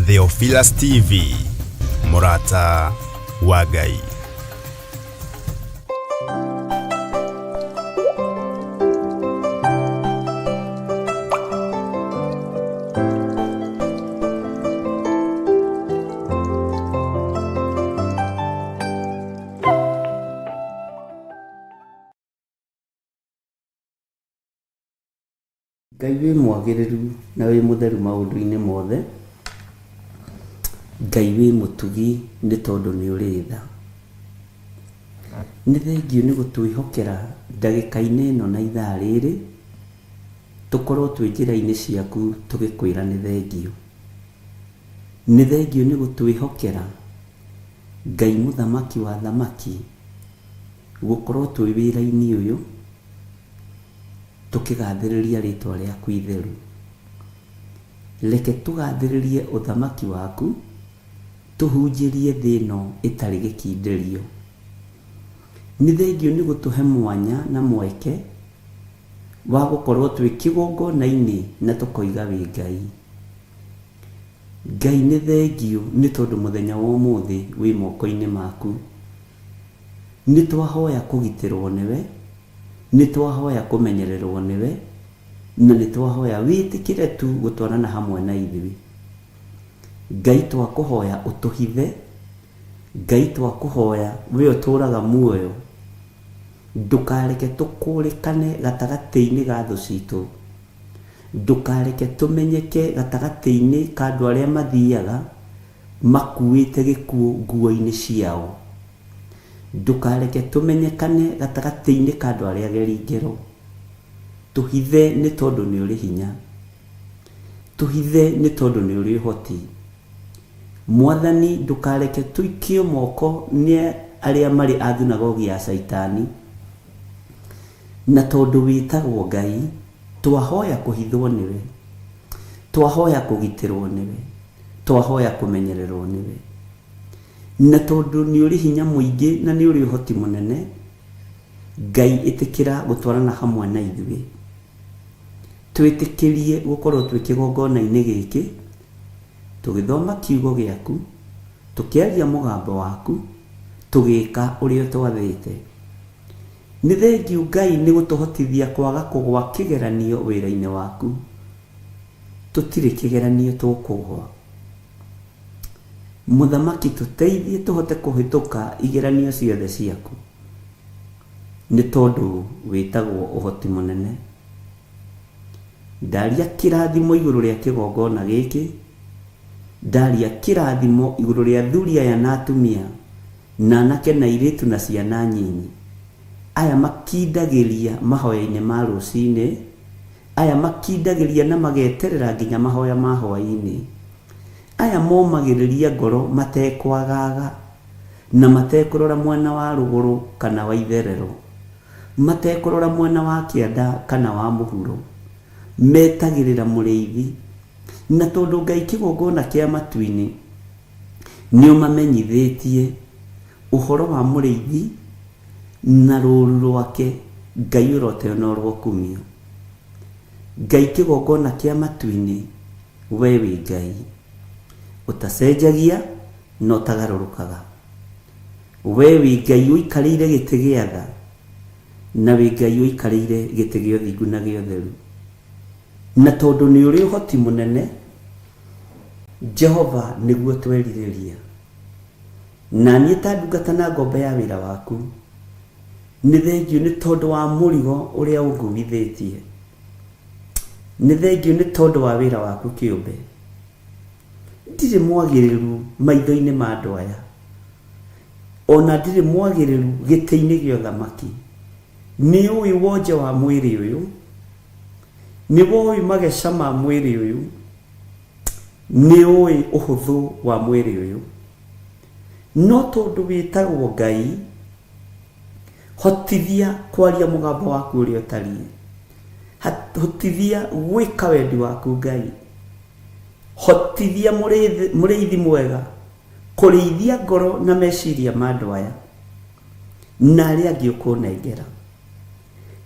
Theophilus TV, Murata wa Ngai. Ngai wĩ mwagĩrĩru na wĩ mũtheru maũndũ-inĩ mothe. Ngai wĩ mũtugi nĩ tondũ nĩ ũrĩ tha. Nĩ thengio nĩ gũtwĩhokera ndagĩka-inĩ ĩno na ithaa rĩrĩ tũkorwo twĩ njĩra-inĩ ciaku tũgĩkwĩra nĩ thengio. Nĩ thengio nĩ gũtwĩhokera Ngai mũthamaki wa thamaki gũkorwo twĩ wĩra-inĩ ũyũ tũkĩgathĩrĩria rĩtwa rĩaku itheru. Reke tũgathĩrĩrie ũthamaki waku, tũhunjĩrie thĩ ĩno ĩtarĩ gĩkindĩrio. Nĩ thengio nĩ gũtũhe mwanya na mweke wa gũkorwo twĩ kĩgongona-inĩ na tũkoiga wĩ Ngai. Ngai nĩ thengio nĩ tondũ mũthenya wa ũmũthĩ wĩ moko-inĩ maku. Nĩ twahoya kũgitĩrwo nĩwe, nĩ twahoya kũmenyererwo nĩwe, na nĩ twahoya wĩtĩkĩre tu gũtwarana hamwe na ithuĩ. Ngai twakũhoya ũtũhithe, Ngai twakũhoya we ũtũraga muoyo, ndũkareke tũkũrĩkane gatagatĩ-inĩ ga thũ citũ, ndũkareke tũmenyeke gatagatĩ-inĩ ka andũ arĩa mathiaga makuĩte gĩkuũ nguo-inĩ ciao, ndũkareke tũmenyekane gatagatĩ-inĩ ka andũ arĩa ageri ngero. Tũhithe nĩ tondũ nĩ ũrĩ hinya, tũhithe nĩ tondũ nĩ ũrĩ ũhoti. Mwathani ndũkareke tũikio moko nĩ arĩa marĩ a thunagogi ya Saitani, na tondũ wĩtagwo Ngai twahoya kũhithwo nĩwe, twahoya kũgitĩrwo nĩwe, twahoya kũmenyererwo nĩwe. Na tondũ nĩ ũrĩ hinya mũingĩ na nĩ ũrĩ ũhoti mũnene, Ngai ĩtĩkĩra gũtwarana hamwe na ithuĩ. Twĩtĩkĩrie gũkorwo twĩ kĩgongona-inĩ gĩkĩ tũgĩthoma kiugo gĩaku, tũkĩaria mũgambo waku, tũgĩka ũrĩa twathĩte. Nĩ thengio Ngai nĩ gũtũhotithia kwaga kũgwa kĩgeranio wĩra-inĩ waku. Tũtirĩ kĩgeranio tũkũgwa. Mũthamaki tũteithie tũhote kũhĩtũka igeranio ciothe ciaku, nĩ tondũ wĩtagwo ũhoti mũnene. Ndaria kĩrathimo igũrũ rĩa kĩgongona gĩkĩ, ndaria kĩrathimo igũrũ rĩa athuri aya na atumia na anake na airĩtu na ciana nyinyi, aya makindagĩria mahoya-inĩ ma rũcinĩ, aya makindagĩria na mageterera nginya mahoya ma hwaĩ-inĩ, aya momagĩrĩria ngoro matekwagaga na matekũrora mwena wa rũgũrũ kana wa itherero, matekũrora mwena wa kĩanda kana wa mũhuro, metagĩrĩra mũrĩithi. Na tondũ Ngai kĩgongona kĩa matu-inĩ nĩ ũmamenyithĩtie ũhoro wa mũrĩithi na rũũru rwake, Ngai ũroteonorwo kumio. Ngai kĩgongona kĩa matu-inĩ, we wĩ Ngai ũtacenjagia na ũtagarũrũkaga. We wĩ Ngai ũikarĩire gĩtĩ gĩa tha, na wĩ Ngai ũikarĩire gĩtĩ gĩa ũthingu na gĩa ũtheru. Na tondũ nĩ ũrĩ ũhoti mũnene, Jehova nĩguo twerirĩria. Na niĩ ta ndungata na ngombe ya wĩra waku, nĩ thengio nĩ tondũ wa mũrigo ũrĩa ũnguithĩtie. Nĩ thengio nĩ tondũ wa wĩra waku kĩũmbe. Ndirĩ mwagĩrĩru maitho-inĩ ma andũ aya, ona ndirĩ mwagĩrĩru gĩtĩ-inĩ gĩa ũthamaki. Nĩ ũĩ wonje wa mwĩrĩ ũyũ, nĩ ũĩ mageca ma mwĩrĩ ũyũ, nĩ ũĩ ũhũthũ wa mwĩrĩ ũyũ. No tondũ wĩtagwo Ngai, hotithia kwaria mũgambo waku ũrĩa ũtariĩ, hotithia gwĩka wendi waku Ngai, hotithia mũrĩithi mwega kũrĩithia ngoro na meciria ma andũ aya na arĩa angĩ ũkũnengera.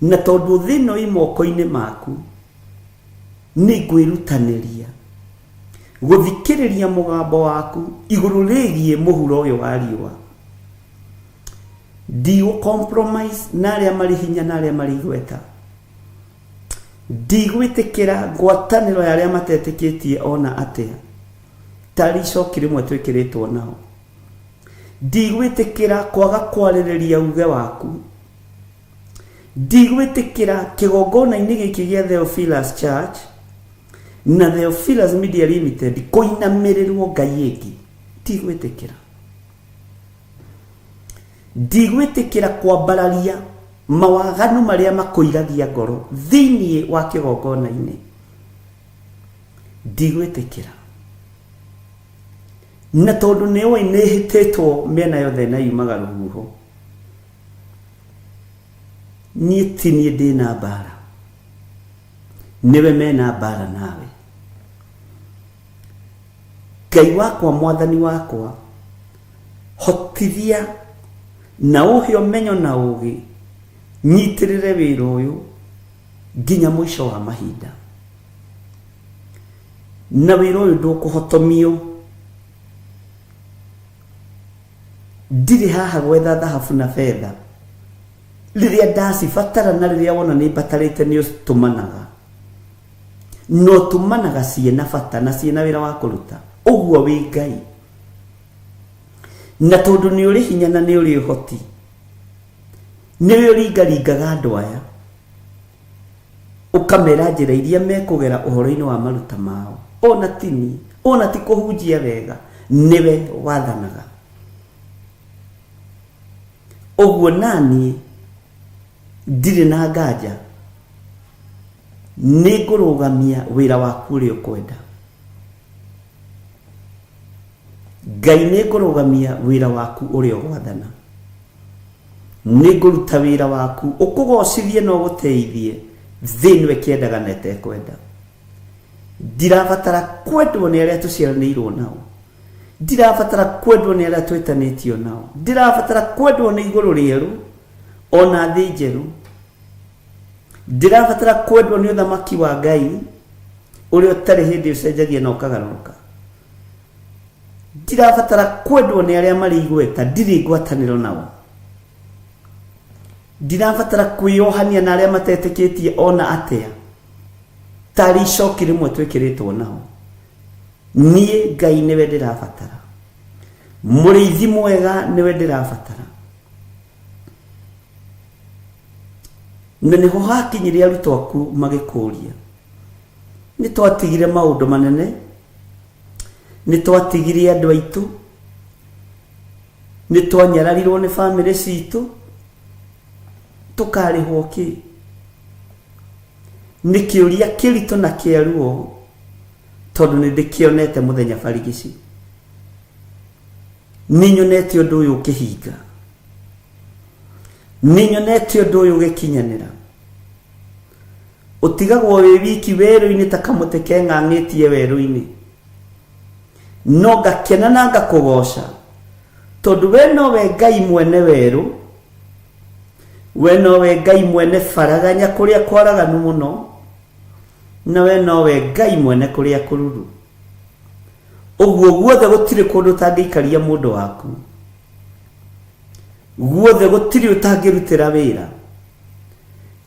Na tondũ thĩ ĩno ĩ moko-inĩ maku, nĩ ngwĩrutanĩria guthikiriria mugambo waku iguru rigie muhuro uyu wa riua. Ndigå compromise na aria mari hinya na aria mari gweta. Ndigwitikira ngwataniro ya aria matetikitie ona atia tari coki rimwe twikiritwo nao. Ndigwitikira kwaga kwaririria uge waku. Ndigwitikira kigongona-ini giki gia Theophilus Church na Theophilus Media Limited kuinamirirwo ngai ingi. Ndigwitikira. Ndigwitikira kwambararia mawaganu maria makuiragia ngoro thiini wa kigongona-ini. Ndigwitikira. Na tondu niwe nihititwo miena yothe na yumaga ruhuho, nie tinie ndina mbara, niwe mena mbara nawe. Ngai wakwa mwathani wakwa, hotithia na uhe umenyo na ugi nyitirire wira uyu nginya mwisho wa mahinda. Na wira uyu ndukuhotomio. Ndiri haha gwetha thahabu na fedha riria ndacibatara na riria wona ni batarite ni utumanaga. No tumanaga ciena bata na ciena wira wa kuruta. Uguo wi Ngai. Na tondu ni uri hinya na ni uri uhoti, niwe uringaringaga andu aya ukamera njira iria mekugera uhoro-ini wa maruta mao. Ona tini, ona ti kuhunjia wega, niwe wathanaga. Uguo nani ndiri na nganja ni ngurugamia wira waku uri ukwenda. Ngai ni ngurugamia wira waku uri ugwathana. Ni nguruta wira waku ukugocithie no guteithie thiini we kiendaga na etekwenda. Ndirabatara kwendwo ni aria tuciaranirwo nao. Ndirabatara kwendwo ni aria twitanitio nao. Ndirabatara kwendwo ni iguru rieru ona thi njeru. Ndirabatara kwendwo ni uthamaki wa Ngai uria utari hindi ucenjagia na ukagaruka. Ndirabatara kwendwo ni aria mari igweta ndiri ngwataniro nao. Ndirabatara kwiohania na aria matetikitie ona atia tari coki rimwe twikiritwo nao. Nie Ngai niwe ndirabatara. Muriithi mwega niwe ndirabatara. Na niho hakinyire arutwo aku magikuria. Ni twatigire maundu manene, ni twatigire andu aitu, ni twanyararirwo ni family citu, tukarihwo ki? Ni kiuria kiritu na kiaruo tondu ni ndikionete muthenya barigici. Ni nyonete undu uyu ukihinga. Ni nyonete undu uyu ugikinyanira. Utigagwo wi wiki weru-ini ta kamute keng'ang'itie weru-ini. No ngakena na ngakugoca tondu we nowe Ngai mwene weru, we nowe Ngai mwene faraganya kuria kwaraganu muno, na we nowe Ngai mwene kuria kururu. Uguo guothe gutiri kundu tangikaria mundu waku. Guothe gutiri utangirutira wira.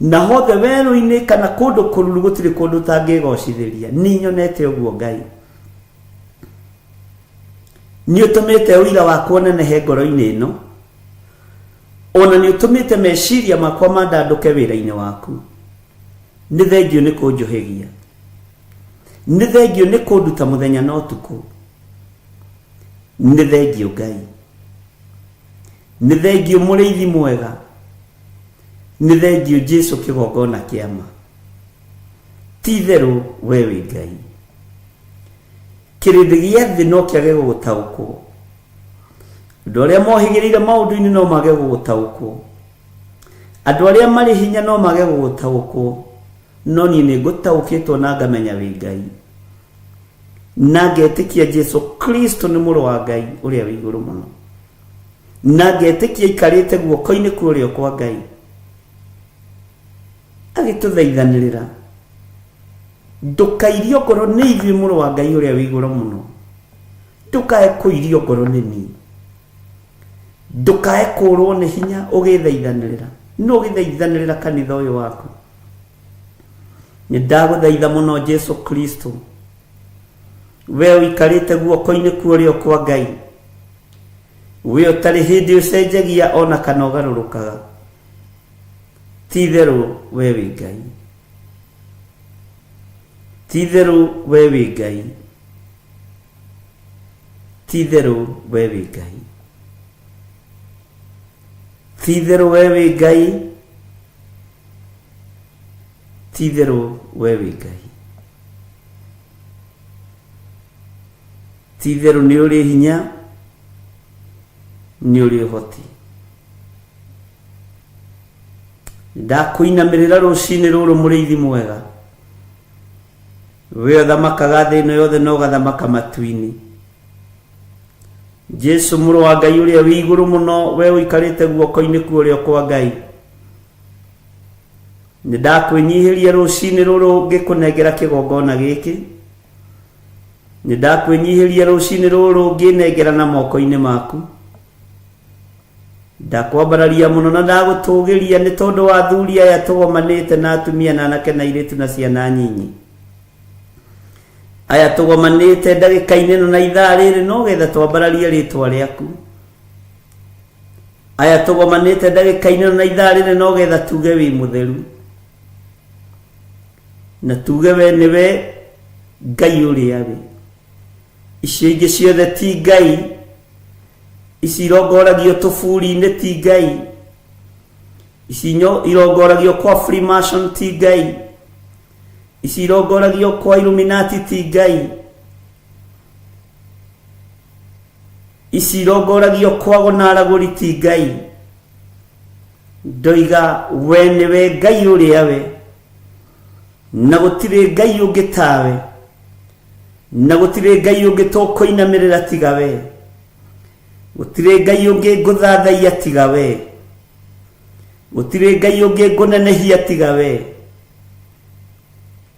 Na hothe weru-ini kana kundu kururu gutiri kundu tangigocithiria. Ni nyonete uguo Ngai. Ni utumite uira wakwa nenehe ngoro-ini ino. Ona ni utumite meciria makwa mandanduke wira-ini waku. Ni thengio ni kunjuhigia. Ni thengio ni kunduta muthenya na utuku. Ni thengio Ngai. Ni thengio muriithi mwega. Ni thengio Jesu kigongona kiama. Ti theru we wi Ngai. Kirindi gia thi no kiage gugutaukwo. Andu aria mohigirire maundu-ini no mage gugutaukwo. Andu aria mari hinya no mage gugutaukwo. No ni ni ngutaukitwo na ngamenya wi Ngai. Na ngetikia Jesu Kristo ni muru wa Ngai uria wi iguru muno. Na ngetikia ikarite guoko-ini kurio kwa Ngai. Agituthaithanirira ndukairio ngoro nĩ ithuĩ mũrũ wa Ngai ũrĩa wĩ igũrũ mũno, ndũkae kũirio ngoro nĩ niĩ, ndũkae kũrwo nĩ hinya ũgĩthaithanĩrĩra. No ũgĩthaithanĩrĩra kanitha ũyũ waku. Nĩ ndagũthaitha mũno Jesu Kristo, we ũikarĩte guoko-inĩ kwa ũrĩo kwa Ngai, we ũtarĩ hĩndĩ ũcenjagia ona kana ũgarũrũkaga, ti itherũ we wĩ Ngai, ti itherũ we wĩ Ngai, ti itherũ we wĩ Ngai, ti itherũ we wĩ Ngai, ti itherũ we wĩ Ngai, ti itherũ nĩ ũrĩ hinya, nĩ ũrĩ ũhoti. Ndakũinamĩrĩra rũcinĩ rũrũ mũrĩithi mwega, we ũthamakaga thĩ ĩno yothe na ũgathamaka matu-inĩ. Jesu mũrũ wa Ngai ũrĩa wĩ igũrũ mũno, we ũikarĩte guoko-inĩ kwa ũrĩo kwa Ngai, nĩ ndakwĩnyihĩria rũcinĩ rũrũ ngĩkũnengera kĩgongona gĩkĩ, nĩ ndakwĩnyihĩria rũcinĩ rũrũ ngĩnengera na moko-inĩ maku. Ndakwambararia mũno na ndagũtũgĩria nĩ tondũ wa athuri aya tũgomanĩte na atumia na anake na airĩtu na ciana nyinyi, aya tũgomanĩte ndagĩka-inĩ ĩno na ithaa rĩrĩ no getha twambararie rĩtwa rĩaku, aya tũgomanĩte ndagĩka-inĩ ĩno na ithaa rĩrĩ no getha tuge wĩ mũtheru, na tuge we nĩwe Ngai ũrĩa wĩ. Icio ingĩ ciothe ti Ngai, ici irongoragio tũburi-inĩ ti Ngai, ici irongoragio kwa Freemason ti Ngai, ici irongoragio kwa Illuminati ti Ngai, ici irongoragio kwa gonaragũri ti Ngai. Ndoiga we nĩwe Ngai ũrĩa we, na gũtirĩ Ngai ũngĩ tawe, na gũtirĩ Ngai ũngĩ tũkũinamĩrĩra tiga we, gũtirĩ Ngai ũngĩ ngũthathaiya tiga we, gũtirĩ Ngai ũngĩ ngũnenehia tiga we.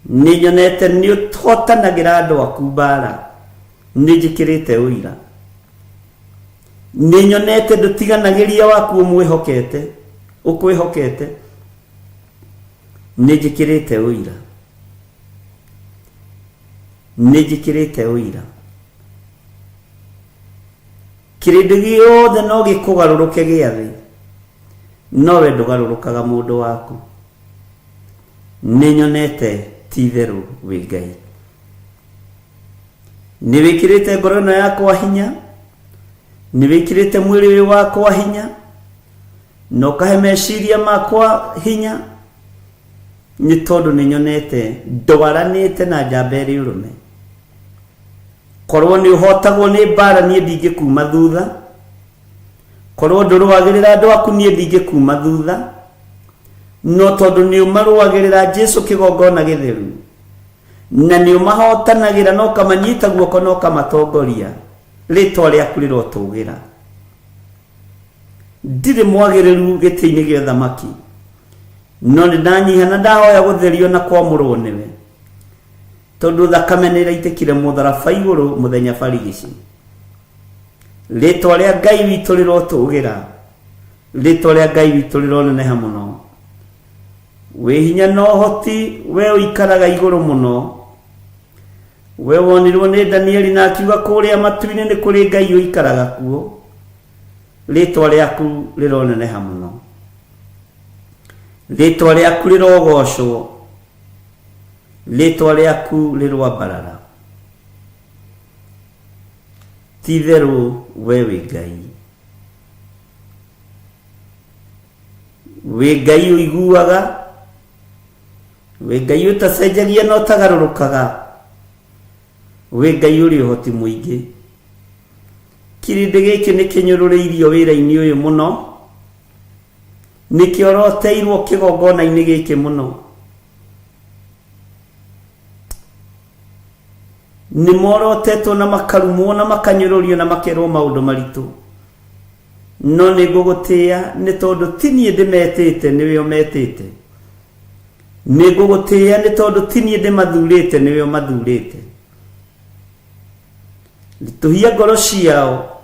Nĩ nyonete nĩ ũhotanagĩra andũ aku mbara, nĩ njĩkĩrĩte ũira, nĩ nyonete ndũtiganagĩria waku ũkwĩhokete, nĩ njĩkĩrĩte ũira, nĩ njĩkĩrĩte ũira. Kĩrĩndĩ gĩothe no gĩkũgarũrũke gĩathĩ, no we ndũgarũrũkaga mũndũ waku. Nĩ nyonete ti itherũ wĩ Ngai. Nĩ wĩkĩrĩte ngoro ĩno yakwa hinya, nĩ wĩkĩrĩte mwĩrĩ ũyũ wakwa hinya, na ũkahe meciria makwa hinya, nĩ tondũ nĩ nyonete ndwaranĩte na njamba ĩrĩ ũrũme. Korwo nĩ ũhotagwo nĩ mbara niĩ ndingĩkuma thutha, korwo ndũrũagĩrĩra andũ aku niĩ ndingĩkuma thutha, no tondũ nĩ ũmarũagĩrĩra Jesu kĩgongona gĩtheru, na nĩ ũmahotanagĩra na ũkamanyita guoko na ũkamatongoria, rĩtwa rĩaku rĩrotũgĩra. Ndirĩ mwagĩrĩru gĩtĩ-inĩ gĩa ũthamaki, no nĩ ndanyiha na ndahoya gũtherio na kwamũrwo nĩwe, tondũ thakame nĩ ĩraitĩkire mũtharaba igũrũ mũthenya barigici. Rĩtwa rĩa Ngai witũ rĩrotũgĩra, rĩtwa rĩa Ngai witũ rĩroneneha mũno. Wĩ hinya na ũhoti, we ũikaraga igũrũ mũno, we wonirwo nĩ Danieli na akiuga kũrĩa matu-inĩ nĩ kũrĩ Ngai ũikaraga kuo, rĩtwa rĩaku rĩroneneha mũno, rĩtwa rĩaku rĩrogocwo, rĩtwa rĩaku rĩrwambarara. Ti itherũ we wĩ Ngai, wĩ Ngai ũiguaga, wĩ Ngai ũtacenjagia na ũtagarũrũkaga, wĩ Ngai ũrĩ ũhoti mũingĩ. Kĩrĩndĩ gĩkĩ nĩ kĩnyũrũrĩirio wĩra-inĩ ũyũ mũno, nĩ kĩoroteirwo kĩgongona-inĩ gĩkĩ mũno, nĩ morotetwo na makarumwo na makanyũrũrio na makerwo maũndũ maritũ, no nĩ ngũgũtĩĩa nĩ tondũ ti niĩ ndĩmetĩte, nĩwe ũmetĩte, nigugutia ni tondu tinie ndi mathurite niwe mathurite. Lituhia ngoro ciao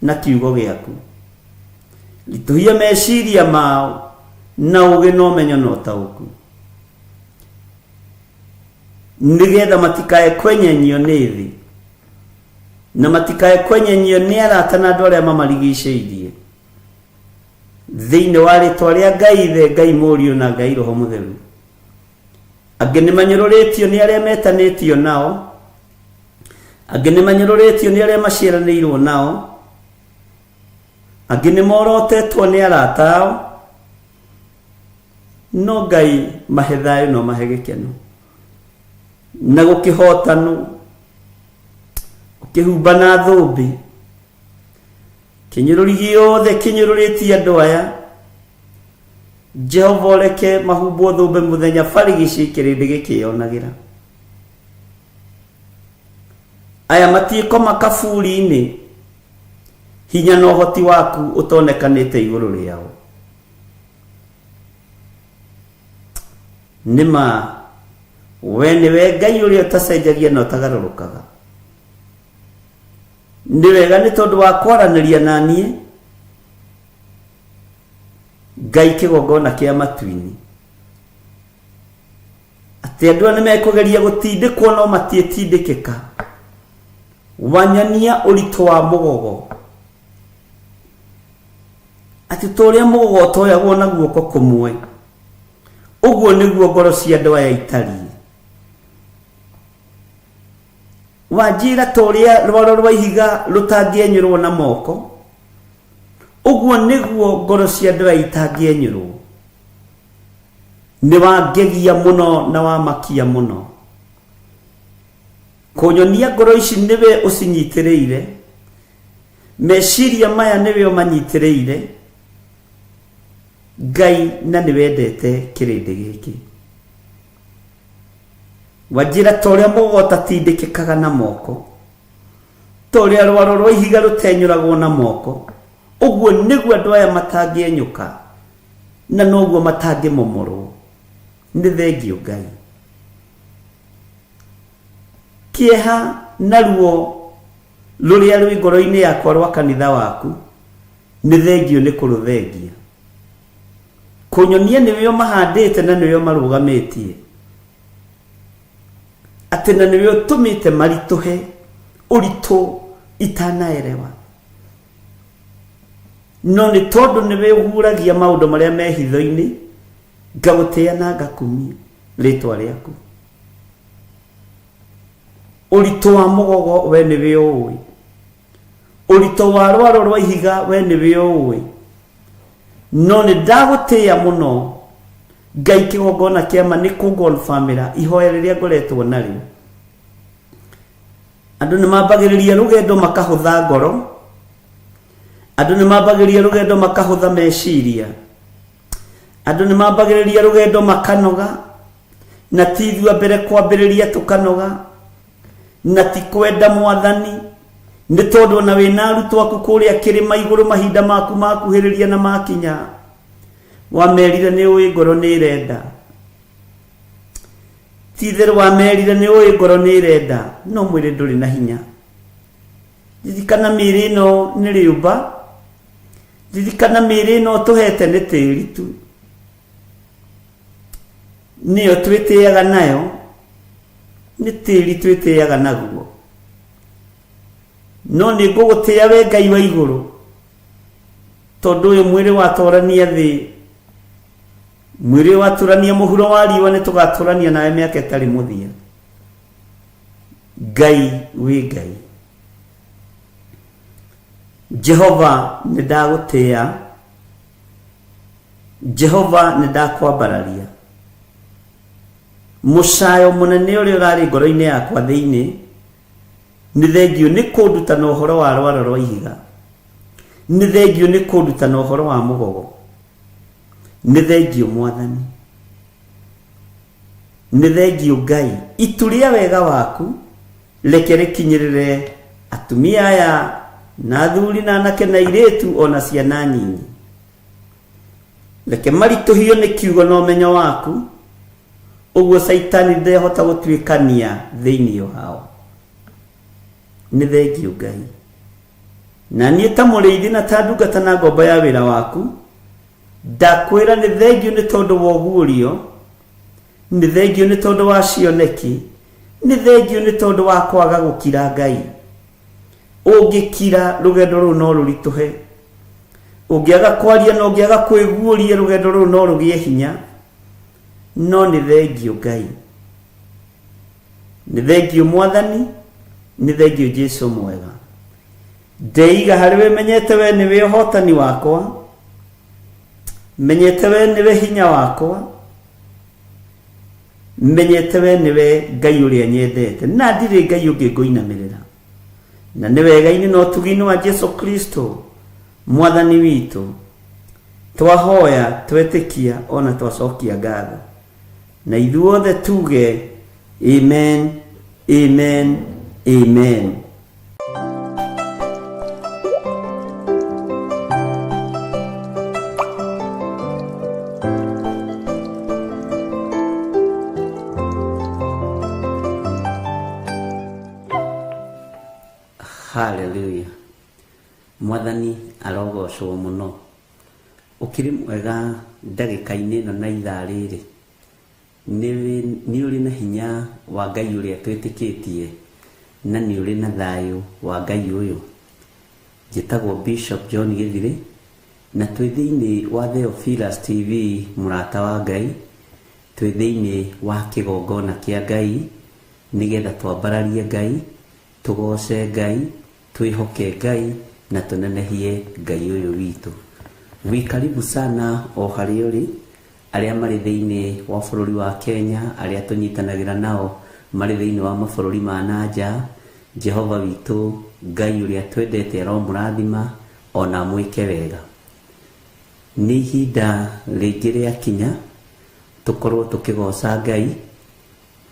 na kiugo giaku, lituhia meciria mao na uge no menyo no tauku, nigetha matikae kwenyenyio ni thi na matikae kwenyenyio ni arata na andu aria mamarigicĩirie thiini wa ritwa ria Ngai Ithe, Ngai Mũriũ na Ngai Roho Mũtheru. Angĩ nĩ manyũrũrĩtio nĩ arĩa metanĩtio nao, angĩ nĩ manyũrũrĩtio nĩ arĩa maciaranĩirwo nao, angĩ nĩ morotetwo nĩ arata ao, no Ngai mahe thayũ no mahe gĩkeno na gũkĩhotanu, ũkĩhumba na thũmbĩ kĩnyũrũri gĩothe kĩnyũrũrĩtie andũ aya. Jehova oreke mahumbwo thũmbĩ mũthenya barigici kĩrĩndĩ gĩkĩonagĩra. Aya matiĩkoma kaburi-inĩ, hinya na ũhoti waku ũtonekanĩte igũrũ rĩao. Nĩma we nĩwe Ngai ũrĩa ũtacenjagia na ũtagarũrũkaga. Nĩ wega nĩ tondũ wa kwaranĩria na niĩ, Ngai kĩgongona kĩa matu-inĩ, atĩ andũ nĩ mekũgeria gũtindĩkwo no matiĩtindĩkĩka. Wanyania ũritũ wa mũgogo, atĩ tũrĩa mũgogo ũtoyagwo na guoko kũmwe, ũguo nĩguo ngoro cia andũ aya itariĩ. Wanjĩra tũrĩa rwaro rwa ihiga rũtangĩenyũrwo na moko, ũguo nĩguo ngoro cia andũ aya itangĩenyũrwo. Nĩ wangegia mũno na wamakia mũno. Kũnyonia ngoro ici nĩwe ũcinyitĩrĩire, meciria maya nĩwe ũmanyitĩrĩire, Ngai, na nĩwendete kĩrĩndĩ gĩkĩ. Wanjĩra tũrĩa mũgogo ũtatindĩkĩkaga na moko, tũrĩa rwaro rwa ihiga rũtenyũragwo na moko, ũguo nĩguo andũ aya matangĩenyũka na noguo matangĩmomorwo. Nĩ thengio Ngai. Kĩeha na ruo rũrĩa rwĩ ngoro-inĩ yakwa rwa kanitha waku, nĩ thengio nĩ kũrũthengia. Kũnyonia nĩwe ũmahandĩte na nĩwe ũmarũgamĩtie, atĩ na nĩwe ũtũmĩte maritũhe ũritũ itanaerewa. No nĩ tondũ nĩwe ũhuragia maũndũ marĩa me hitho-inĩ, ngagũtĩa na ngakumia rĩtwa rĩaku. Ũritũ wa mũgogo we nĩwe ũĩ, ũritũ wa rwaro rwa ihiga we nĩwe ũĩ. No nĩ ndagũtĩa mũno Ngai kĩgongona kĩama nĩ kũngonfamĩra ihoya rĩrĩa ngoretwo narĩo. Andũ nĩ mambagĩrĩria rũgendo makahũtha ngoro, andũ nĩ mambagĩrĩria rũgendo makahũtha meciria, andũ nĩ mambagĩrĩria rũgendo makanoga, na ti ithua mbere kwambĩrĩria tũkanoga, na ti kwenda Mwathani, nĩ tondũ na wĩna arutwo aku kũrĩa kĩrĩma igũrũ mahinda maku makuhĩrĩria na makinya, wamerire nĩ ũĩ ngoro nĩ irenda. Ti itherũ wamerire nĩ ũĩ ngoro nĩ irenda, no mwĩrĩ ndũrĩ na hinya. Ririkana mĩĩrĩ ĩno nĩ rĩũmba, ririkana mĩĩrĩ ĩno tũhete nĩ tĩĩri tu, nĩyo twĩtĩaga nayo, nĩ tĩĩri twĩtĩaga naguo. No nĩ ngũgũtĩa we Ngai wa igũrũ, tondũ ũyũ mwĩrĩ watorania thĩ, mwĩrĩ waturania mũhuro wa riũa, nĩ tũgaturania nawe mĩaka ĩtarĩ mũthia. Ngai wĩ Ngai. Jehova nĩ ndagũtĩa, Jehova nĩ ndakwambararia. Mũcayo mũnene ũrĩa ũrarĩ ngoro-inĩ yakwa thĩinĩ, nĩ thengio nĩ kũnduta na ũhoro wa rwaro rwa ihiga, nĩ thengio nĩ kũnduta na ũhoro wa mũgogo, nĩ thengio Mwathani, nĩ thengio Ngai. Itu rĩa wega waku reke rĩkinyĩrĩre atumia aya na athuri na anake na airĩtu ona ciana nyinyi. Reke maritũhio nĩ kiugo na ũmenyo waku, Uguo Saitani ndehota gutwikania thiini wao. Ni thengio Ngai. Na niĩ ta mũrĩithi na ta ndungata na ngombo ya wĩra waku, ndakwĩra nĩ thengio nĩ tondũ wa ũguũrio, nĩ thengio nĩ tondũ wa cioneki, nĩ thengio nĩ tondũ wa kwaga gũkira Ngai. Ũngĩkira rũgendo rũu no rũritũhe, ũngĩaga kwaria na ũngĩaga kwĩguũria rũgendo rũu no rũgĩe hinya, no nĩ thengio Ngai. Nĩ thengio Mwathani, nĩ thengio Jesũ mwega. Ndeiga harĩ we menyete we nĩwe ũhotani wakwa, menyete we nĩwe hinya wakwa, menyete we nĩwe Ngai ũrĩa nyendete, na ndirĩ Ngai ũngĩ ngũinamĩrĩra. Na nĩ wega-inĩ na ũtugi-inĩ wa Jesũ Kristo Mwathani witũ twahoya, twetĩkia, ona twacokia ngatho, na ithuothe tuge amen, amen, amen. Hallelujah. Mwathani arogocwo muno. Ukiri mwega ndagĩka-inĩ ĩno na ithaa rĩrĩ. Nĩ ũrĩ na hinya wa Ngai ũrĩa twĩtĩkĩtie, na nĩ ũrĩ na thayũ wa Ngai ũyũ. Njĩtagwo Bishop John Gĩthirĩ, na twĩ thĩinĩ wa Theophilus TV mũrata wa Ngai, twĩ thĩinĩ wa kĩgongona kĩa Ngai, nĩgetha twambararie Ngai, tũgoce Ngai, twĩhoke Ngai, na tũnenehie Ngai ũyũ witũ. Karibu sana o harĩa ũrĩ, arĩa marĩ thĩinĩ wa bũrũri wa Kenya, arĩa tũnyitanagĩra nao marĩ thĩinĩ wa mabũrũri ma nanja. Jehova witũ Ngai ũrĩa twendete aromũrathima, ona mwĩke wega. Nĩ ihinda rĩngĩ rĩakinya tũkorwo tũkĩgoca Ngai,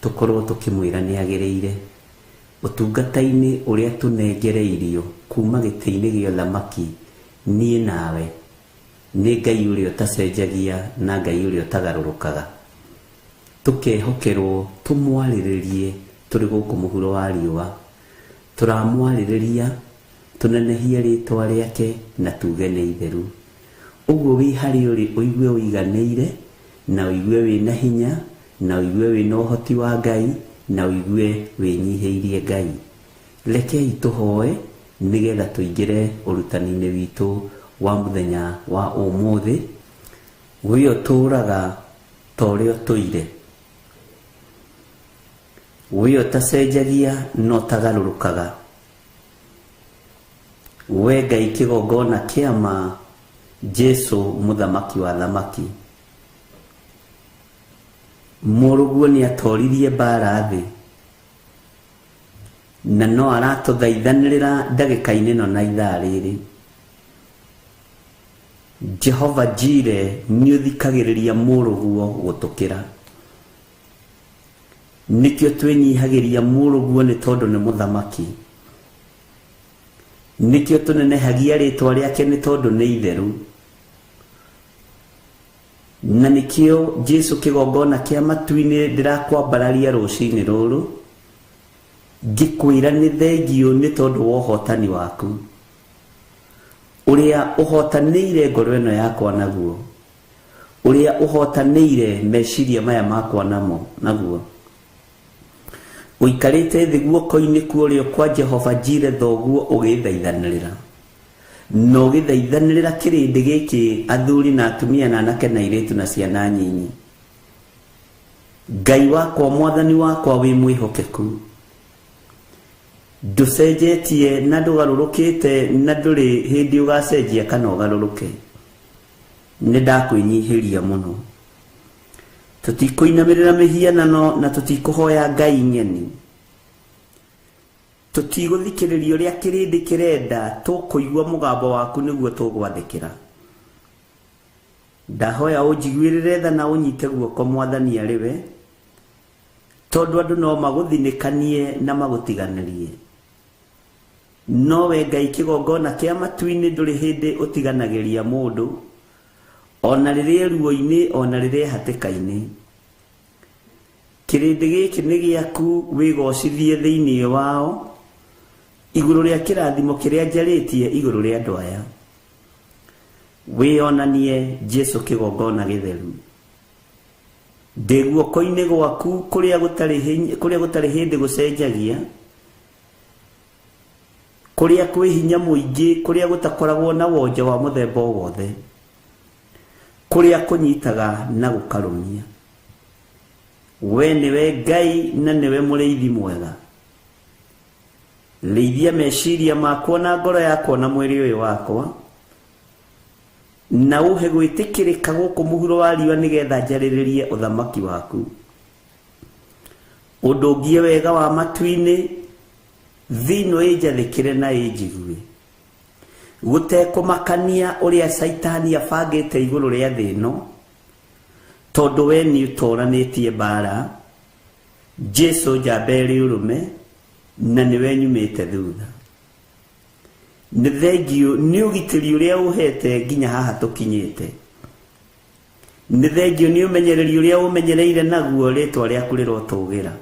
tũkorwo tũkĩmwĩra nĩ agĩrĩire. Ũtungata-inĩ ũrĩa tũnengereirio kuma gĩtĩ-inĩ gĩa ũthamaki, niĩ nawe nĩ Ngai ũrĩa ũtacenjagia na Ngai ũrĩa ũtagarũrũkaga. Tũkehokerwo tũmwarĩrĩrie tũrĩ gũkũ mũhuro wa riũa. Tũramwarĩrĩria tũnenehie rĩĩtwa rĩake na tuge nĩ itheru. Ũguo wĩ harĩa ũrĩ ũigue ũiganĩire, na ũigue wĩna hinya, na ũigue wĩna ũhoti wa Ngai, na ũigue wĩnyihĩirie Ngai. Rekei tũhoe nĩgetha tũingĩre ũrutani-inĩ witũ wa mũthenya wa ũmũthĩ. We ũtũũraga ta ũrĩa ũtũire, we ũtacenjagia no tagarũrũkaga, we Ngai kĩgongona kĩama, Jesũ mũthamaki wa thamaki. Mũrũguo nĩ atoririe mbara thĩ, na no aratũthaithanĩrĩra ndagĩka-inĩ ĩno na ithaa rĩrĩ. Jehova Jire nĩ ũthikagĩrĩria mũrũguo gũtũkĩra. Nĩkĩo twĩnyihagĩria mũrũguo nĩ tondũ nĩ mũthamaki. Nĩkĩo tũnenehagia rĩĩtwa rĩake nĩ tondũ nĩ itheru. Na nĩkĩo Jesũ kĩgongona kĩa matu-inĩ ndĩrakwambararia rũcinĩ rũrũ, ngĩkwĩra nĩ thengio nĩ tondũ wa ũhotani waku, ũrĩa ũhotanĩire ngoro ĩno yakwa naguo, ũrĩa ũhotanĩire meciria maya makwa naguo. Ũikarĩte thĩ guoko-inĩ kwa ũrĩo kwa Jehova Jire thoguo ũgĩthaithanĩrĩra, na ũgĩthaithanĩrĩra kĩrĩndĩ gĩkĩ, athuri na atumia na anake na airĩtu na ciana nyinyi. Ngai wakwa, Mwathani wakwa, wĩ mwĩhokeku, ndũcenjetie na ndũgarũrũkĩte, na ndũrĩ hĩndĩ ũgacenjia kana ũgarũrũke. Nĩ ndakwĩnyihĩria mũno. Tũtikũinamĩrĩra mĩhianano na tũtikũhoya ngai ng'eni. Tũtigũthikĩrĩria ũrĩa kĩrĩndĩ kĩrenda, tũkũigua mũgambo waku nĩguo tũgwathĩkĩra. Ndahoya ũnjiguĩrĩre tha na ũnyite guoko Mwathani arĩ we, tondũ andũ no magũthinĩkanie na magũtiganĩrie. No we Ngai kĩgongona kĩa matu-inĩ ndũrĩ hĩndĩ ũtiganagĩria mũndũ, ona rĩrĩa ruo-inĩ, ona rĩrĩa hatĩka-inĩ. kirindi giki ni giaku wigocithie thiini wao iguru ria kirathimo kiria njaritie iguru ria andu aya wionanie Jesu kigongona githeru ndi guoko-ini gwaku kuria gutari hindi gucenjagia kuria kwi hinya muingi kuria gutakoragwo na wonje wa muthemba wothe kuria kunyitaga na gukarumia we niwe Ngai na niwe muriithi mwega leithia meciria makwa na ngoro yakwa na mwiri uyu wakwa na uhe gwitikirika guku muhuro wa riwa nigetha njariririe uthamaki waku udungie wega wa matu-ini thino injathikire na injigue gutekumakania uria Saitani abangite iguru ria thino tondu we ni utoranitie bara Jesu njamberi urume na niwe nyumite thutha ni thengio ni ugitiri uria uhete nginya haha tukinyite ni thengio ni umenyereri uria umenyereire naguo ritwa riaku rirotugira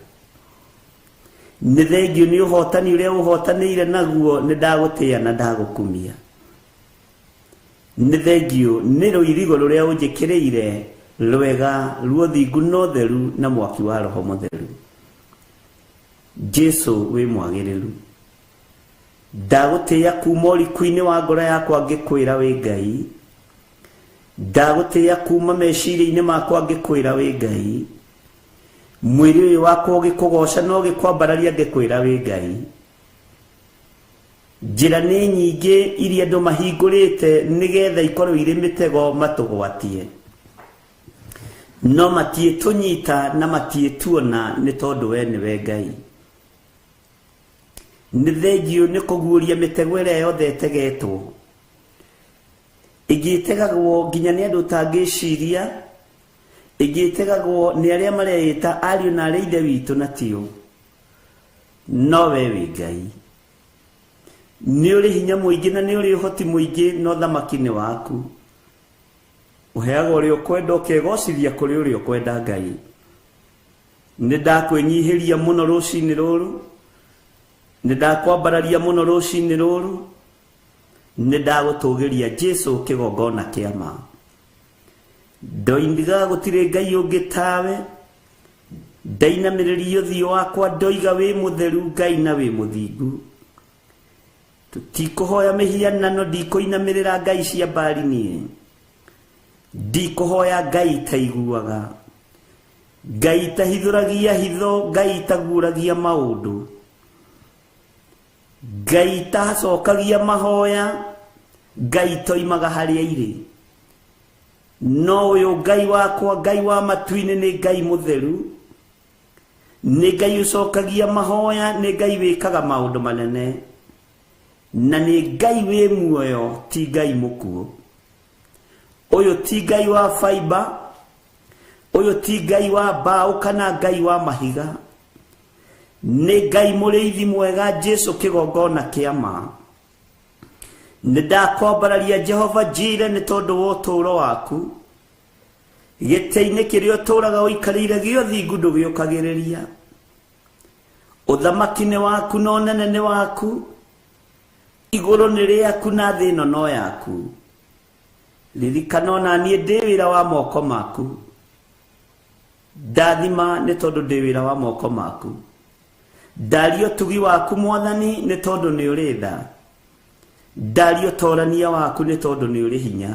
ni thengio ni uhotani uria uhotanire naguo ni ndagutia na ndagukumia ni thengio ni ruirigo ruria unjikireire rwega ruothingu no theru na mwaki wa roho mutheru Jesu wi mwagiriru ndagutia kuma uriku-ini wa ngoro yakwa ngikwira wi Ngai ndagutia kuma meciria-ini makwa ngikwira wi Ngai mwiri uyu wakwa ugikugoca no gikwambararia ngikwira wi Ngai njira ni nyingi iria andu mahingurite nigetha ikorwo iri mitego matugwatie no matietunyita na matietuona ni tondu we niwe Ngai ni thengio ni kuguuria mitego iria yothe itegetwo igitegagwo nginya ni andu tangiciria igitegagwo ni aria mareita ariu na aria ithe witu na tio no we wi Ngai ni uri hinya muingi na ni uri uhoti muingi no thamaki-ini waku uheaga uria ukwenda ukegocithia kuri uria ukwenda Ngai ni ndakwinyihiria muno rucini ruru ni ndakwambararia muno rucini ruru ni ndagutugiria Jesu kigongona kia ma ndoindiga gutire Ngai ungi tawe ndainamiriria uthio wakwa ndoiga wi mutheru Ngai na wi muthingu tutikuhoya mihianano ndikuinamirira Ngai cia mbari nie ndikuhoya Ngai taiguaga Ngai tahithuragia hitho Ngai taguragia maundu Ngai tacokagia mahoya Ngai toimaga haria iri no uyu Ngai wakwa Ngai wa matu-ini ni Ngai mutheru ni Ngai ucokagia mahoya ni Ngai wikaga maundu manene na ni Ngai wi muoyo ti Ngai mukuo uyu ti Ngai wa fiber uyu ti Ngai wa mbao kana Ngai wa mahiga ni Ngai muriithi mwega Jesu kigongona kia ma ni ndakwambararia Jehova Jire ni tondu wa uturo waku gite-ini kiria uturaga uikarire giothingu ndugiukagiriria uthamaki-ini waku no nenene waku iguru ni riaku na thi ino no yaku ririkana ona nie ndi wira wa moko maku ndathima ni tondu ndi wira wa moko maku ndario tugi waku Mwathani ni tondu ni uri tha ndario torania waku ni tondu ni uri hinya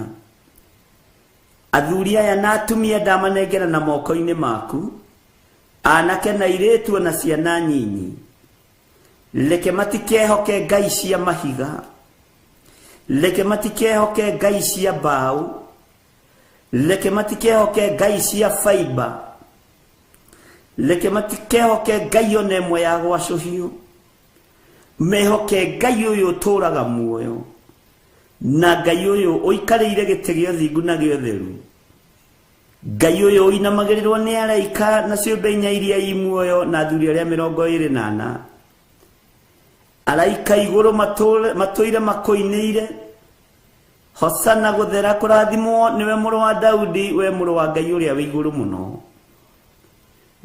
athuri aya na atumia ndamanengera na moko-ini maku anake na iritu na ciana nyinyi leke matikehoke ngai cia mahiga leke matikehoke ngai cia mbao leke matikehoke ngai cia fiber leke matikehoke ngai ona imwe ya gwacuhio mehoke ngai uyu uturaga muoyo na ngai uyu uikarire gite giothingu na giotheru ngai uyu uinamagirirwo ni araika na ciumbe inya iria i muoyo na athuri aria 24 araika iguru matuire makoinire hosana guthera kurathimwo niwe muru wa Daudi we muru wa Ngai uria wi iguru muno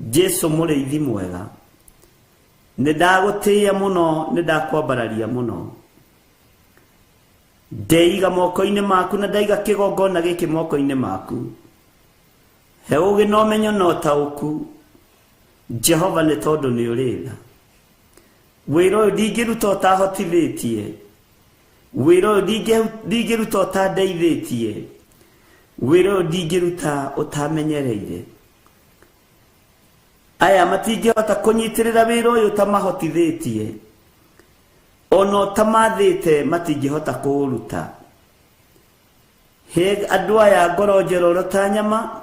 Jesu mũrĩithi mwega, nĩndagũtĩĩa mũno, nĩndakwambararia mũno. Ndeiga moko-inĩ maku na ndaiga kĩgongona gĩkĩ moko-inĩ maku. He ũgĩ na ũmenyo na ũtaũku, Jehova, nĩ tondũ nĩ ũrĩ tha. Wĩra ũyũ ndingĩruta ũtahotithĩtie, wĩra ũyũ ndingĩruta ũtandeithĩtie, wĩra ũyũ ndingĩruta ũtamenyereire. Aya matingĩhota kũnyitĩrĩra wĩra ũyũ ũtamahotithĩtie, ona ũtamathĩte matingĩhota kũũruta. He andũ aya ngoro njororo ta nyama,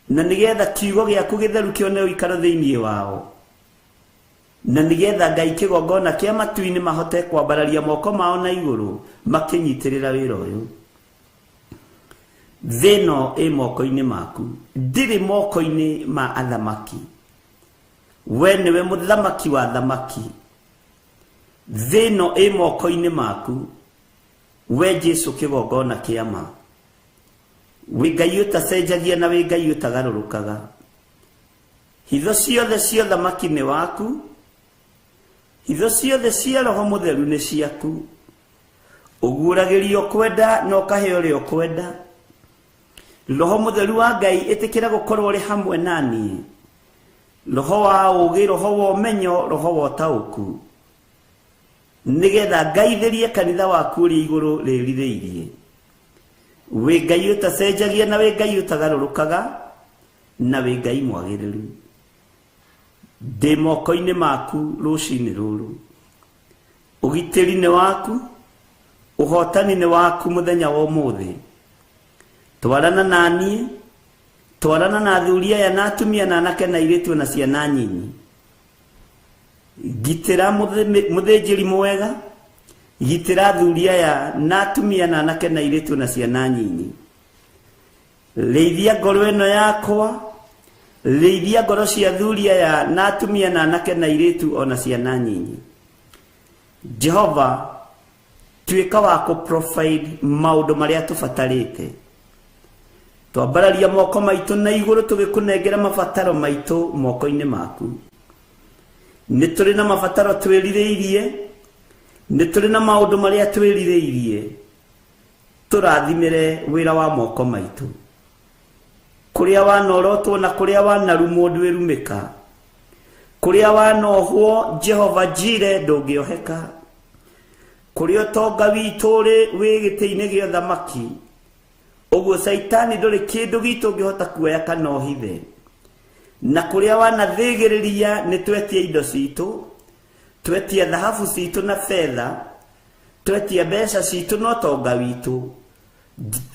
na nĩgetha kiugo gĩaku gĩtheru kĩone ũikaro thĩinĩ wao, na nĩgetha Ngai kĩgongona kĩa matu-inĩ mahote kwambararia moko mao na igũrũ makĩnyitĩrĩra wĩra ũyũ. Thĩno ĩ moko-inĩ maku, ndĩrĩ moko-inĩ ma athamaki. We nĩwe mũthamaki wa thamaki. Thĩno ĩ moko-inĩ maku, we Jesu kĩgongona kĩa ma. Wĩ Ngai ũtacenjagia na wĩ Ngai ũtagarũrũkaga. Hitho ciothe cia thamaki nĩ waku, hitho ciothe cia Roho Mũtheru nĩ ciaku. Ũguũragĩrio kwenda na ũkahe ũrĩa ũkwenda. Roho Mũtheru wa Ngai ĩtĩkĩra gũkorwo ũrĩ hamwe naniĩ. Roho wa ũũgĩ, roho wa ũmenyo, roho wa ũtaũku, nĩgetha ngaithĩrie kanitha waku ũrĩ igũrũ rĩrithĩirie. Wĩ Ngai ũtacenjagia na wĩ Ngai ũtagarũrũkaga, na wĩ Ngai mwagĩrĩru. Ndĩ moko-inĩ maku rũcinĩ rũrũ. Ũgitĩri nĩ waku, ũhotani nĩ waku mũthenya wa ũmũthĩ. Twarana naniĩ, twarana na athuri aya na atumia na anake na airĩtu na ciana nyinyi. Gitĩra mũthĩnjĩri mwega, gitĩra athuri aya na atumia na anake na airĩtu na ciana nyinyi. Rĩithia ngoro ĩno yakwa, rĩithia ngoro cia athuri aya na atumia na anake na airĩtu ona ciana nyinyi. Jehova, tuĩka wa kũ-provide maũndũ marĩa tũbatarĩte. Twambararia moko maitũ na igũrũ tũgĩkũnengera mabataro maitũ moko-inĩ maku. Nĩ tũrĩ na mabataro twĩrirĩirie, nĩ tũrĩ na maũndũ marĩa twĩrirĩirie. Tũrathimĩre wĩra wa moko maitũ. Kũrĩa wanorotwo na kũrĩa wanarumwo ndwĩrumĩka. Kũrĩa wanohwo Jehova Jire ndũngĩoheka. Kũrĩa ũtonga witũ wĩ gĩtĩ-inĩ gĩa ũthamaki, ũguo Saitani ndũrĩ kĩndũ gitũ ũngĩhota kuoya kana ũhithe. Na kũrĩa wanathĩgĩrĩria nĩ twetia indo citũ, twetia thahabu citũ na fedha, twetia mbeca citũ na ũtonga witũ,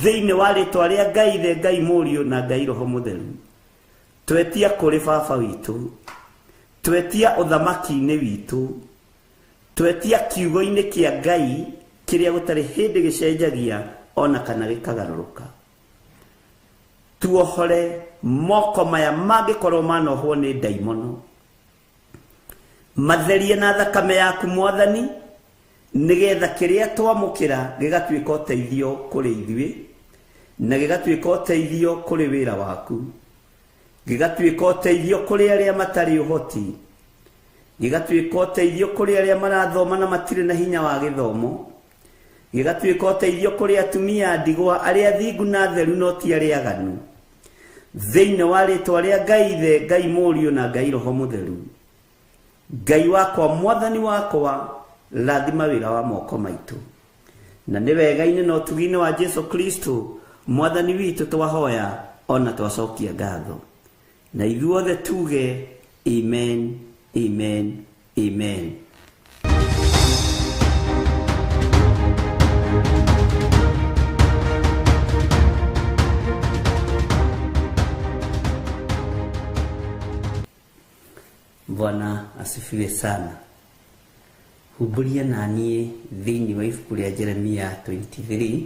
thĩinĩ wa rĩtwa rĩa Ngai Ithe, Ngai Mũriũ na Ngai Roho Mũtheru. Twetia kũrĩ Baba witũ, twetia ũthamaki-inĩ witũ, twetia kiugo-inĩ kĩa Ngai kĩrĩa gũtarĩ hĩndĩ gĩcenjagia ona kana gĩkagarũrũka. Tuohore moko maya mangĩkorwo manohwo nĩ ndaimono. Matherie na thakame yaku Mwathani, nĩgetha kĩrĩa twamũkĩra gĩgatuĩka ũteithio kũrĩ ithuĩ, na gĩgatuĩka ũteithio kũrĩ wĩra waku, gĩgatuĩka ũteithio kũrĩ arĩa matarĩ ũhoti, gĩgatuĩka ũteithio kũrĩ arĩa marathoma na matirĩ na hinya wa gĩthomo, gĩgatuĩka ũteithio kũrĩ atumia ndigwa arĩa athingu na theru no ti arĩa aganu. Thĩinĩ wa rĩtwa rĩa Ngai Ithe, Ngai Mũriũ na Ngai Roho Mũtheru. Ngai wakwa, Mwathani wakwa, rathima wĩra wa moko maitũ. Na nĩ wega-inĩ na ũtugi-inĩ wa Jesu Kristo Mwathani witũ twahoya ona twacokia ngatho. Na ithuothe tuge amen, amen, amen. Bwana asifiwe sana. Huburia naniĩ thĩinĩ wa ibuku rĩa Jeremia 23.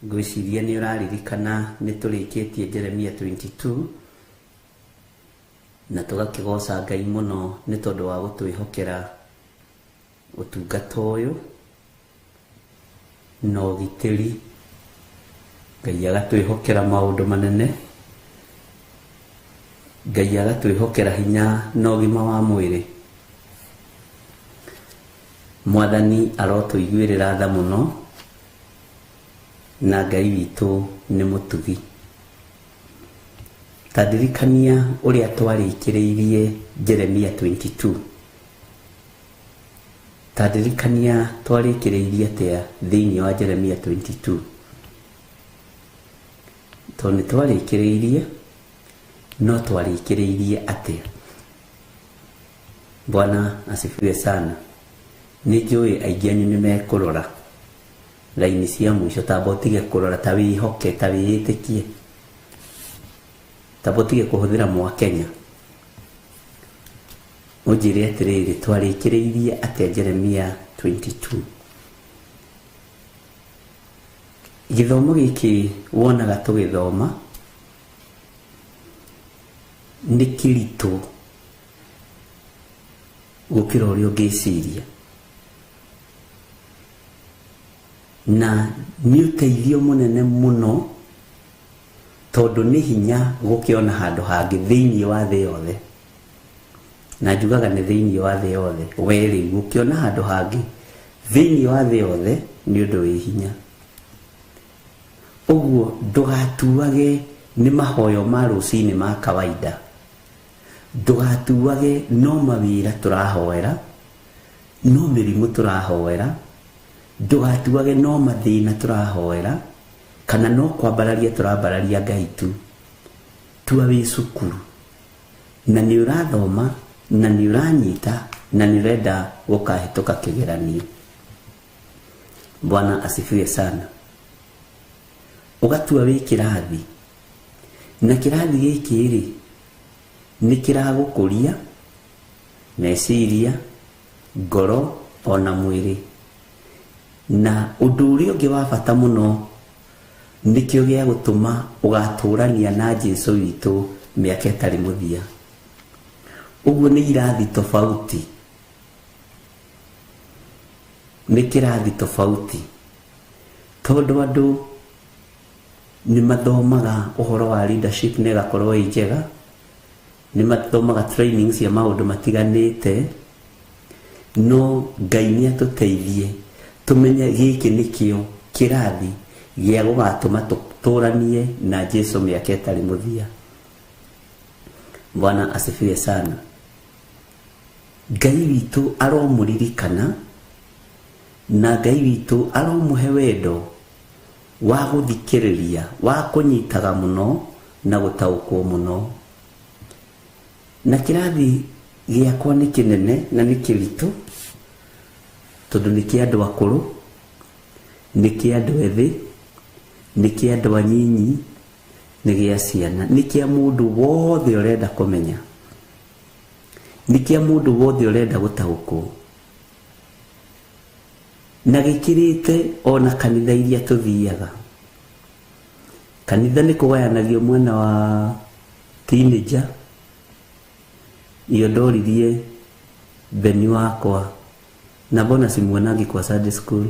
Ngwĩciria nĩ ũraririkana nĩ tũrĩkĩtie Jeremia 22 na tũgakĩgoca Ngai mũno nĩ tondũ wa gũtwĩhokera ũtungata ũyũ na ũgitĩri. Ngai agatwĩhokera maũndũ manene Ngai agatwĩhokera hinya na ũgima wa mwĩrĩ. Mwathani arotũiguĩrĩra tha mũno, na Ngai witũ nĩ mũtugi. Ta ndirikania ũrĩa twarĩkĩrĩirie Jeremia 22. Ta ndirikania twarĩkĩrĩirie atĩa thĩinĩ wa Jeremia 22. Tondũ nĩ twarĩkĩrĩirie, no twarĩkĩrĩirie atĩa. Bwana asifiwe sana. Nĩ njũĩ aingĩ anyu nĩ mekũrora raini cia mũico, tamba ũtige kũrora, ta wĩhoke, ta wĩĩtĩkie, tamba ũtige kũhũthĩra Mwakenya. Ũnjĩre atĩrĩrĩ, twarĩkĩrĩirie atĩa Jeremia 22. Gĩthomo gĩkĩ wonaga tũgĩthoma nĩ kĩritũ gũkĩra ũrĩa ũngĩciria, na nĩ ũteithio mũnene mũno, tondũ nĩ hinya gũkĩona handũ hangĩ thĩinĩ wa thĩ yothe. Na njugaga nĩ thĩinĩ wa thĩ yothe, we rĩu gũkĩona handũ hangĩ thĩinĩ wa thĩ yothe nĩ ũndũ wĩ hinya. Ũguo ndũgatuage nĩ mahoyo ma rũcinĩ ma kawaida, ndũgatuage no mawĩra tũrahoera, no mĩrimũ tũrahoera, ndũgatuage no mathĩna tũrahoera, kana no kwambararia tũrambararia Ngai tu. Tua wĩ cukuru, na nĩ ũrathoma, na nĩ ũranyita, na nĩ ũrenda gũkahĩtũka kĩgeranio. Bwana asifiwe sana. Ũgatua wĩ kĩrathi, na kĩrathi gĩkĩ rĩ nĩ kĩragũkũria meciria, ngoro ona mwĩrĩ. Na ũndũ ũrĩa ũngĩ wa bata mũno nĩkĩo gĩa gũtũma ũgatũrania na Jesũ witũ mĩaka ĩtarĩ mũthia. Ũguo nĩ irathi tofauti, nĩ kĩrathi tofauti, tondũ andũ nĩ mathomaga ũhoro wa leadership na ĩgakorwo ĩ njega, nĩ mathomaga training cia maũndũ matiganĩte, no Ngai nĩ atũteithie tũmenye gĩkĩ nĩkĩo kĩrathi gĩa gũgatũma tũtũranie na Jesũ mĩaka ĩtarĩ mũthia. Bwana asifiwe sana. Ngai witũ aromũririkana, na Ngai witũ aromũhe wendo wa gũthikĩrĩria, wa kũnyitaga mũno na gũtaũkwo mũno. Na kĩrathi gĩakwa nĩ kĩnene na nĩ kĩritũ, tondũ nĩ kĩa andũ akũrũ, nĩ kĩa andũ ethĩ, nĩ kĩa andũ anyinyi, nĩ gĩa ciana, nĩ kĩa mũndũ wothe ũrenda kũmenya, nĩ kĩa mũndũ wothe ũrenda gũtaũkwo. Na gĩkĩrĩte ona kanitha iria tũthiaga. Kanitha nĩ kũgayanagio mwena wa teenager. Iyo ndoririe Beni wakwa, na mbona simuonagi kwa Sunday school,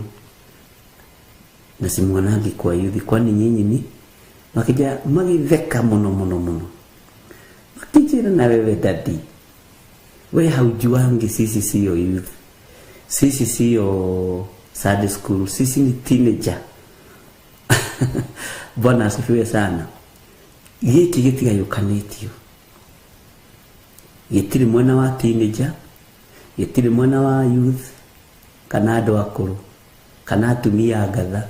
na simuonagi kwa youth, kwani nyinyi ni makija magitheka muno muno muno, makijira na wewe dadi, we haujuangi sisi siyo youth, sisi siyo Sunday school, sisi ni teenager. Bwana asifiwe sana. Gĩkĩ gĩtigayũkanĩtio, gĩtirĩ mwena wa teenager, gĩtirĩ mwena wa youth, kana andũ akũrũ, kana atumia ngatha,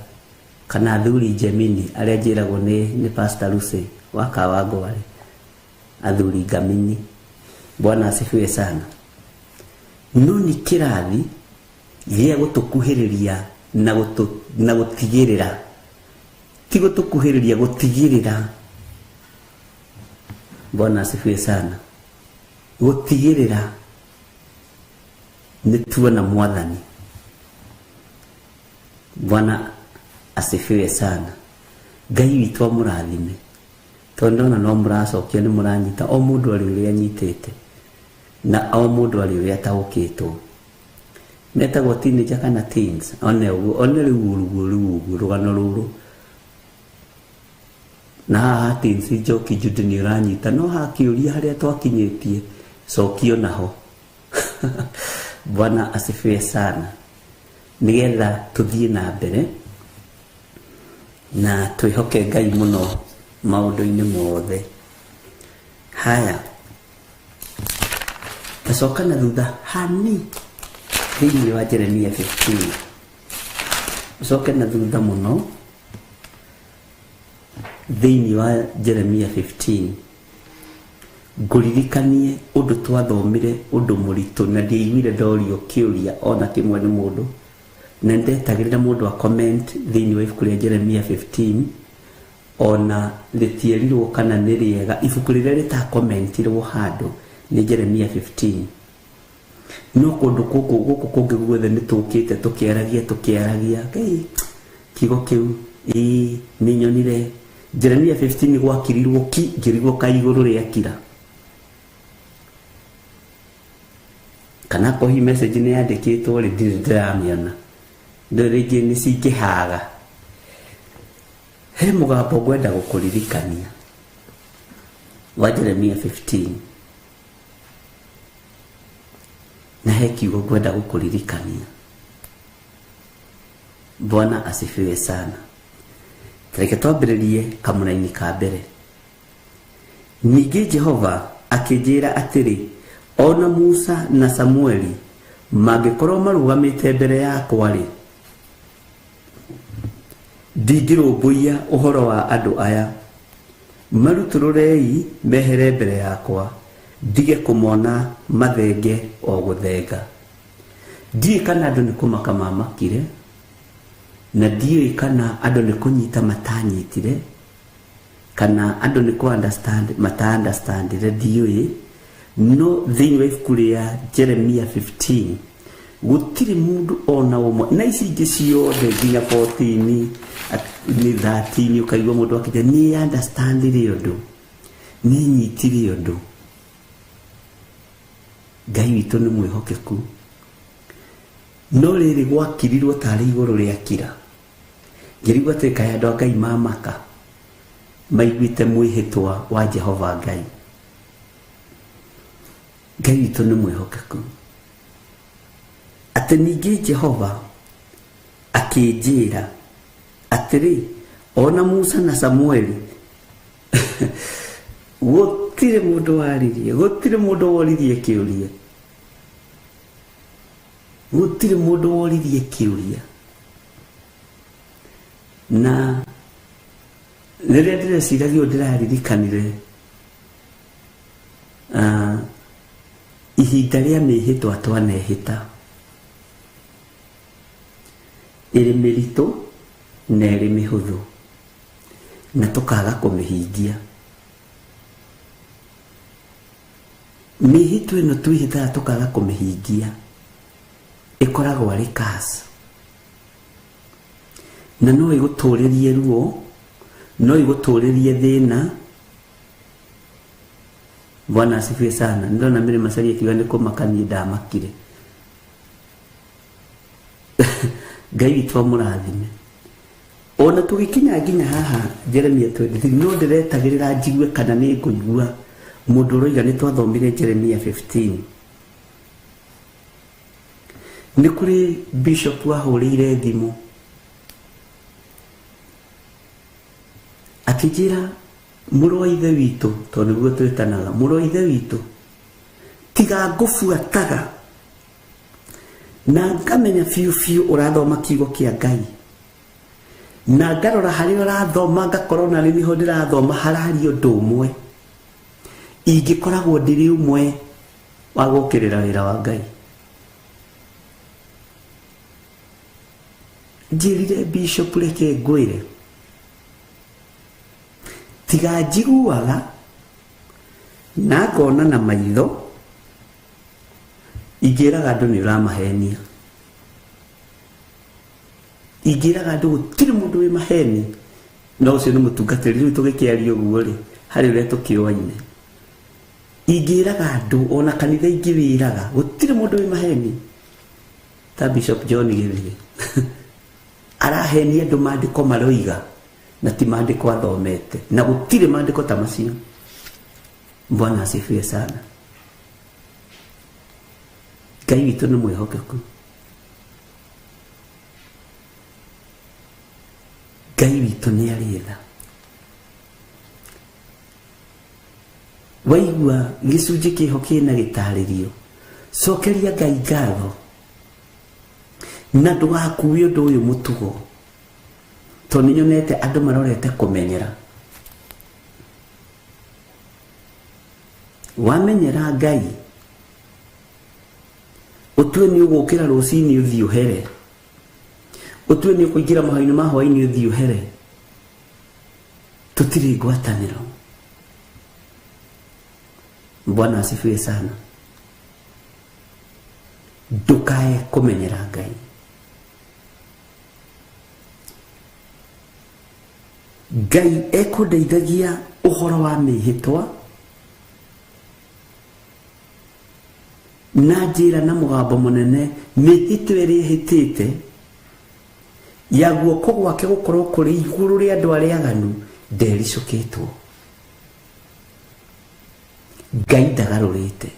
kana athuri Gemini arĩa njĩragwo nĩ Pastor Lucy wa Kawangware, athuri Ngamini. Bwana asifiwe sana. No nĩ kĩrathi gĩa gũtũkuhĩrĩria na gũtigĩrĩra, ti gũtũkuhĩrĩria, gũtigĩrĩra. Bwana asifiwe sana. Gũtigĩrĩra nĩ tuona Mwathani. Bwana asifiwe sana. Ngai witũ amũrathime, tondũ no mũracokia nĩ mũranyita o mũndũ arĩ ũrĩa anyitĩte, na o mũndũ arĩ ũrĩa ataũkĩtwo. Netagwo teenager kana teens, one rĩu ũguo rũgano rũrũ na haha tinsi Njoki Jude nĩ ũranyita no hakĩũria harĩa twakinyĩtie cokio naho. Bwana asifiwe sana. Nigetha tuthie na mbere na twihoke Ngai muno maundu-ini mothe. Haya, tacoka na thutha hani thĩinĩ wa Jeremia 15. Coke na thutha muno thĩinĩ wa Jeremia 15. Nguririkanie undu twathomire undu muritu na ndiiguire ndorio kiuria ona kimwe ni mundu na ndetagirira mundu a comment thĩinĩ wa ibuku rĩa Jeremia 15 ona rĩtierirwo kana nĩ rĩega. Ibuku rĩrĩa rĩtakomentirwo handũ nĩ Jeremia 15. No kundu gũkũ kũngĩ guothe nĩ tũkĩte tũkĩaragia kiugo kĩu nĩ nyonire Jeremia 15 gwakirirwo ngĩrigwo kaigũrũ rĩakira. Kana kohi message nĩ yandĩkĩtwo rĩ ndiramĩona ndo rĩngĩ nĩ cingĩhaga. He mũgambo ngwenda gũkũririkania wa Jeremia 15 na he kiugo ngwenda gũkũririkania. Bwana asifiwe sana. Reke twambĩrĩrie kamũra-inĩ ka mbere. Ningĩ Jehova akĩnjĩra atĩrĩ, ona Musa na Samueli mangĩkorwo marũgamĩte mbere yakwa-rĩ, ndingĩrũmbũiya ũhoro wa andũ aya. Marutũrũrei mehere mbere yakwa, ndige kũmona mathenge o gũthenga. Ndiũĩ kana andũ nĩ kũmaka mamakire, na ndiũĩ kana andũ nĩ kũnyita matanyitire, kana andũ nĩ kũ-understand mata-understandire, ndiũĩ. No thĩinĩ wa ibuku rĩa Jeremia 15 gũtirĩ mũndũ ona ũmwe, na ici ingĩ ciothe nginya 14 nĩ 13 ũkaigua mũndũ akĩnja nĩ understandire ũndũ, nĩ nyitire ũndũ. Ngai witũ nĩ mwĩhokeku. No rĩrĩ gwakirirwo tarĩ igũrũ rĩakira. Ngĩrigwo atĩ kaĩ andũ a Ngai mamaka maiguĩte mwĩhĩtwa wa Jehova Ngai. Ngai witũ nĩ mwĩhokeku. Atĩ ningĩ Jehova akĩnjĩra atĩrĩ, ona Musa na Samueli gũtirĩ mũndũ waririe, gũtirĩ mũndũ woririe kĩũria, gũtirĩ mũndũ woririe kĩũria. Na rĩrĩa ndĩreciragia ndĩraririkanire ihinda rĩa mĩhĩtwa twanehĩta ĩrĩ mĩritũ na ĩrĩ mĩhũthũ na tũkaga kũmĩhingia. Mĩhĩtwa ĩno twĩhĩtaga tũkaga kũmĩhingia ĩkoragwo arĩ curse, na no ĩgũtũrĩrie ruo, no ĩgũtũrĩrie thĩna. Bwana asifiwe sana. Ndona mire Masari akiuga nĩ kũmakania ndamakire. Ngai witũ amũrathime. Ona tũgĩkinya nginya haha Jeremia 23 no ndĩretagĩrĩra njigue kana nĩ ngũigua mũndũ ũroiga nĩ twathomire Jeremia 15. Nĩ kũrĩ bishop wahũrĩire thimũ akĩnjĩra, mũrũ wa ithe witũ, tondũ nĩguo twĩtanaga, mũrũ wa ithe witũ, tiga ngũbuataga na ngamenya biũ ũrathoma kiugo kĩa Ngai, na ngarora harĩa ũrathoma ngakorwo na rĩu niho ndĩrathoma hararia ũndũ ũmwe, ingĩkoragwo ndĩrĩ ũmwe wa gũkĩrĩra wĩra wa Ngai. Njĩrire bishop reke ngwĩre, tiga njiguaga na ngona na maitho ingĩraga andũ nĩ ũramahenia, ingĩraga andũ gũtirĩ mũndũ wĩ maheni, no ũcio nĩ mũtungatĩri. Rĩu tũgĩkĩaria ũguo rĩ, harĩ ũrĩa tũkĩoaine, ingĩraga andũ ona kanitha ingĩwĩraga gũtirĩ mũndũ wĩ maheni ta Bishop John Gĩthige arahenia andũ maandĩko maroiga na ti maandiko athomete, na gutire maandiko ta macio. Bwana asifiwe sana. Ngai witũ nĩ mwĩhokeku. Ngai witũ nĩ arĩ tha. Waigua gĩcunjĩ kĩho kĩna gĩtarĩrio, cokeria Ngai ngatho na ndũgakuue ũndũ ũyũ mũtugo, tondũ nĩnyonete andũ marorete kũmenyera. Wamenyera Ngai, ũtue nĩ ũgũkĩra rũcinĩ ũthiĩ ũhere, ũtue nĩ ũkũingĩra mahoya-inĩ ma hwaĩ-inĩ ũthiĩ ũhere, tũtirĩ ngwatanĩro. Bwana asifiwe sana. Ndukae kũmenyera Ngai. Ngai ekũndeithagia ũhoro wa mĩhĩtwa na njĩra na mũgambo mũnene, mĩhĩtwa ĩrĩa ĩhĩtĩte ya guoko gwake gũkorwo kũrĩ igũrũ rĩa andũ arĩa aganu ndericũkĩtwo. Ngai ndagarũrĩte.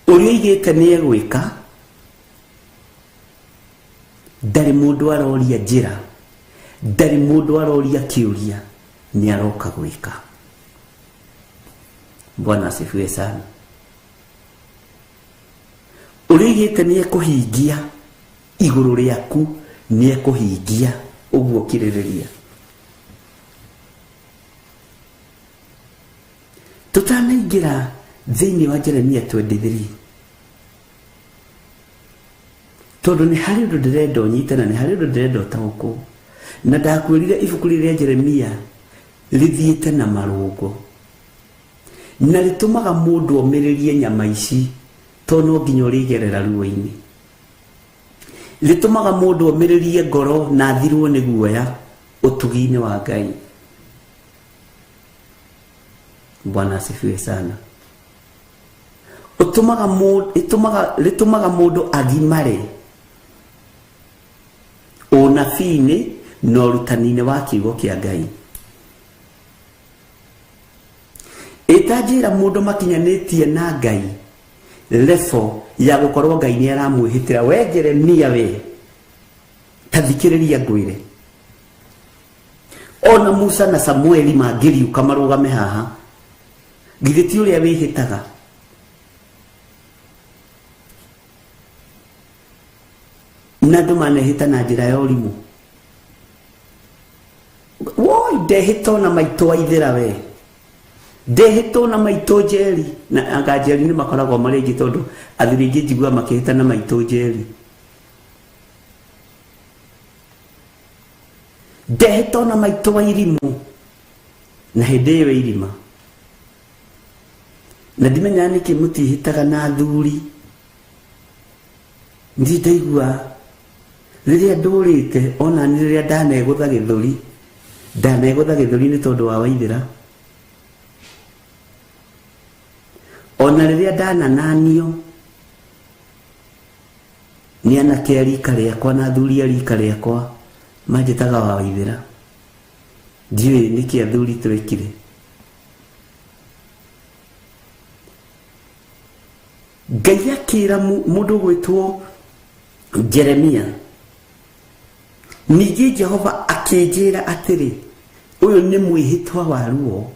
Ũrĩa oigĩte nĩ egwĩka, ndarĩ mũndũ aroria njĩra, ndarĩ mũndũ aroria kĩũria, nĩ aroka gwĩka. Bwana asifiwe sana. Ũrĩa oigĩte nĩ ekũhingia igũrũ rĩaku, nĩ ekũhingia. Ũguo kirĩrĩria. Tutanaingira thĩinĩ wa Jeremia 23, tondũ nĩ harĩ ũndũ ndĩrenda ũnyite na nĩ harĩ ũndũ ndĩrenda ũtaũkwo, na ndakwĩrire ibuku rĩrĩa Jeremia rĩthiĩte na marũngo na rĩtũmaga mũndũ omĩrĩrie nyama ici, tondũ no nginya ũrĩgerera ruo-inĩ. Rĩtũmaga mũndũ omĩrĩrie ngoro na athirwo nĩ guoya ũtugi-inĩ wa Ngai. Bwana asifiwe sana. Rĩtũmaga mũndũ agimare ũnabii-inĩ na ũrutani-inĩ wa kiugo kĩa Ngai. Ĩtanjĩra mũndũ makinyanĩtie na Ngai lefo ya gũkorwo Ngai nĩ aramwĩhĩtĩra. We Jeremia we, ta thikĩrĩria ngwĩre, ona Musa na Samueli mangĩriũka marũgame haha, githĩ ti ũrĩa wĩhĩtaga? Na andũ manehĩta na njĩra ya ũrimũ. Woi, ndehĩtwo na maitũ waithĩra we, ndehĩtwo na maitũ njeri. Na anga njeri nĩ makoragwo marĩ aingĩ, tondũ athuri aingĩ njigua makĩhĩta na maitũ njeri. Ndehĩtwo na maitũ wa irimũ, na hĩndĩ ĩyo irima. Na ndimenya nĩkĩ mũtihĩtaga na athuri. Ndi ndaigua rĩrĩa ndũrĩte, ona nĩ rĩrĩa ndanegũtha gĩthũri, nĩ tondũ wa Waithĩra. Ona rĩrĩa ndanananio nĩ anake a rika rĩakwa na athuri a rika rĩakwa manjĩtaga wa Waithĩra. Ndiũĩ nĩkĩ athuri twekire. Ngai akĩra mũndũ gwĩtwo Jeremia, ningĩ Jehova akĩnjĩra atĩrĩ, ũyũ nĩ mwĩhĩtwa wa ruo,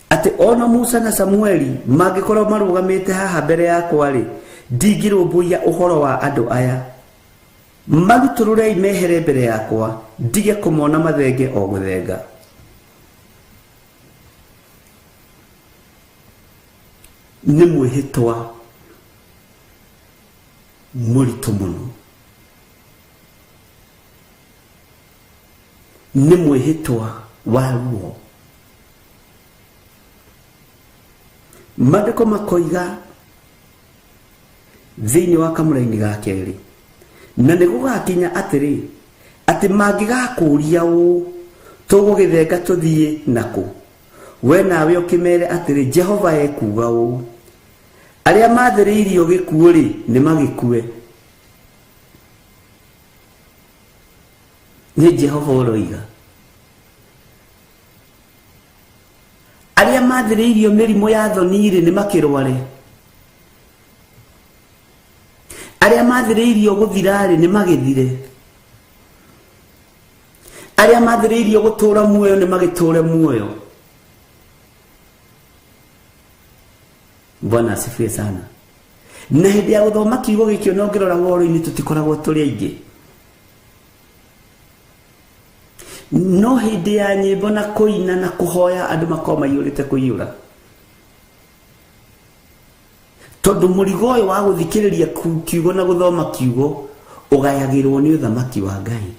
atĩ ona Musa na Samueli mangĩkorwo marũgamĩte haha mbere yakwa-rĩ, ndingĩrũmbũiya ũhoro wa andũ aya. Marutũrũrei mehere mbere yakwa, ndige kũmona mathenge o gũthenga. Nĩ mwĩhĩtwa mũritũ mũno, nĩ mwĩhĩtwa wa ruo. Maandĩko makoiga thĩinĩ wa kamũra-inĩ ga kerĩ, na nĩ gũgakinya atĩrĩ, atĩ mangĩgakũria ũũ, tũgũgĩthenga tũthiĩ nakũ? We nawe ũkĩmere atĩrĩ, Jehova ekuga ũũ, aria mathiriirio gikuo ri ni magikue. Ni Jehova uroiga. Aria mathiriirio mirimo ya thoni ri ni makirware. Aria mathiriirio guthira ri ni magithire. Aria mathiriirio gutura muoyo ni magiture muoyo. Bwana asifiwe sana. Na hindi ya guthoma kiugo gikio no ngirora woro-ini tutikoragwo turi aingi. No hindi ya nyimbo na kuina na kuhoya andu makoma yurite kuyura. Tondu murigo uyu wa guthikiriria kiugo na guthoma kiugo ugayagirwo ni uthamaki wa Ngai.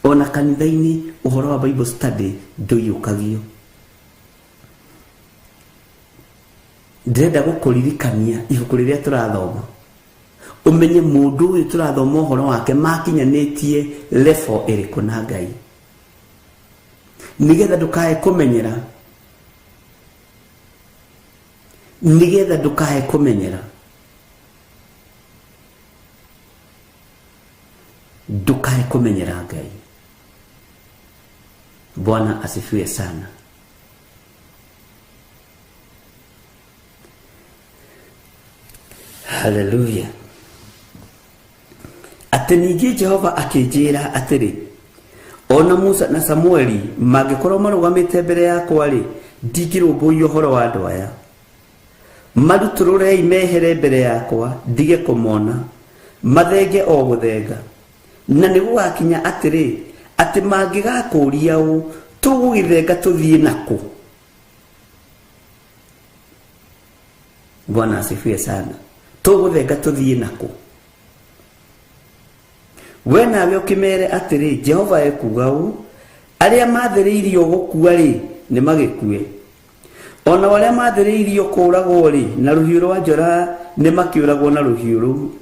Ona kanitha-ini uhoro wa Bible study nduyukagio. Ndenda gukuririkania ibuku riria turathoma. Umenye mundu uyu turathoma uhoro wake makinyanitie level iriku na Ngai. Nigetha ndukae kumenyera. Nigetha ndukae kumenyera. Ndukae kumenyera Ngai. Bwana asifiwe sana. Hallelujah. Atenigi Jehova akijira atiri, ona Musa na Samueli magikorwo marugamite mbere yakwa ri ndigirumbuyo horo wa andu aya. Maruturure imehere mbere yakwa ndige kumona mathenge o guthenga. Na nigugakinya atiri ati mangigakuria u tugugithenga tuthie naku. Bwana asifiwe sana. Tuguthenga tuthie naku. We nawe ukimere atiri Jehova ekuga u aria mathiriirio gukua ri ni magikue. Ona waria mathiriirio kuragwo ri na ruhiu rwa njora ni makiuragwo na ruhiu ru.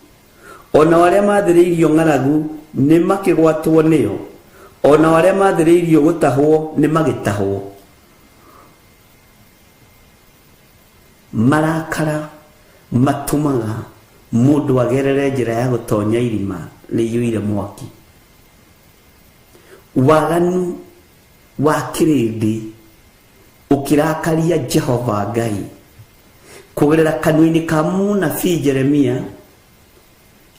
Ona waria mathiriirio ng'aragu ni makigwatwo niyo. Ona waria mathiriirio gutahwo ni magitahwo. Marakara matumaga mundu agerere njira ya gutonya irima liyuire mwaki. Waganu wa kirindi ukirakaria Jehova Ngai kugerera kanuni ka munabii Jeremia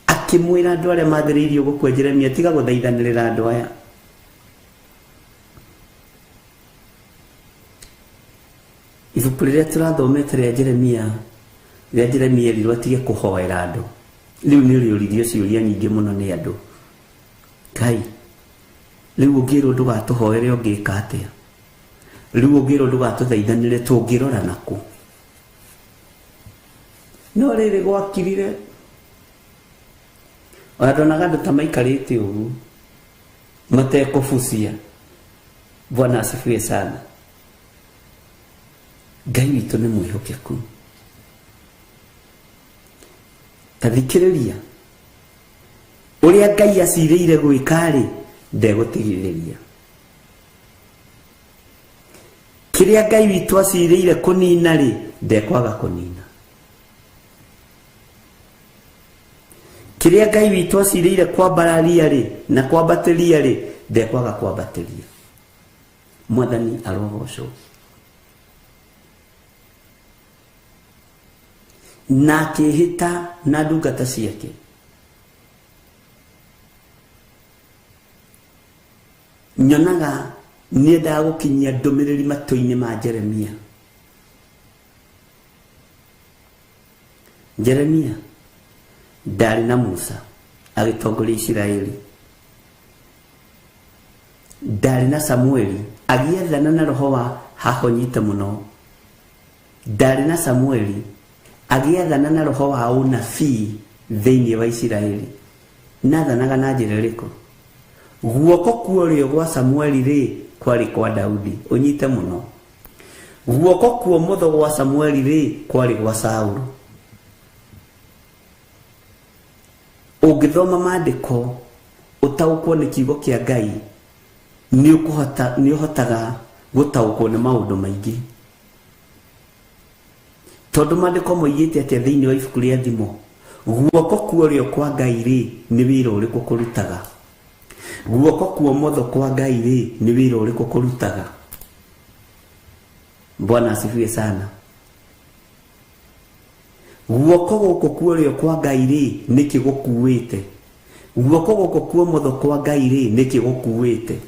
akimwira andu aria mathiriirio gukua Jeremia tiga guthaithanirira andu aya. Ibuku riria turathomete ria Jeremia erirwo atige kuhoera andu. Riu ni riuririo ciuria nyingi muno ni andu. Ngai, riu ungirwo ndugatuhoere ungika atia? Riu ungirwo ndugatuthaithanire tungirora naku? No riri gwakirire onadonaga andu ta maikarite ugu matekubucia. Bwana asifiwe sana. Ngai witu ni mwihokeku. Tathikiriria uria Ngai aciriire gwikari ndegutigiriria. Kiria Ngai witu aciriire kunina ri ndekwaga kunina. Kiria Ngai witu aciriire kwambararia ri na kwambatiria ri ndekwaga kwambatiria. Mwathani arogocwo. Na kihita na ndungata ciake. Nyonaga niendaga gukinyia ndumiriri matu-ini ma Jeremia. Jeremia ndari na Musa agitongoria Isiraeli. Ndari na Samueli agiathana na roho wa hahonyite muno. Ndari na Samueli agiathana na roho wa unabii thiini wa Isiraeli. Nathanaga na njira iriku? Guoko kuorio gwa Samueli ri kwari kwa Daudi, unyite muno. Guoko kuo mutho gwa Samueli ri kwari gwa Saulu. Ungithoma maandiko utaukwo ni kiugo kia Ngai ni uhotaga gutaukwo ni maundu maingi. tondu mandiko moigite ati thiini wa ibuku ria thimo guoko kuorio kwa Ngai ri ni wira uriku kurutaga guoko kwa motho kwa Ngai ri ni wira uriku kurutaga. Bwana asifiwe sana. Guoko guko kuorio kwa Ngai ri niki gukuite, guoko guko kwa motho kwa Ngai ri niki gukuite.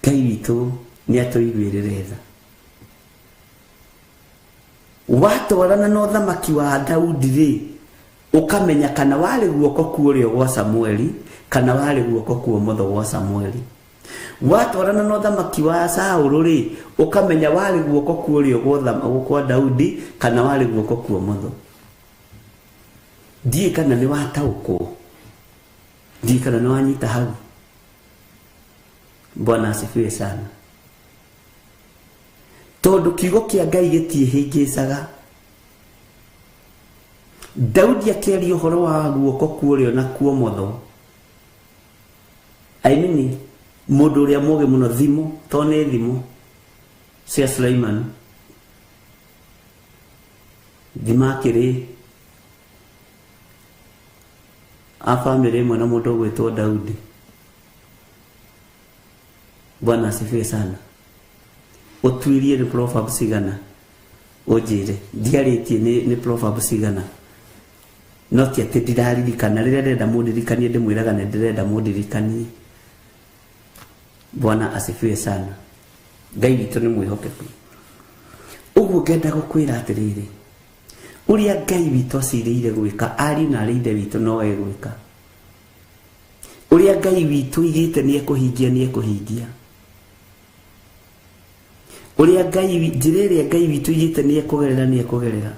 Ngai witu ni atuiguirire tha. Watwarana na uthamaki wa Daudi ri ukamenya kana wale guoko kuorio gwa Samueli kana wale guoko kwa motho gwa Samueli. Watwarana na uthamaki wa Saulu ri ukamenya wale guoko kuorio gwa Daudi kana wale guoko kwa motho. Ndie kana ni watauko, ndie kana ni wanyita hau. Bwana asifiwe sana. Tondu kiugo kia Ngai gitiehingicaga. Daudi akĩaria ũhoro wa guoko kuorio na kwa motho. Aimini mundu uria muge muno thimo to ne thimo cia Suleiman. Thimakiri a family mwana mundu gwitwo Daudi. Bwana asifiwe sana. Otuirie ni Proverbs sigana ojire ndiarĩtie ni Proverbs sigana no ti atĩ ndiraririkana rĩrĩa ndĩrenda mũndirikanie ndĩmwĩraga nĩ ndĩrenda mũndirikanie. Bwana asifiwe sana. Ngai witũ nĩ mwĩhokeku. Ũguo ngenda gũkwĩra atĩrĩrĩ, ũrĩa Ngai witũ acirĩire gwĩka ari na arĩ ithe witũ no egwĩka. Ũrĩa Ngai witũ igĩte nĩ ekũhingia. Uria Ngai njĩra ĩrĩa Ngai witũ igĩte nĩ ekũgerera.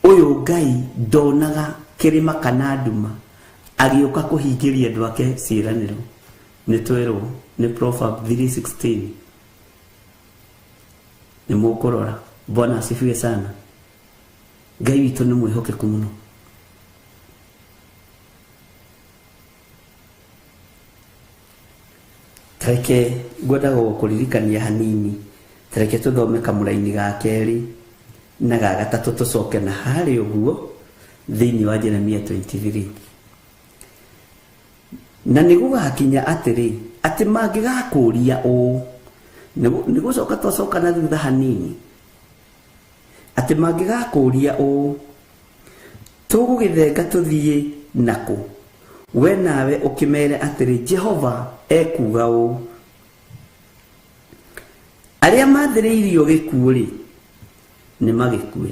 Ũyũ Ngai ndonaga kĩrĩma kana nduma agĩũka kũhingĩria andũ ake ciĩranĩro. Nĩ twerwo nĩ Proverbs 3:16. Nĩ mũkũrora. Bwana asifiwe sana. Ngai witũ nĩ mwĩhokeku mũno. Tareke ngwenda gũkũririkania hanini. Tareke tũthome kamũraini ga kerĩ na ga gatatũ tũcoke na harĩ ũguo thĩinĩ wa Jeremia 23. Na nĩgũgakinya atĩrĩ atĩ mangĩgakũria ũũ, nĩgũcoka twacoka na thutha hanini, atĩ mangĩgakũria ũũ tũgũgĩthenga tũthiĩ nakũ, we nawe ũkĩmere atĩrĩ Jehova ekuga ũũ, arĩa mathĩrĩirio gĩkuũ rĩ nĩ magĩkue,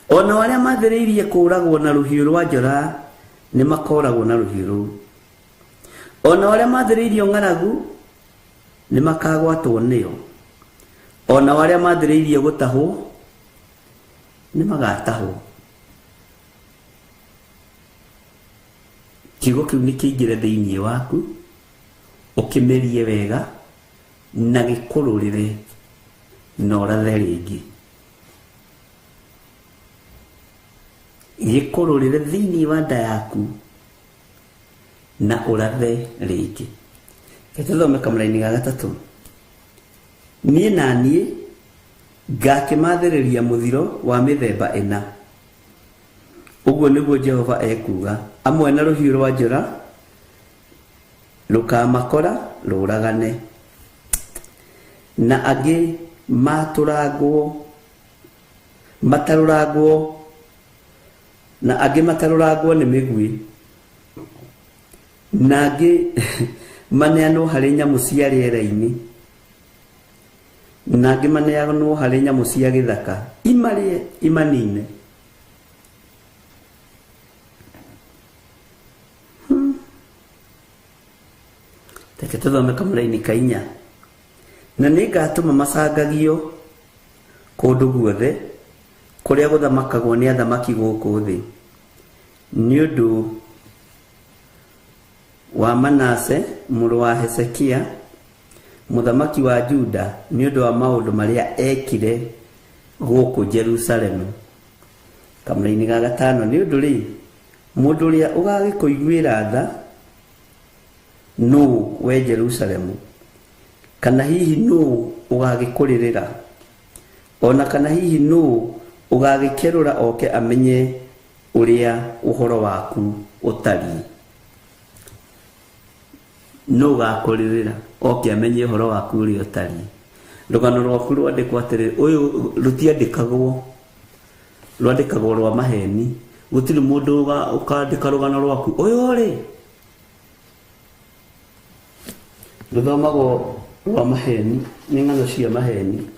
ona arĩa mathĩrĩirie kũragwo na rũhiũ rwa njora nĩ makoragwo na rũhiũ rũu, ona arĩa mathĩrĩirio ng'aragu nĩ makagwatwo nĩyo, ona arĩa mathĩrĩirie gũtahwo nĩ magatahwo. Kiugo kĩu nĩ kĩingĩre thĩinĩ waku ũkĩmerie wega na gĩkũrũrĩre na ũrathe rĩngĩ. Gĩkũrũrĩre thĩinĩ wa nda yaku na ũrathe rĩngĩ. Tũthome kamũraini ga gatatũ. Niĩ na niĩ ngakĩmathĩrĩria mũthiro wa mĩthemba ĩna, ũguo nĩguo Jehova ekuga. Amwe na rũhiũ rwa njora rũkamakora rũragane, na angĩ matarũragwo na angĩ matarũragwo nĩ mĩguĩ, na angĩ maneanwo harĩ nyamũ cia rĩera-inĩ, na angĩ maneanwo harĩ nyamũ cia gĩthaka imarĩe imanine. Reke tũthome kamũraini ka 4. Na nĩngatũma macangagio kũndũ guothe kũrĩa gũthamakagwo nĩ athamaki gũkũ thĩ, nĩ ũndũ wa Manase mũrũ wa Hezekia mũthamaki wa Juda, nĩ ũndũ wa maũndũ marĩa ekire gũkũ Jerusalemu. Kamũraini ga 5. Nĩ ũndũ rĩ mũndũ ũrĩa ũgagĩkũiguĩra tha no we Jerusalemu, kana hihi no ugagikurĩrĩra, ona kana hihi no ugagikerũra oke amenye ũrĩa ũhoro waku ũtariĩ. No gakũrĩrĩra oke amenye ũhoro waku ũrĩa ũtariĩ. Rũgano rwaku rwandĩkwo atĩrĩrĩ, ũyũ rwandĩkagwo rwa maheni. Gũtirĩ mũndũ ũkandĩka rũgano rwaku ũyũ rĩ, rũthomagwo rwa maheni, nĩ ng'ano cia maheni.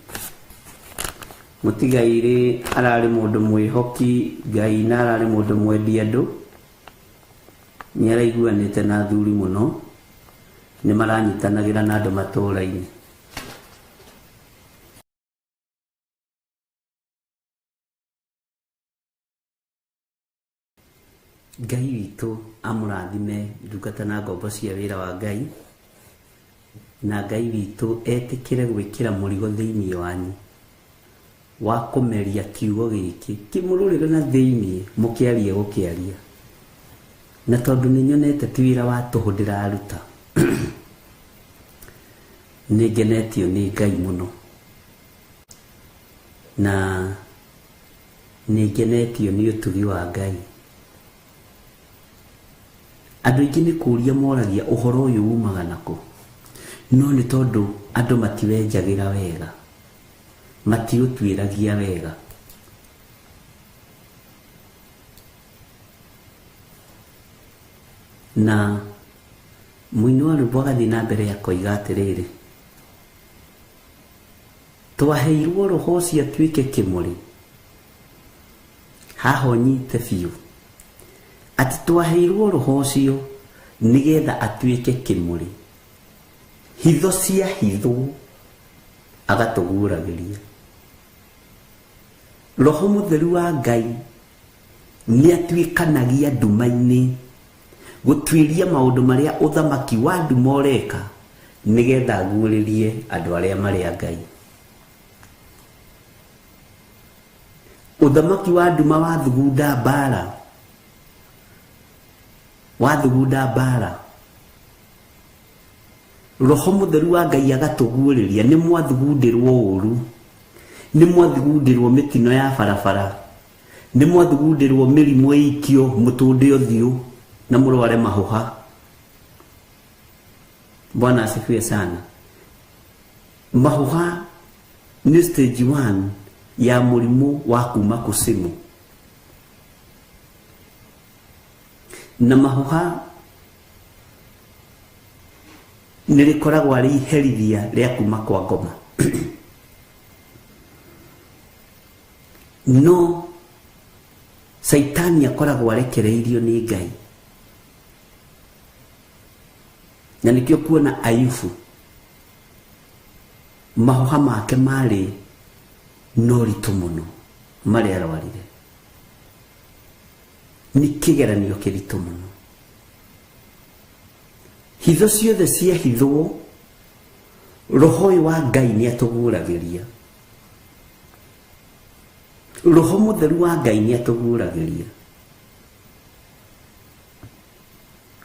Mũtigairĩ ararĩ mũndũ mwĩhoki Ngai na ararĩ mũndũ mwendia andũ, nĩ araiguanĩte na athuri mũno, nĩ maranyitanagĩra na andũ matũũra-inĩ. Ngai witũ amũrathime ndungata na ngombo cia wĩra wa Ngai, na Ngai witũ etĩkĩre gwĩkĩra mũrigo thĩinĩ wanyu wa kũmeria kiugo gĩkĩ, kĩmũrũrĩre na thĩinĩ mũkĩarie gũkĩaria. Na tondũ nĩ nyonete ti wĩra wa tũhũ ndĩraruta, nĩ ngenetio nĩ Ngai mũno, na nĩ ngenetio nĩ ũtugi wa Ngai. Andũ aingĩ nĩ kũũria moragia ũhoro ũyũ umaga nakũ, no nĩ tondũ andũ matiwenjagĩra wega, matiũtuĩragia wega. Na mũini wa rwĩmbo agathiĩ na mbere akoiga atĩrĩrĩ, twaheirwo roho ũcio atuĩke kĩmũrĩ. Haha ũnyite biũ atĩ twaheirwo roho ũcio nĩgetha atuĩke kĩmũrĩ, hitho cia hitho agatũguũragĩria. Roho Mũtheru wa Ngai nĩ atuĩkanagia nduma-inĩ gũtuĩria maũndũ marĩa ũthamaki wa nduma ũreka, nĩgetha aguũrĩrie andũ arĩa marĩ a Ngai. Ũthamaki wa nduma wathugunda mbara, Roho Mũtheru wa Ngai agatũguũrĩria. Nĩ mwathugundĩrwo ũũru, nĩ mwathugundĩrwo mĩtino ya barabara, nĩ mwathugundĩrwo mĩrimũ ĩikio mũtũnde ũthiũ na mũrware mahũha. Bwana asifiwe sana. Mahũha nĩ stage 1 ya mũrimũ wa kuma kusimu, na mahũha nĩ rĩkoragwo arĩ iherithia rĩa kuma kwa ngoma. No Saitani akoragwo arekereirio nĩ Ngai, na nĩkĩo kuona Ayubu mahũha make marĩ noritũ mũno marĩa arwarire. Nĩ kĩgeranio kĩritũ mũno. Hitho ciothe cia hithwo, Roho ũyũ wa Ngai nĩ atũguũragĩria. Roho Mũtheru wa Ngai nĩ atũguũragĩria.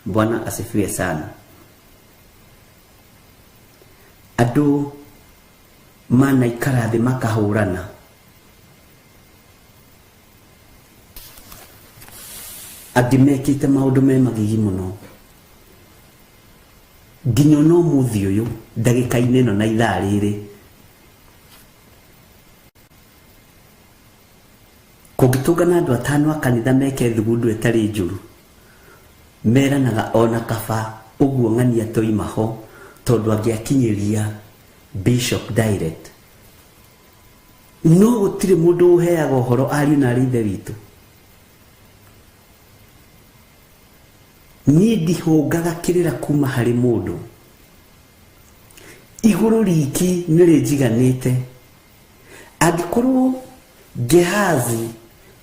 Bwana asifiwe sana. Andũ manaikara thĩ makahũrana, angĩ mekĩte maũndũ me magigi mũno, nginya no mũthĩ ũyũ ndagĩka-inĩ ĩno na ithaa rĩrĩ kũngĩtũngana andũ 5 a kanitha meke thugundu ĩtarĩ njũru, meranaga ona kaba ũguo ng'ania toima ho, tondũ angĩakinyĩria Bishop direct. No gũtirĩ mũndũ ũheaga ũhoro ariũ na arĩ ithe witũ. Niĩ ndihũngaga kĩrĩra kuma harĩ mũndũ, igũrũ riki nĩ rĩnjiganĩte. Angĩkorwo Gehazi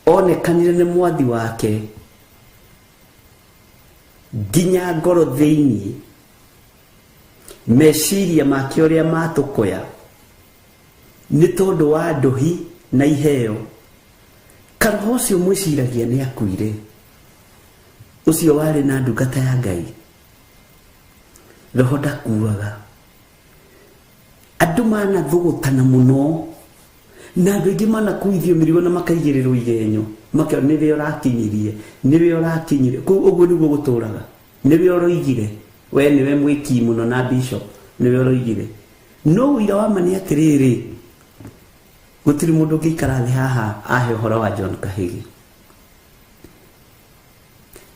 onekanire nĩ mwathi wake, nginya ngoro thĩinĩ meciria make ũrĩa matũkoya nĩ tondũ wa ndũhi na iheo, karoho ũcio mwĩciragia nĩ akuire, ũcio warĩ na ndungata ya Ngai. roho ndakuaga andu mana thugutana muno na andu ingi mana kuithio mirigo na makaigirirwo igenyo makao niwe urakinyirie uguo niguo guturaga niwe uroigire we niwe mwiki muno na bishop niwe uroigire no wira wa mani atiriri gutiri mundu ngikara thi haha ahe uhoro wa John Kahigi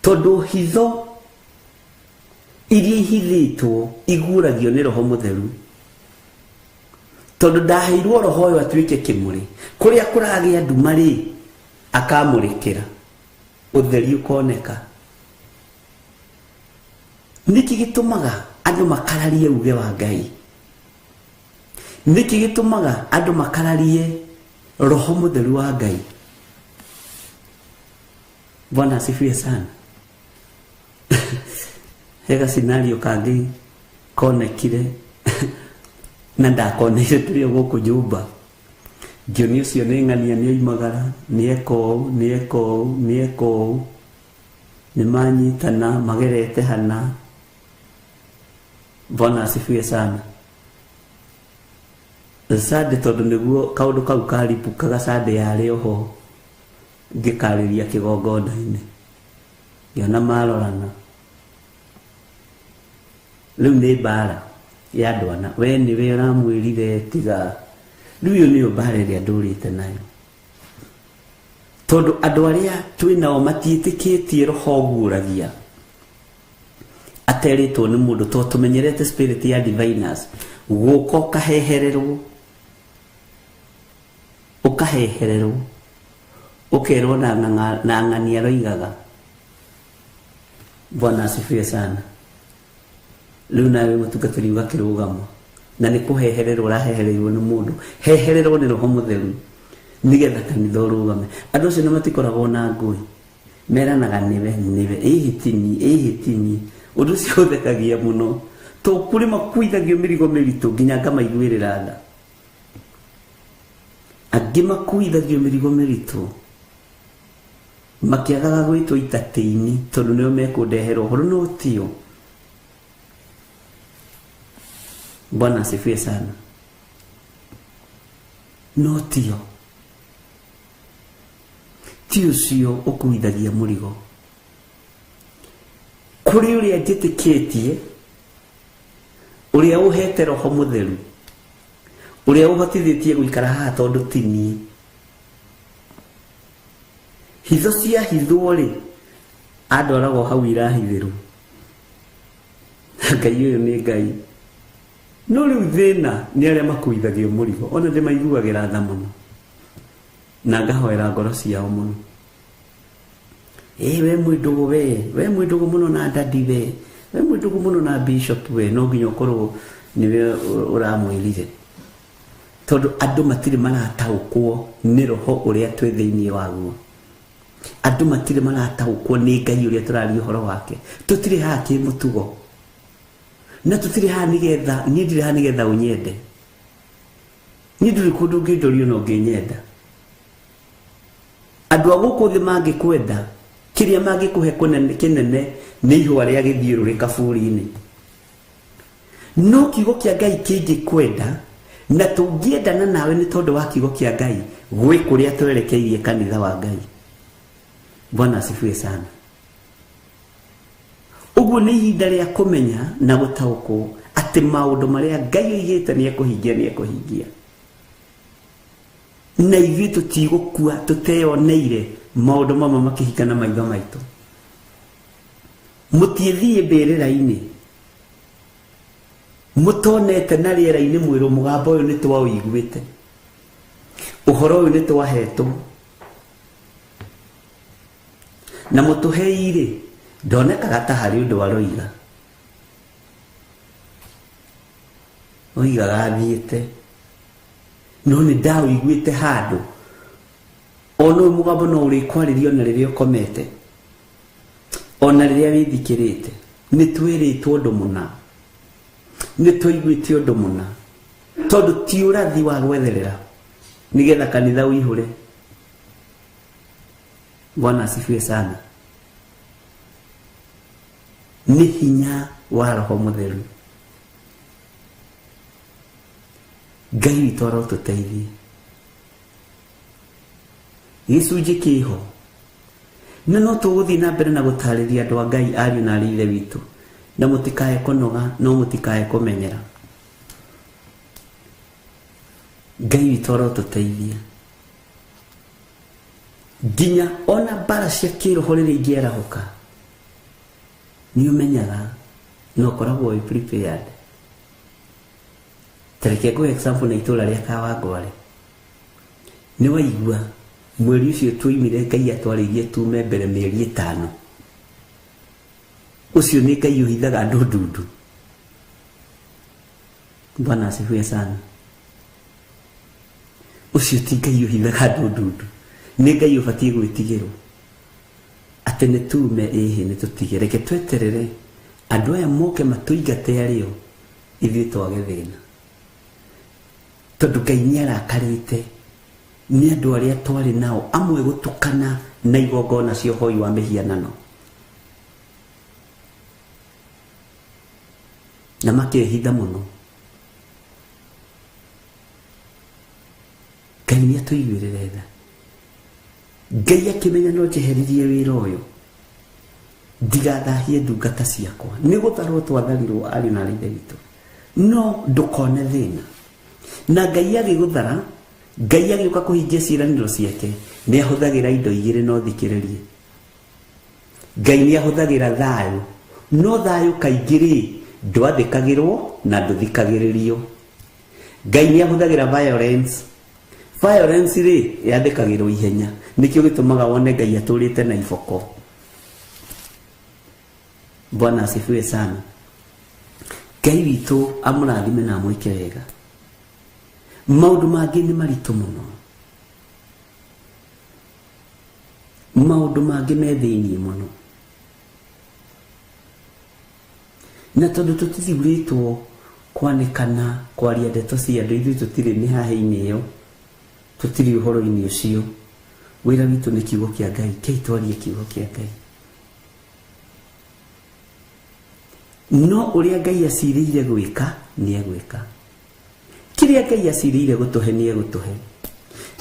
tondu hitho iria ihithitwo iguragio ni roho mutheru tondu ndaheirwo roho uyu atuike kimuri kuria kuragia ndumari akamurikira utheri ukoneka niki gitumaga andu makararie uge wa Ngai niki gitumaga andu makararie roho mutheru wa Ngai Bwana asifiwe sana hega scenario kangi konekire na ndakoneire turi guku nyumba Joni ucio ni ng'ania ni aimagara ni eko ni manyitana magerete hana Bwana asifiwe sana sade tondu niguo kaundu kau karipukaga sade yari oho ngikariria kigongoda-ini ngiona marorana riu ni bara ya ndwana we niwe uramwirire tiga riu niyo bara iria ndurite nayo tondu andu aria twinao matiitikitie roho guragia ateritwo ni mundu to tumenyerete spirit ya diviners guko ukahehererwo ukerwo na ng'ania roigaga Bwana asifiwe sana riu nawe mutungatiri ugakirugamo na ni kuhehererwo urahehererwo ni mundu hehererwo ni roho mutheru nigetha kanitha urugame andu acio nimatikoragwo na ngui meranaga niwe ihitini undu ucio uthekagia muno to kuri makuithagio mirigo miritu nginya ngamaiguirira tha angi makuithagio mirigo miritu makiagaga gwitwo itatĩini tondu nio mekundehera uhoro no tio Bwana asifiwe sana no tio cio ukuithagia murigo kuri uria njitikitie uria uhete roho mutheru uria uhotithitie guikara haha tondu tini hitho cia hithwo ri andoragwo hau irahithiru Ngai uyu ni Ngai no riu thina ni aria makuithagio murigo ona ndimaiguagira tha muno na ngahoera ngoro ciao muno we mwidugu muno na dadi we mwidugu muno na bishop we no nginya ukorwo niwe uramwirire tondu andu matiri marataukwo ni roho uria twi thiini waguo andu matiri marataukwo ni Ngai uria turari uhoro wake tutiri haki mutugo na tutiri ha nigetha ni ndiri ha nigetha unyende ni ndiri kundu ngindorio no nginyenda andu aguko thi mangikwenda kiria mangikuhe kinene ni ihwa ria githiururika buri-ini no kiugo kia Ngai kingikwenda na tungiendana nawe ni tondu wa kiugo kia Ngai gwi kuria twerekeirie kanitha wa Ngai Bwana asifiwe sana uguo ni ihinda ria kumenya na gutaukwo ati maundu maria Ngai oigite ni ekuhingia na ithuĩ tutigũkua tuteyoneire maundu mama makihinga na maitho maitu mutiethie mbĩrĩra-inĩ mutonete na rĩera-inĩ mwĩrũ mũgambo ũyũ nĩ twaũiguĩte ũhoro ũyũ nĩ twahetwo na mũtũheire ndonekaga ta harĩ ũndũ waroiga oigaga athiĩte no nĩ ndaũiguĩte handũ ona ũyũ mũgambo no ũrĩkwarĩria ona rĩrĩa ũkomete ona rĩrĩa wĩthikĩrĩte nĩ twĩrĩtwo ũndũ mũna nĩ twaiguĩte ũndũ mũna tondu ti ũrathi wa gwetherera nigetha kanitha ũihũre Bwana asifiwe sana ni hinya wa roho mutheru Ngai witũ arotũteithia. Gĩcunjĩ kĩho na no tũgũthiĩ na mbere na gũtarĩria andũ a Ngai ariũ na arĩ ithe witũ, na mũtikae kũnoga, no mũtikae kũmenyera. Ngai witũ arotũteithia nginya ona mbara cia kĩroho rĩrĩa ingĩarahũka nĩ ũmenyaga na ũkoragwo wĩ prepared. Tareke ngũhe example na itũra rĩa Kawangware. Nĩ waigua mweri ũcio twoimire Ngai atwarĩirie tume mbere mĩeri 5. Ũcio nĩ Ngai ũhithaga andũ ndundu. Bwana asifiwe sana. Ũcio ti Ngai ũhithaga andũ ndundu. Nĩ Ngai ũbatiĩ gwĩtigĩrwo atĩ nĩ tume ĩhĩ nĩ tũtige. Reke tweterere andũ aya moke matũingate arĩo ithuĩ twage thĩna, tondũ Ngai nĩarakarĩte nĩ andũ arĩa twarĩ nao, amwe gũtukana na igongona cia ũhoi wa mĩhianano na makehitha mũno. Ngai nĩatũiguĩrĩre tha. Ngai akĩmenya no njeheririe wĩra ũyũ ndigathahie ndungata ciakwa, nĩ gũtharwo twatharirwo ariũ na arĩ ithe witũ, no ndũkone thĩna. Na Ngai agĩgũthara, Ngai agĩũka kũhingia ciĩranĩro ciake, nĩ ahũthagĩra indo igĩrĩ no thikĩrĩrie. Ngai nĩ ahũthagĩra thayũ, no thayũ kaingĩ ndwathĩkagĩrwo na ndũthikagĩrĩrio. Ngai nĩ ahũthagĩra violence, violence yathĩkagĩrwo ihenya. Nĩkĩo gĩtũmaga wone Ngai atũrĩte na iboko. Bwana asifiwe sana. Ngai witũ amũrathime na amwĩke wega. Maũndũ mangĩ nĩ maritũ mũno, maũndũ mangĩ me thĩiniĩ mũno, na tondũ tũtithurĩtwo kwanĩkana kwaria ndeto cia andũ, ithuĩ tũtirĩ mĩhahe-inĩ ĩyo, tũtirĩ ũhoro-inĩ ũcio. Wĩra witũ nĩ kiugo kĩa Ngai, kei twarie kiugo kĩa Ngai. No ũrĩa Ngai acirĩire gwĩka nĩ egwĩka. Kĩrĩa Ngai acirĩire gũtũhe nĩ egũtũhe.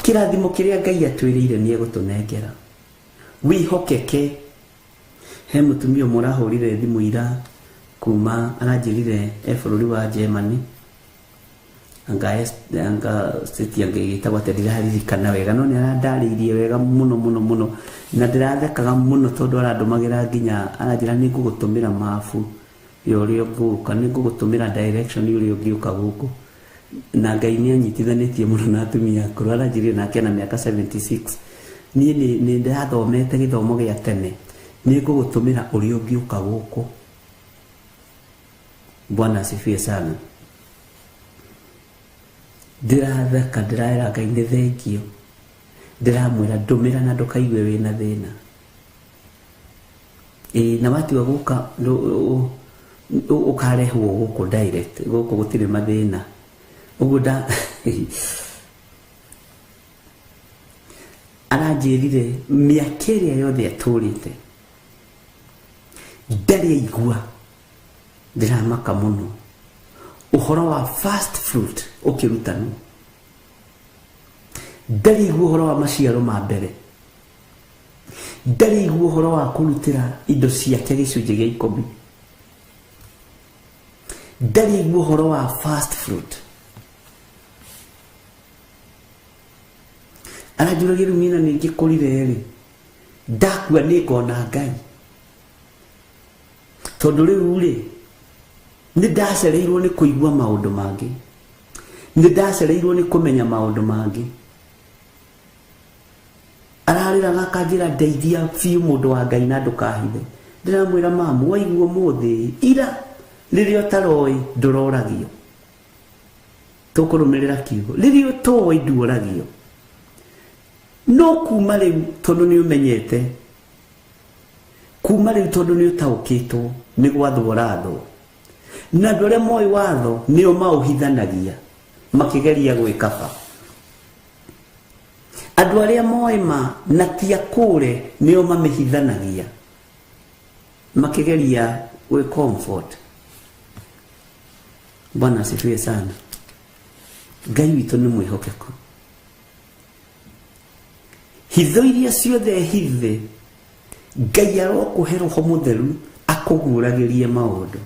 Kĩrathimo kĩrĩa Ngai atwĩrĩire nĩ egũtũnengera. Wĩhokeke. He mũtumia ũmwe ũrahũrire thimũ ira kuma aranjĩrire bũrũri wa Germany, anga seti angĩgĩtagwo atĩ ndiraririkana wega, no nĩ arandarĩirie wega mũno mũno mũno, na ndĩrathekaga mũno tondũ arandũmagĩra nginya aranjĩra nĩ ngũgũtũmĩra mabu ũrĩa ũngĩũka, nĩ ngũgũtũmĩra direction ũrĩa ũngĩũka gũkũ. Na Ngai nĩ anyitithanĩtie mũno na atumia akũrũ. Aranjĩrire nake na mĩaka 76. Niĩ nĩ ndathomete gĩthomo gĩa tene, nĩ ngũgũtũmĩra ũrĩa ũngĩũka gũkũ. Bwana asifiwe sana. Ndĩratheka, ndĩraera Ngai nĩ thengio, ndĩramwĩra ndũmĩra na ndũkaigue wĩna thĩna. Na watua gũka ũkarehwo gũkũ direct, gũkũ gũtirĩ mathĩna. Ũguo aranjĩrire mĩaka ĩrĩa yothe atũrĩte ndarĩ aigua, ndĩramaka mũno, ũhoro wa first fruit ũkĩrutanwo. Ndarĩ aigua ũhoro wa maciaro ma mbere, ndarĩ aigua ũhoro wa kũrutĩra indo ciake gĩcunjĩ gĩa 10, ndarĩ aigua ũhoro wa first fruit. Aranjũragĩra rĩu niĩ na nĩ ngĩkũrire ndakua nĩ ngona Ngai, tondũ rĩu nĩ ndacereirwo nĩ kũigua maũndũ mangĩ, nĩ ndacereirwo nĩ kũmenya maũndũ mangĩ. Ararĩraga akanjĩra ndeithia biũ mũndũ wa Ngai na ndũkahithe. Ndĩramwĩra mamu, waigua ũmũthĩ, ira rĩrĩa ũtaroĩ ndũroragio. Tũkũrũmĩrĩra kiugo, rĩrĩa ũtoĩ ndũragio. No kuma rĩu tondũ nĩ ũmenyete, kuma rĩu tondũ nĩ ũtaũkĩtwo, nĩ gwathwo ũrathwo. Na andũ arĩa moĩ watho nĩo maũhithanagia makĩgeria gwĩkaba. Andũ arĩa moĩ ma na ti akũre nĩo mamĩhithanagia makĩgeria gwĩ comfort. Bwana asifiwe sana. Ngai witũ nĩ mwĩhokeku. Hitho iria ciothe hithe Ngai arokũhe Roho Mũtheru akũguũragĩrie maũndũ.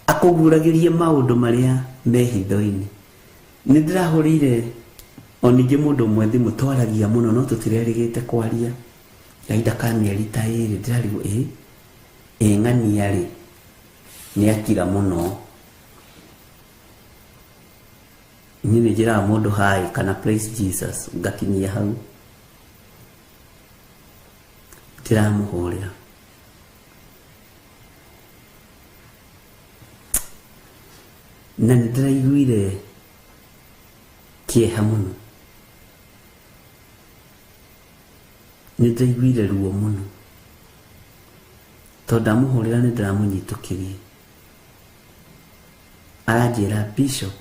Akũguũragĩrie maũndũ marĩa me hitho-inĩ. Nĩ ndĩrahũrĩire o ningĩ mũndũ ũmwe thimũ twaragia mũno no tũtirerĩgĩte kwaria. Kahinda ka mĩeri ta ĩrĩ ndĩrarigwo ng'ania rĩ nĩ akira mũno. Niĩ nĩ njĩraga mũndũ hi kana praise Jesus ngakinyia hau. Ndĩramũhũrĩra. Na nĩ ndĩraiguire kĩeha mũno. Nĩ ndĩraiguire ruo mũno. Tondũ ndamũhũrĩra nĩ ndĩramũnyitũkĩrie. Aranjĩra Bishop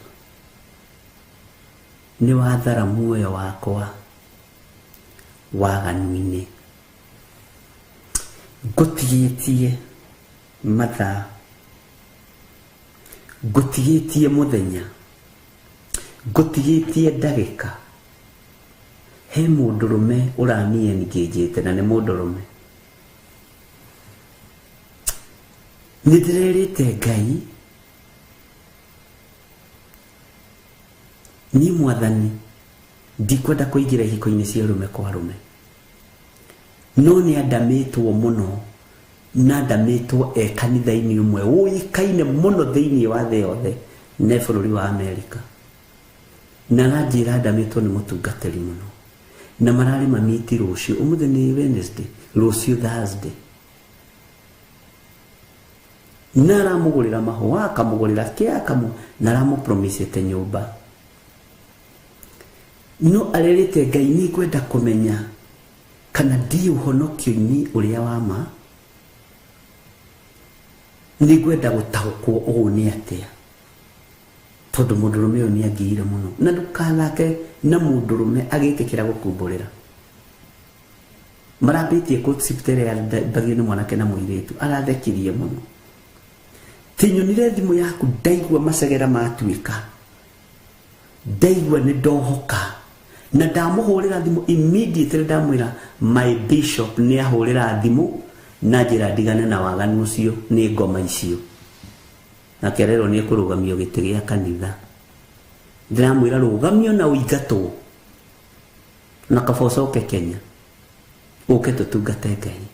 nĩ wathara muoyo wakwa waganu-inĩ. Ngũtigĩtie mathaa, ngũtigĩtie mũthenya, ngũtigĩtie ndagĩka. He mũndũrũme ũraniengĩnjĩte na nĩ mũndũrũme. Nĩ ndĩrerĩte Ngai niĩ Mwathani ndikwenda kũingĩra ihiko-inĩ cia rũme kwa rũme, no nĩ andamĩtwo mũno na ndamĩtwo kanitha-inĩ ũmwe ũĩkaine mũno thĩinĩ wa thĩ yothe nĩ bũrũri wa Amerika. Na aranjĩra ndamĩtwo nĩ mũtungatĩri mũno na mararĩ mamiti rũciũ. Ũmũthĩ nĩ Wednesday, rũciũ Thursday. Na aramũgũrĩra mahũa, akamũgũrĩra kĩakamu na aramũpromisĩte nyũmba. No arerĩte Ngai nĩ kwenda kũmenya kana ndi ũhonokio-inĩ ũrĩa wa ma. Nĩ kwenda gũtaũkwo ũũ nĩ atĩa, tondũ mũndũrũme ũyũ nĩ angĩire mũno. Na ndũkathake na mũndũrũme agĩtĩkĩra gũkumbũrĩra. Marambĩtie kũciptere ya mbagio nĩ mwanake na mũirĩtu. Arathekirie mũno. Tinyonire thimũ yaku ndaigua macegera matuĩka. Ndaigua nĩ ndohoka. Na ndamũhũrĩra thimũ immediately ndamwĩra my bishop nĩ ahũrĩra thimũ na njĩra ndigane na waganu ũcio nĩ ngoma icio. Na kĩrero nĩ kũrũgamio gĩtĩ gĩa kanitha. Ndĩramwĩra rũgamio na ũingatwo na kaba ũcoke Kenya ũke tũtungate Ngai.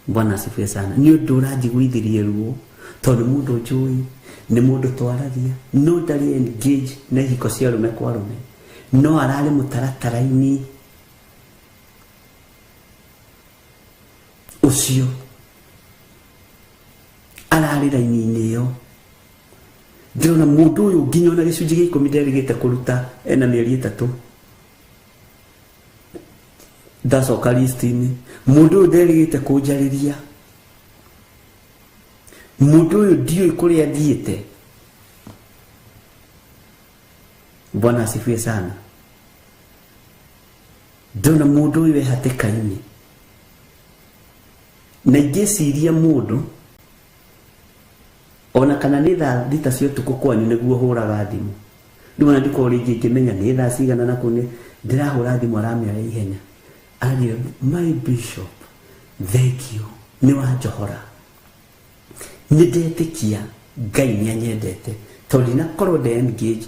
Bwana asifiwe sana. Nĩ ũndũ ũranjiguithirie ruo tondũ mũndũ njũĩ nĩ mũndũ twaragia no ndarĩ engage na ihiko cia rũme kwa rũme, no ararĩ mũtaratara-inĩ ũcio, ararĩ raini-inĩ ĩyo. Ndĩrona mũndũ ũyũ nginya ona gĩcunjĩ gĩa 10 nderĩgĩte kũruta ena mĩeri 3. Ndacoka list-inĩ mũndũ ũyũ nderĩgĩte kũnjarĩria. Mũndũ ũyũ ndiũĩ kũrĩa athiĩte. Bwana asifiwe sana. Ndona mũndũ ũyũ ehatĩka-inĩ na ingĩciria mũndũ ona kana nĩ thaa thita cia ũtukũ kwanyu nĩguo hũraga thimũ. Rĩu ona ndikoo rĩngĩ ngĩmenya nĩ thaa cigana na kũu ndĩrahũra thimũ aramĩoya ihenya. Anjĩra my bishop thank you nĩ wanjohora. Nĩ ndetĩkia Ngai nĩ anyendete tondũ ndinakorwo engage.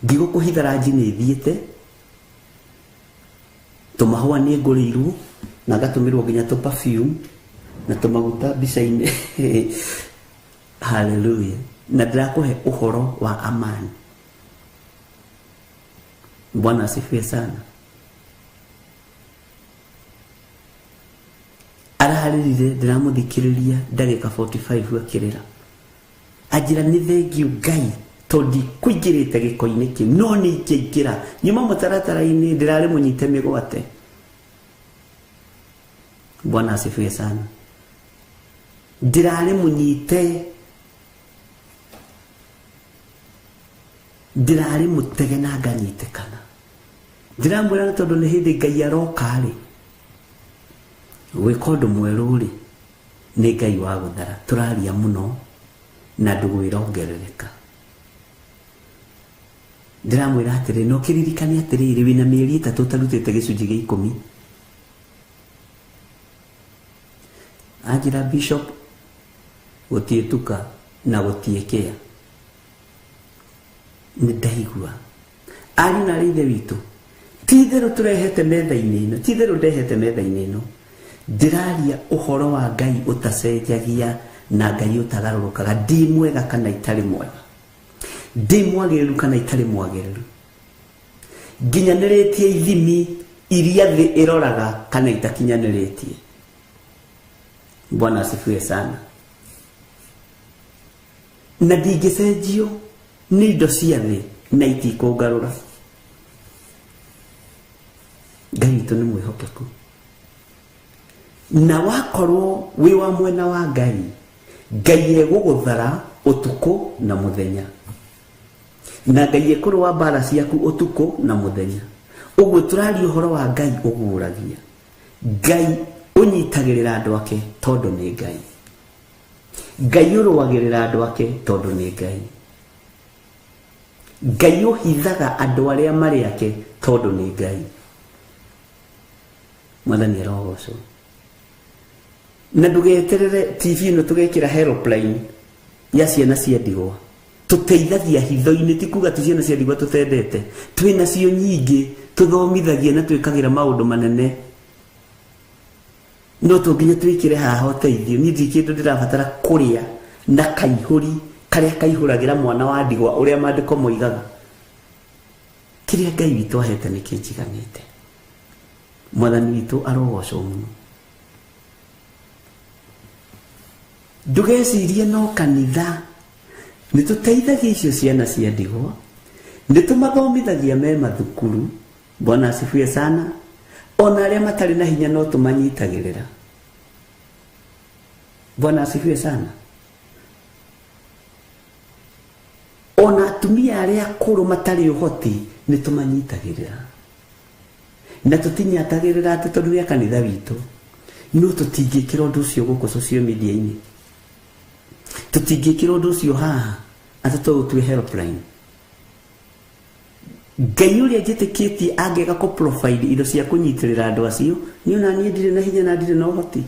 Ndigũkũhitha ranji nĩ thiĩte. Tũmahũa nĩ ngũrĩirwo na ngatũmĩrwo nginya tũ perfume na tũmaguta mbica-inĩ. Hallelujah. Na ndĩrakũhe ũhoro wa amani. Bwana asifiwe sana. Araharĩrire ndĩramũthikĩrĩria ndagĩka 45 akĩrĩra. Anjĩra nĩ thengiũ Ngai tondũ kũingĩrĩte gĩko-inĩ kĩu no nĩ ingĩingĩra nyuma mũtaratara-inĩ ndĩrarĩ mũnyite mĩgwate. Bwana asifiwe sana. Ndĩrarĩ mũnyite, ndĩrarĩ mũtege na nganyitĩkana. Ndĩramwĩra tondũ nĩ hĩndĩ Ngai aroka-rĩ gwĩka ũndũ mwerũ-rĩ nĩ Ngai wa gũthara. Tũraria mũno na ndugu irongerereka. Ndiramwira atiri no kiririkane atiriri wina mieri 3 utarutite gicunji gia 10. Ajira bishop gutietuka na gutiekea ndaigua ari na rithe witu tithero turehete metha-ini ino tithero ndehete metha-ini ino ndiraria uhoro wa Ngai utacenjagia na Ngai utagarurukaga ndi mwega kana itari mwega ndi mwagiriru kana itari mwagiriru nginyaniretie ithimi iria thi iroraga kana itakinyaniretie. Bwana asifiwe sana. Na ndingicenjio ni indo cia thi na itikungarura. Ngai witũ nĩ mwĩhokeku. Na wakorwo wi wa mwena wa Ngai, Ngai egũgũthara ũtukũ na mũthenya. Na Ngai ekũrũa mbara ciaku ũtukũ na mũthenya. Ũguo tũraria ũhoro wa Ngai ũguũragia. Ngai ũnyitagĩrĩra andũ ake tondũ nĩ Ngai. Ngai ũrũagĩrĩra andũ ake tondũ nĩ Ngai. Ngai ũhithaga andũ arĩa marĩ ake tondũ nĩ Ngai. Mwathani arogocwo. Na ndugeterere TV ĩno tũgekĩra helpline ya ciana cia ndigwa. Tũteithagia hitho-inĩ ti kuga tu ciana cia ndigwa tũtendete. Twĩna cio nyingĩ tũthomithagia na twĩkagĩra maũndũ manene. No tũnginya twĩkĩre haha ũteithio. Niĩ ndirĩ kĩndũ ndĩrabatara kũrĩa na kaihũri karĩa kaihũragĩra mwana wa ndigwa ũrĩa maandĩko moigaga. Kĩrĩa Ngai witũ ahete nĩ kĩnjiganĩte. Mwathani witũ arogocwo mũno. Ndugecirie no kanitha nĩ tũteithagia icio ciana cia ndigwa, nĩ tũmathomithagia me mathukuru. Bwana asifiwe sana. Ona arĩa matarĩ na hinya no tũmanyitagĩrĩra. Bwana asifiwe sana. Ona atumia arĩa akũrũ matarĩ ũhoti nĩ tũmanyitagĩrĩra. Na tũtinyatagĩrĩra atĩ tondũ nĩ kanitha witũ no tũtingĩkĩra ũndũ ũcio gũkũ social media-inĩ. Tũtingĩkĩra ũndũ ũcio haha atĩ tũgũtue helpline. Ngai ũrĩa njĩtĩkĩtie angĩaga kũ provide indo cia kũnyitĩrĩra andũ acio, niĩ ona niĩ ndirĩ na hinya na ndirĩ na ũhoti.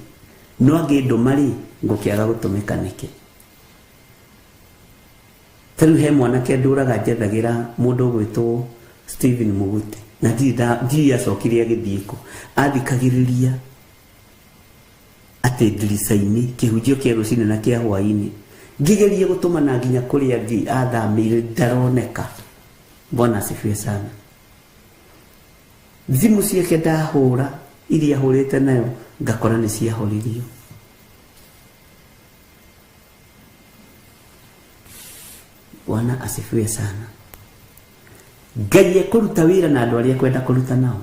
No angĩndũma rĩ ngũkĩaga gũtũmĩka nĩkĩ? Tarĩu he mwanake ndũraga njethagĩra mũndũ ũgwĩtwo Stephen Muguti. Na ndirĩ acokire agĩthiĩ kũ. Athikagĩrĩria atĩ ndirica-inĩ kĩhunjio kĩa rũcinĩ na kĩa hwaĩ-inĩ. Ngĩgeria gũtũmana nginya kũrĩa athamĩire ndaroneka. Bwana asifiwe sana. Thimũ ciake ndahũra iria ahũrĩte nayo ngakora nĩ ciahoririo. Bwana asifiwe sana. Ngai ekũruta wĩra na andũ arĩa kwenda kũruta nao.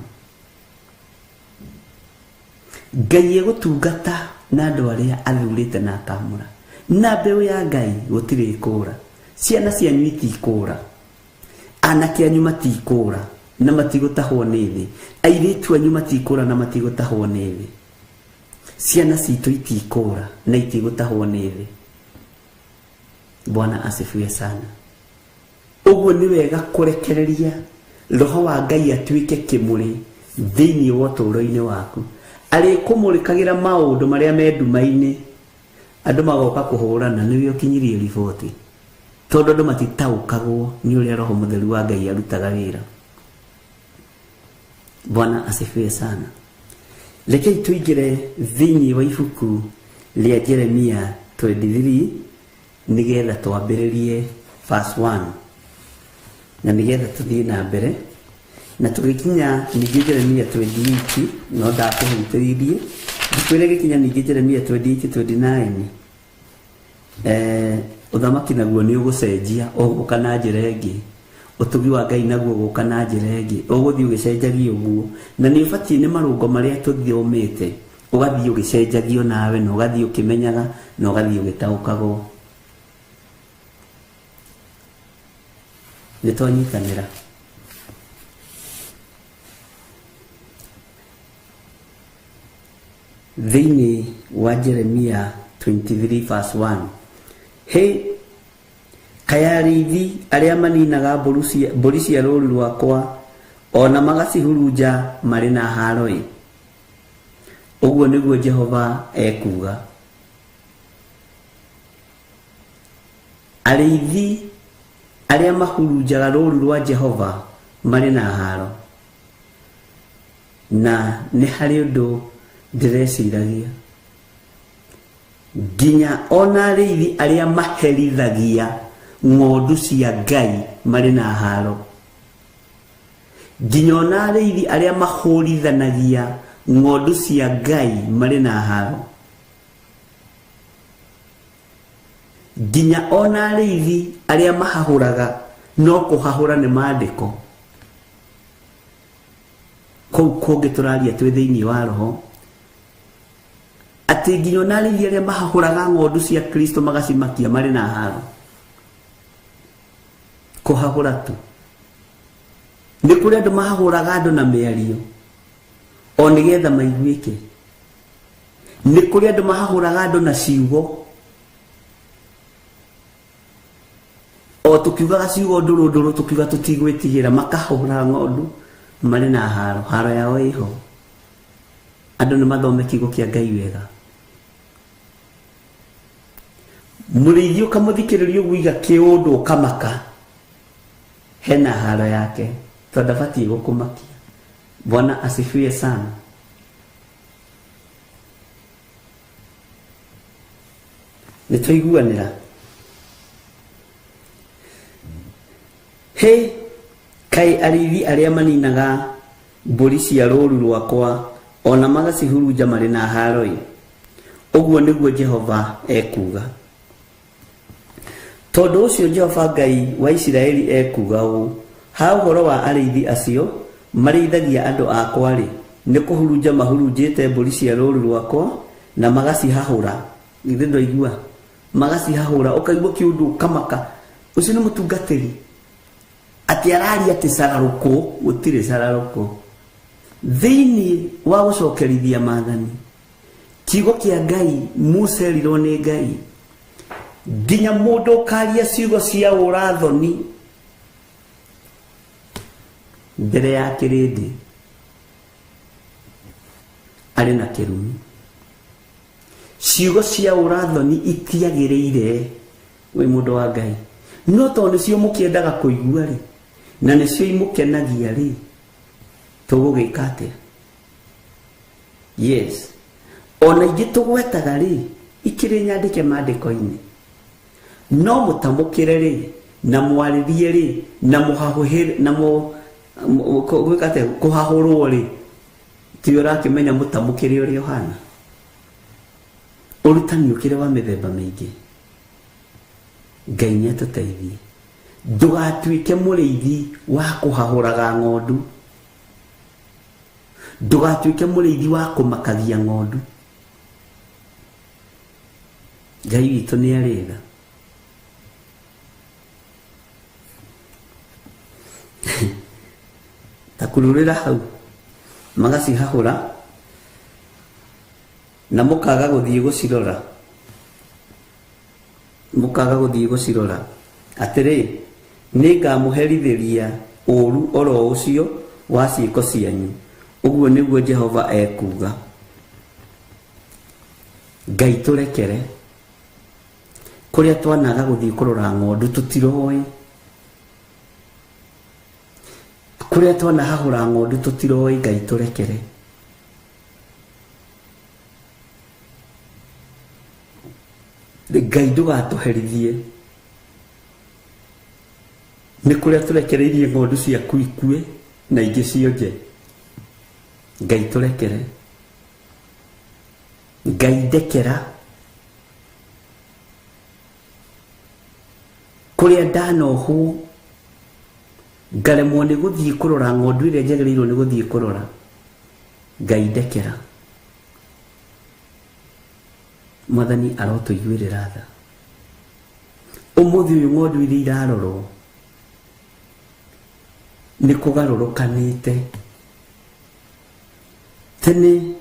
Ngai egũtungata na andũ arĩa athurĩte na akamũra. Na mbeũ ya Ngai gũtirĩ kũũra. Ciana cianyu itikũũra. Anake anyu matikũũra na matigũtahwo nĩ thĩ. Airĩtu anyu matikũũra na matigũtahwo nĩ thĩ. Ciana citũ itikũũra na itigũtahwo nĩ thĩ. Bwana asifiwe sana. Ũguo nĩ wega kũrekereria roho wa Ngai atuĩke kĩmũrĩ thĩinĩ wa ũtũũro-inĩ waku. Arĩ kũmũrĩkagĩra maũndũ marĩa me nduma-inĩ, andũ magoka kũhũrana nĩwe ũkinyirie riboti. Tondũ andũ matitaũkagwo nĩ ũrĩa roho mũtheru wa Ngai arutaga wĩra. Bwana asifiwe sana. Rekei tũingĩre thĩinĩ wa ibuku rĩa Jeremia 23 nĩgetha twambĩrĩrie verse 1. Na nĩgetha tũthiĩ na mbere na tũgĩkinya ningĩ Jeremia 28 no ndakũhutĩrĩrie ndikwĩre gĩkinya ningĩ Jeremia 28:29 ũthamaki naguo nĩ ũgũcenjia ũgũka na njĩra ĩngĩ. Ũtugi wa Ngai naguo ũgũka na njĩra ĩngĩ. Ũgũthiĩ ũgĩcenjagia ũguo na nĩ ũbatiĩ nĩ marũngo marĩa tũthomete ũgathiĩ ũgĩcenjagio nawe na ũgathiĩ ũkĩmenyaga na ũgathiĩ ũgĩtaũkagwo. Nĩtwanyitanĩra. Thĩinĩ wa Jeremia 23 verse 1. Hey, kayarithi aria maninaga mbũri cia rũũru rwakwa ona magacihurunja marĩ na haro-ĩ. Ũguo nĩguo Jehova ekuga. Arĩithi arĩa mahurunjaga rũũru rwa Jehova marĩ na haro. Na nĩ harĩ ũndũ ndĩreciragia, nginya ona arĩithi arĩa maherithagia ng'ondu cia Ngai marĩ na haro. Nginya ona arĩithi arĩa mahũrithanagia ng'ondu cia Ngai marĩ na haro. Nginya ona arĩithi arĩa mahahũraga no kũhahũra nĩ maandĩko. Kũu kũngĩ tũraria twĩ thĩinĩ wa roho, atĩ nginya ona arĩithi arĩa mahahũraga ng'ondu cia Kristo magacimakia marĩ na haro. Kũhahũra tu. Nĩ kũrĩ andũ mahahũraga andũ na mĩario o nĩgetha maiguĩke. Nĩ kũrĩ andũ mahahũraga andũ na ciugo, o tukiugaga ciugo ndũrũ tukiuga tũtigwĩtigĩra, makahũra ng'ondu marĩ na haro. Haro yao ĩho. Andũ nĩ mathome kiugo kĩa Ngai wega. Mũrĩithi ũkamũthikĩrĩria ũguiga kĩũndũ ũkamaka, hena haro yake, tondũ ndabatiĩ gũkũmakia. Bwana asifiwe sana. Nĩtwaiguanĩra. He kai arĩithi arĩa maninaga mbũri cia rũũru rwakwa ona magacihurunja marĩ na haro-ĩ. Ũguo nĩguo Jehova ekuga. Tondũ ũcio Jehova Ngai wa Isiraeli ekuga ũũ, ha ũhoro wa arĩithi acio marĩithagia andũ akwa-rĩ, nĩ kũhurunja mahurunjĩte mbũri cia rũũru rwakwa na magacihahũra. Githĩ ndwaigua? Magacihahũra, ũkaigua kĩũndũ ũkamaka. Ũcio nĩ mũtungatĩri. Atĩ araria atĩ cararũkũ, gũtirĩ cararũkũ. Thĩinĩ wa gũcokerithia maathani, kiugo kĩa Ngai mũcerirwo nĩ Ngai. Nginya mũndũ ũkaria ciugo cia ũrathoni mbere ya kĩrĩndĩ arĩ na kĩrumi. Ciugo cia ũrathoni itiagĩrĩire wĩ mũndũ wa Ngai. No tondũ nĩcio mũkĩendaga kũigua-rĩ, na nĩcio imũkenagia-rĩ, tũgũgĩka atĩa? Yes. Ona ingĩ tũgwetaga-rĩ, ikĩrĩ nyandĩke maandĩko-inĩ. No mũtamũkĩre-rĩ, na mwarĩrie-rĩ, na mũhahũhĩre, na gwĩka atĩa, kũhahũrwo-rĩ, ti ũrakĩmenya mũtamũkĩre ũrĩa ũhana. Ũrutani ũkĩrĩ wa mĩthemba mĩingĩ. Ngai nĩatũteithie. Ndũgatuĩke mũrĩithi wa kũhahũraga ng'ondu. Ndũgatuĩke mũrĩithi wa kũmakagia ng'ondu. Ngai witũ nĩ arĩtha. Ta kũrũrĩra hau magacihahũra na mũkaga gũthiĩ gũcirora. Mũkaga gũthiĩ gũcirora. Atĩrĩ, nĩngamũherithĩria ũũru oro ũcio wa ciĩko cianyu. Ũguo nĩguo Jehova ekuga. Ngai tũrekere. Kũrĩa twanaga gũthiĩ kũrora ng'ondu tũtiroĩ. Kũrĩa twanahahũra ng'ondu tũtiroĩ. Ngai tũrekere. Ngai ndũgatũherithie. Nĩ kũrĩa tũrekereirie ng'ondu ciaku ikue na ingĩ cionje. Ngai tũrekere. Ngai ndekera. Kũrĩa ndanohwo ngaremwo nĩ gũthiĩ kũrora ng'ondu ĩrĩa njagĩrĩirwo nĩ gũthiĩ kũrora. Ngai ndekera. Mwathani arotũiguĩrĩra tha. Ũmũthĩ ũyũ ng'ondu iria irarorwo nĩ kũgarũrũkanĩte. Tene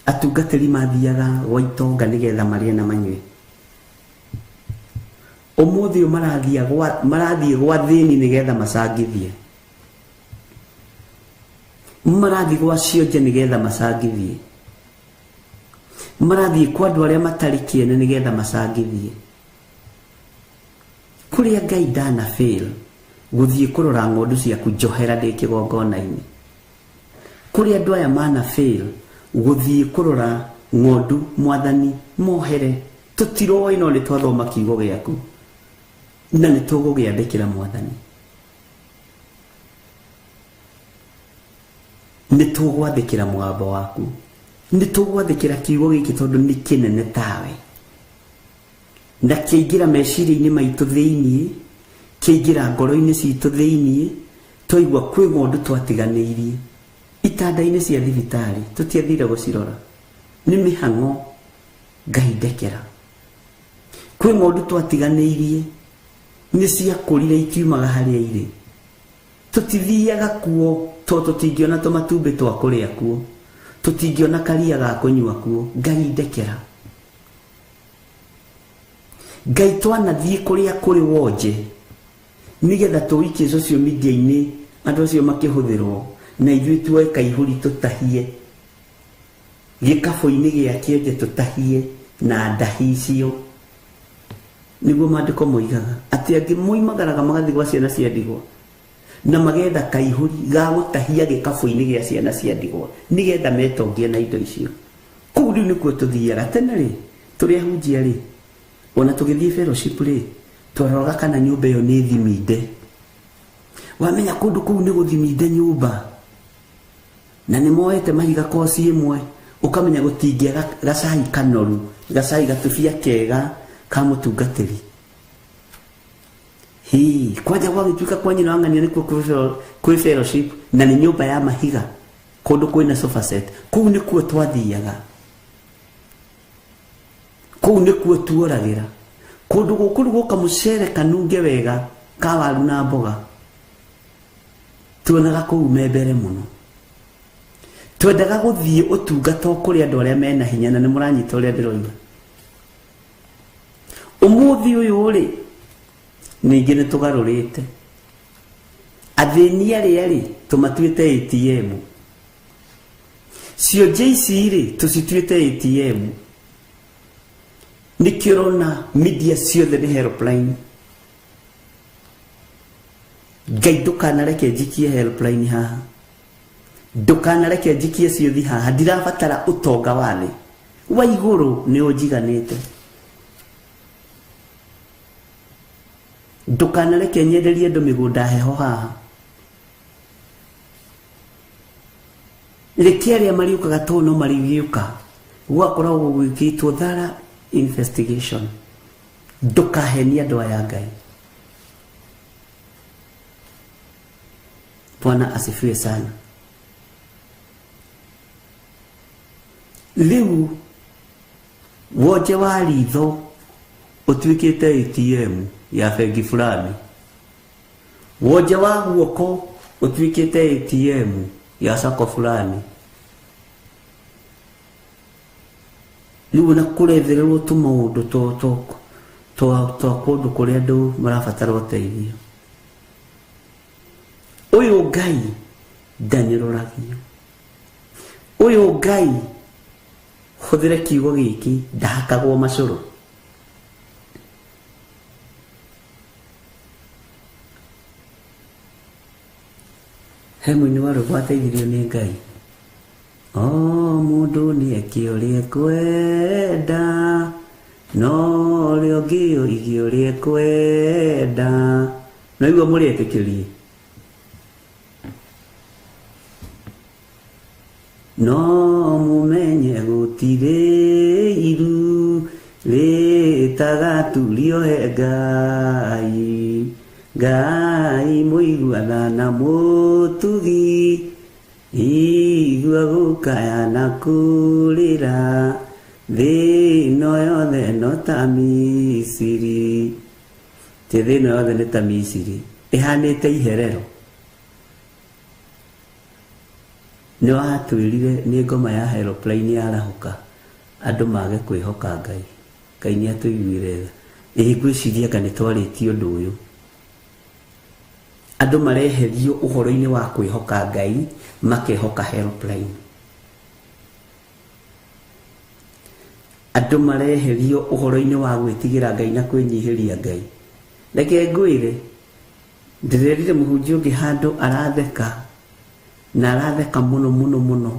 atungatĩri mathiaga gwa itonga nĩgetha marĩe na manyue. umuthi marathie gwa thini nigetha macangithie, marathie gwa cionje nigetha macangithie, marathie kwa andu aria matari kiene nigetha macangithie. Kuria Ngai ndana fail guthie kurora ng'ondu ciaku njohera ndi kigongona-ini, kuria andu aya mana fail guthie kurora ng'ondu mwathani mohere, tutiroi no nitwathoma kiugo giaku na nitugugiandikira mwathani, nitugwathikira mwamba waku, nitugwathikira kiugo giki tondu ni kinene tawe, na kiingira meciria-ini maitu thiini, kiingira ngoro-ini citu thiini, twaigua kwi ng'ondu twatiganiirie itanda-ini cia thibitari tutiathire gucirora, ni mihang'o. Ngai ndekera, kwi ng'ondu twatiganiirie ni ciakurire ikiumaga haria iri, tutithiaga kuo to tutingiona tumatumbi twa kuria kuo, tutingiona karia ga kunyua kuo. Ngai ndekera, Ngai twanathie kuria kuri wonje nigetha tuikie social media-ini andu acio makihuthirwo na ithui tuoe kaihuri tutahie gikabu-ini gia kionje tutahie na ndahi icio. Niguo maandiko moigaga ati angi moimagaraga magathi gwa ciana cia ndigwa na magetha kaihuri ga gutahia gikabu-ini gia ciana cia ndigwa nigetha metongie na indo icio. Kuu riu nikuo tuthiaga tene ri turi ahunjia ri, ona tugithie fellowship ri twaroraga kana nyumba iyo ni thiminde. Wamenya kundu kuu ni guthiminde nyumba na ni moete mahiga koci imwe, ukamenya gutingia gacai kanoru, gacai gatubia kega ka mutungatiri. Kwanja gwagituika kwa nyina wang'ania nikuo kwi fellowship na ni nyumba ya mahiga kundu kwina sofa set. Kuu nikuo twathiaga, kuu nikuo tuoragira, kundu gukuruguka mucere kanunge wega ka waru na mboga tuonaga kuu membere muno. Twendaga guthie utungata kuri andu aria mena hinya, na ni muranyita uria ndiroiga. Umuthi uyu ri ningi ni tugarurite athini aria ri tumatuite ATM, cio JC ri tucituite ATM. Nikirona media ciothe ni helpline. Ngai ndukanareke njikie helpline haha, ndukanareke njikie ciothi haha. Ndirabatara utonga wa thi, wa iguru ni unjiganite. Ndukanareke nyenderie andu migunda heho haha. Reke aria mariukaga tono mariuka gwakoragwo gwikitwo thara investigation. Ndukahenia andu aya Ngai. Bwana asifiwe sana. Riu wonje wa ritho utuikite ATM ya bengi fulani, wonje wa guoko utuikite ATM ya sako fulani. Riu na kurethererwo tumaundu to kundu kuria andu marabatara uteithio. Uyu Ngai ndaniroragio, uyu Ngai huthire kiugo giki ndahakagwo macuru. He mwini wa rwimbo ateithirio ni Ngai. Mundu ni eki uria kwenda, no uria ungi igi uria kwenda. No igua muri etikirie. No mumenye gutire iru ritagaturio he Ngai, Ngai muiguana na mutugi, igua gukaya na kurira, thino yothe no ta Misiri. Ti thino yothe ni ta Misiri, ihanite iherero. Ni watwirire ni ngoma ya helpline ya rahuka andu mage kwihoka Ngai. Ngai ni atuiguire gwiciria kana twarĩtie ũndũ ũyũ. Andũ mareherio ũhoro-inĩ wa kwĩhoka Ngai, makehoka helpline. Andũ mareherio ũhoro-inĩ wa gwĩtigĩra Ngai na kwĩnyihĩria Ngai. Reke ngwĩre, ndĩrerire mũhunjia ũngĩ handũ aratheka, na aratheka mũno mũno mũno.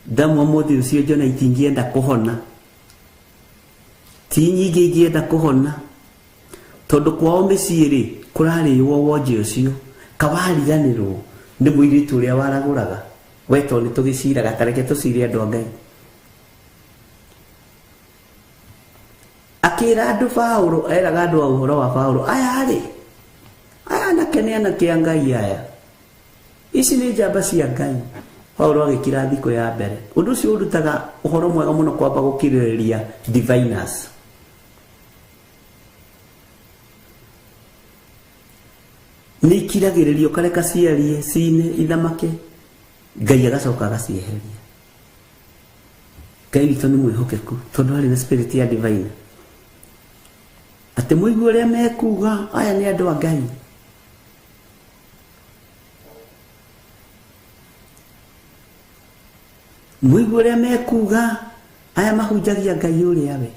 Ndamwa mũthĩ ũcio njona itingĩenda kũhona. Ti nyingĩ ingĩenda kũhona. Tondũ kwao mĩciĩ-rĩ, kũrarĩo wonje ũcio, kawariganĩrwo nĩ mũirĩtu ũrĩa waragũraga. Wetwo nĩ tũgĩciraga, tareke tũcire andũ a Ngai. Akĩra andũ Paulo, eraga andũ a ũhoro wa Paulo, aya anake nĩ anake a Ngai aya. Ici nĩ njamba cia Ngai. Paulo agĩkira thikũ ya mbere. Ũndũ ũcio ũrutaga ũhoro mwega mũno kwamba gũkirĩrĩria diviners. Nĩ ikiragĩrĩrio kareka ciarie, cine, ithamake. Ngai agacoka agacieheria. Ngai witũ nĩ mwĩhokeku, tondũ arĩ na spirit ya divine. Atĩ mũigua ũrĩa mekuga, aya nĩ andũ a Ngai. Mũigua ũrĩa mekuga, aya mahunjagia Ngai ũrĩa we.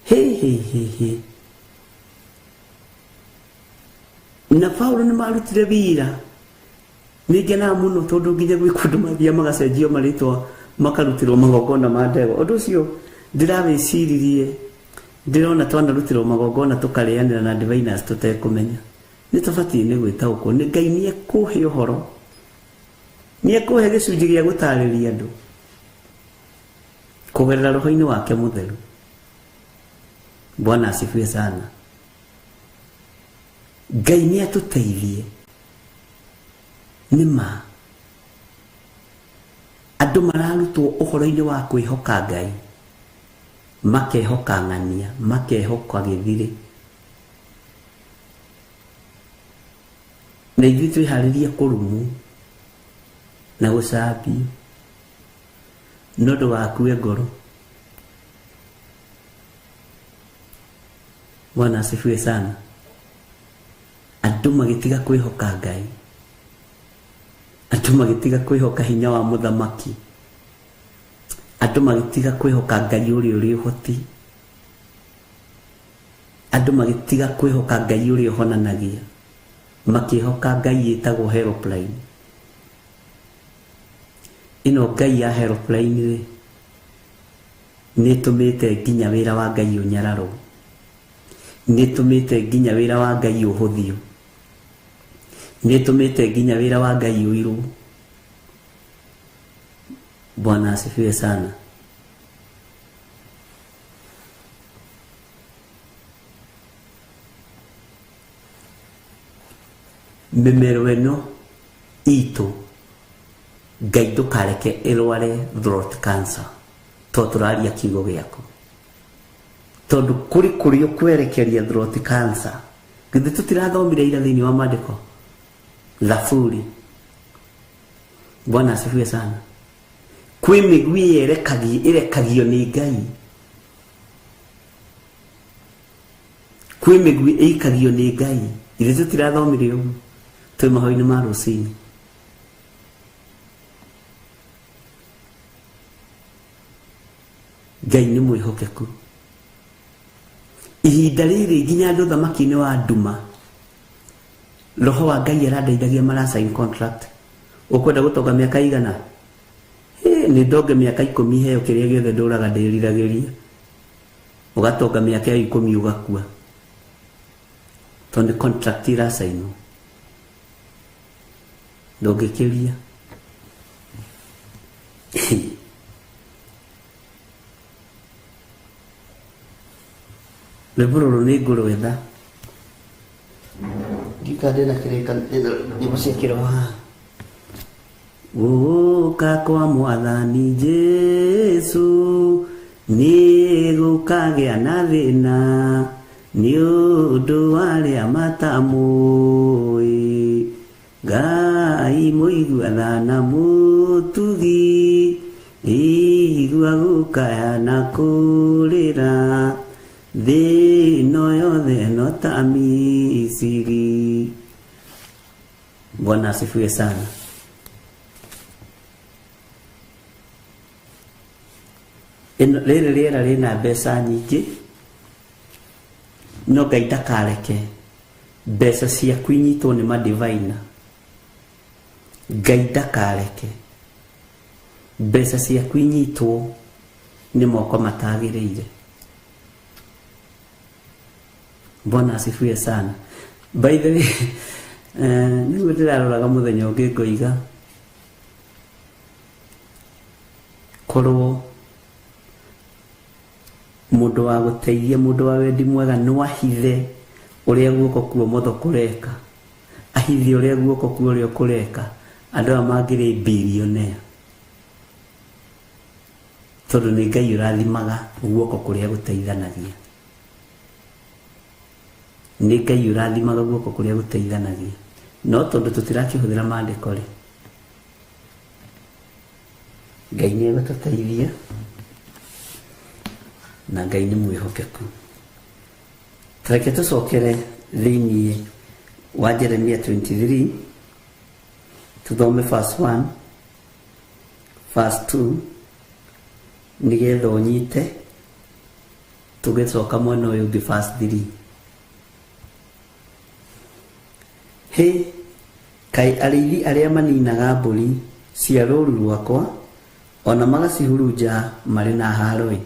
He. Na Paulo nĩ marutire wĩra. Nĩ ngenaga mũno tondũ nginya gwĩ kũndũ mathiaga magacenjio marĩtwa, makarutirwo magongona ma ndegwa. Ũndũ ũcio ndĩrawĩciririe, ndĩrona twanarutirwo magongona tũkarĩanĩra na diviners tũtekũmenya. Nĩ tũbatiĩ nĩ gwĩtaũkwo. Nĩ Ngai nĩ ekũhe ũhoro, nĩ ekũhe gĩcunjĩ gĩa gũtarĩria andũ kũgerera roho-inĩ wake mũtheru. Bwana asifiwe sana. Ngai nĩ atũteithie. Nĩma andũ mararutwo ũhoro-inĩ wa kwĩhoka Ngai, makehoka ng'ania, makehoka gĩthirĩ. Na ithuĩ twĩharĩria kũrumwo na gũcambio nĩ ũndũ wakue ngoro. Bwana asifiwe sana. Andũ magĩtiga kwĩhoka Ngai, andũ magĩtiga kwĩhoka hinya wa mũthamaki, andũ magĩtiga kwĩhoka Ngai ũrĩa ũrĩ ũhoti, andũ magĩtiga kwĩhoka Ngai ũrĩa ũhonanagia, makĩhoka Ngai ĩtagwo helpline. Ĩno Ngai ya helpline-rĩ, nĩ ĩtũmĩte nginya wĩra wa Ngai ũnyararwo, nĩ ĩtũmĩte nginya wĩra wa Ngai ũhũthio, nĩ ĩtũmĩte nginya wĩra wa Ngai ũirwo. Bwana asifiwe sana. Mĩmero ĩno itũ Ngai ndũkareke ĩrware throat cancer, to tũraria kiugo gĩaku. Tondũ kũrĩ ũkwerekeria throat cancer, githĩ tũtirathomire ira thĩinĩ wa maandĩko? Thaburi. Bwana asifiwe sana. Kwĩ mĩgui ĩrekagio nĩ Ngai, kwĩ mĩgui ĩikagio nĩ Ngai. Githĩ tũtirathomire ũguo twĩ mahoya-inĩ ma rũcinĩ? Ngai nĩ mwĩhokeku. Ihinda rĩrĩ nginya andũ thamaki-inĩ wa nduma, roho wa Ngai arandeithagia mara sign contract. Ũkwenda gũtonga mĩaka igana? Nĩ ndonge mĩaka 10 heo kĩrĩa gĩothe ndũraga ndĩriragĩria. Ũgatonga mĩaka 10 ũgakua, tondũ contract irasainwo. Ndũngĩkĩria. Rũbũrũrũ nĩ ngũrwetha. Ndika ndĩna nyĩmbo cia kĩroho. Gũka kwa Mwathani Jesu nĩ gũkagĩa na thĩna, nĩ ũndũ wa arĩa matamũĩ. Ngai mũiguaga na mũtugi, ndaigua gukaya na kurira thino yothe no ta Misiri. Bwana asifiwe sana. Rĩrĩ rĩera rĩna mbeca nyingĩ, no Ngai ndakareke mbeca ciaku inyitwo nĩ madivina. Ngai ndakareke mbeca ciaku inyitwo nĩ moko matagĩrĩire. Bwana asifiwe sana. By the way, nĩguo ndĩraroraga mũthenya ũngĩ ngoiga korwo mũndũ wa gũteithia, mũndũ wa wendi mwega no ahithe ũrĩa guoko kwa ũmotho kũreka, ahithe ũrĩa guoko kwa ũrĩo kũreka, andũ aya mangĩrĩ billionaire, tondũ nĩ Ngai ũrathimaga guoko kũrĩa gũteithanagia. Nĩ Ngai ũrathimaga guoko kũrĩa gũteithanagia. No tondũ tũtirakĩhũthĩra maandĩko rĩ, Ngai nĩ egũtũteithia na Ngai nĩ mwĩhokeku. Reke tũcokere thĩinĩ wa Jeremia 23, tuthome verse 1, verse 2, nĩgetha ũnyite, tũgĩcoka mwena ũyũ ũngĩ verse 3. He, kai arĩithi arĩa maninaga mbũri cia rũũru rwakwa, ona magacihurunja marĩ na haro-ĩ.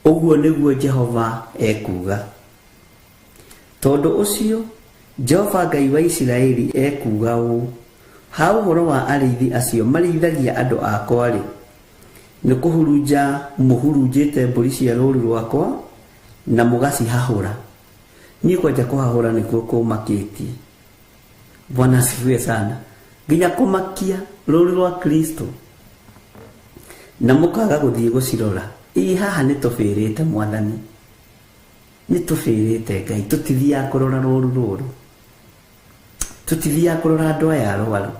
Ũguo nĩguo Jehova ekuga. Tondũ ũcio, Jehova Ngai wa Isiraeli ekuga ũũ: ha ũhoro wa arĩithi acio marĩithagia andũ akwa-rĩ, nĩ kũhurunja mũhurunjĩte mbũri cia rũũru rwakwa na mũgacihahũra. Niĩ kwanja kũhahũra nĩkuo kũmakĩtie. Bwana asifiwe sana. Nginya kũmakia rũũru rwa Kristo na mũkaga gũthiĩ gũcirora. Haha nĩ tũbĩrĩte Mwathani, nĩ tũbĩrĩte Ngai. Tũtithiaga kũrora rũũru rũrũ, tũtithiaga kũrora andũ aya arwaru,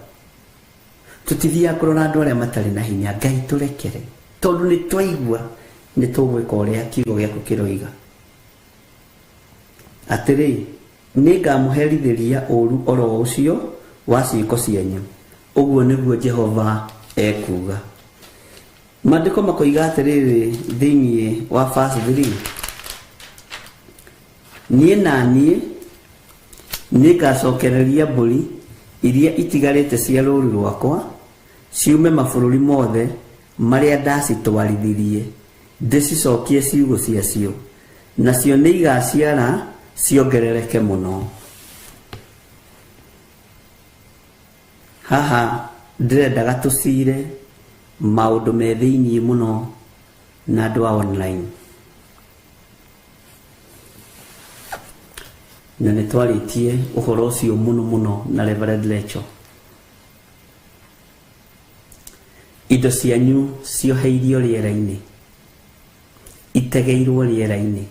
tũtithiaga kũrora andũ arĩa matarĩ na hinya. Ngai tũrekere, tondũ nĩ twaigua nĩ tũgwĩka ũrĩa kiugo gĩaku kĩroiga. Atĩrĩ, nĩ ngamũherithĩria ũũru oro ũcio wa ciĩko cianyu. Ũguo nĩguo Jehova ekuga. Maandĩko makoiga atĩrĩrĩ thĩinĩ wa verse 3, niĩ na niĩ nĩ ngacokereria mbũri iria itigarĩte cia rũũru rwakwa ciume mabũrũri mothe marĩa ndacitwarithirie, ndĩcicokie ciugo ciacio, nacio nĩ igaciara ciongerereke mũno. Haha ndĩrendaga tũcire maũndũ me thĩinĩ mũno na andũ a online, na nĩ twarĩtie ũhoro ũcio mũno mũno na Reverend Rachel. Indo cianyu cioheirio rĩera-inĩ, itegeirwo rĩera-inĩ,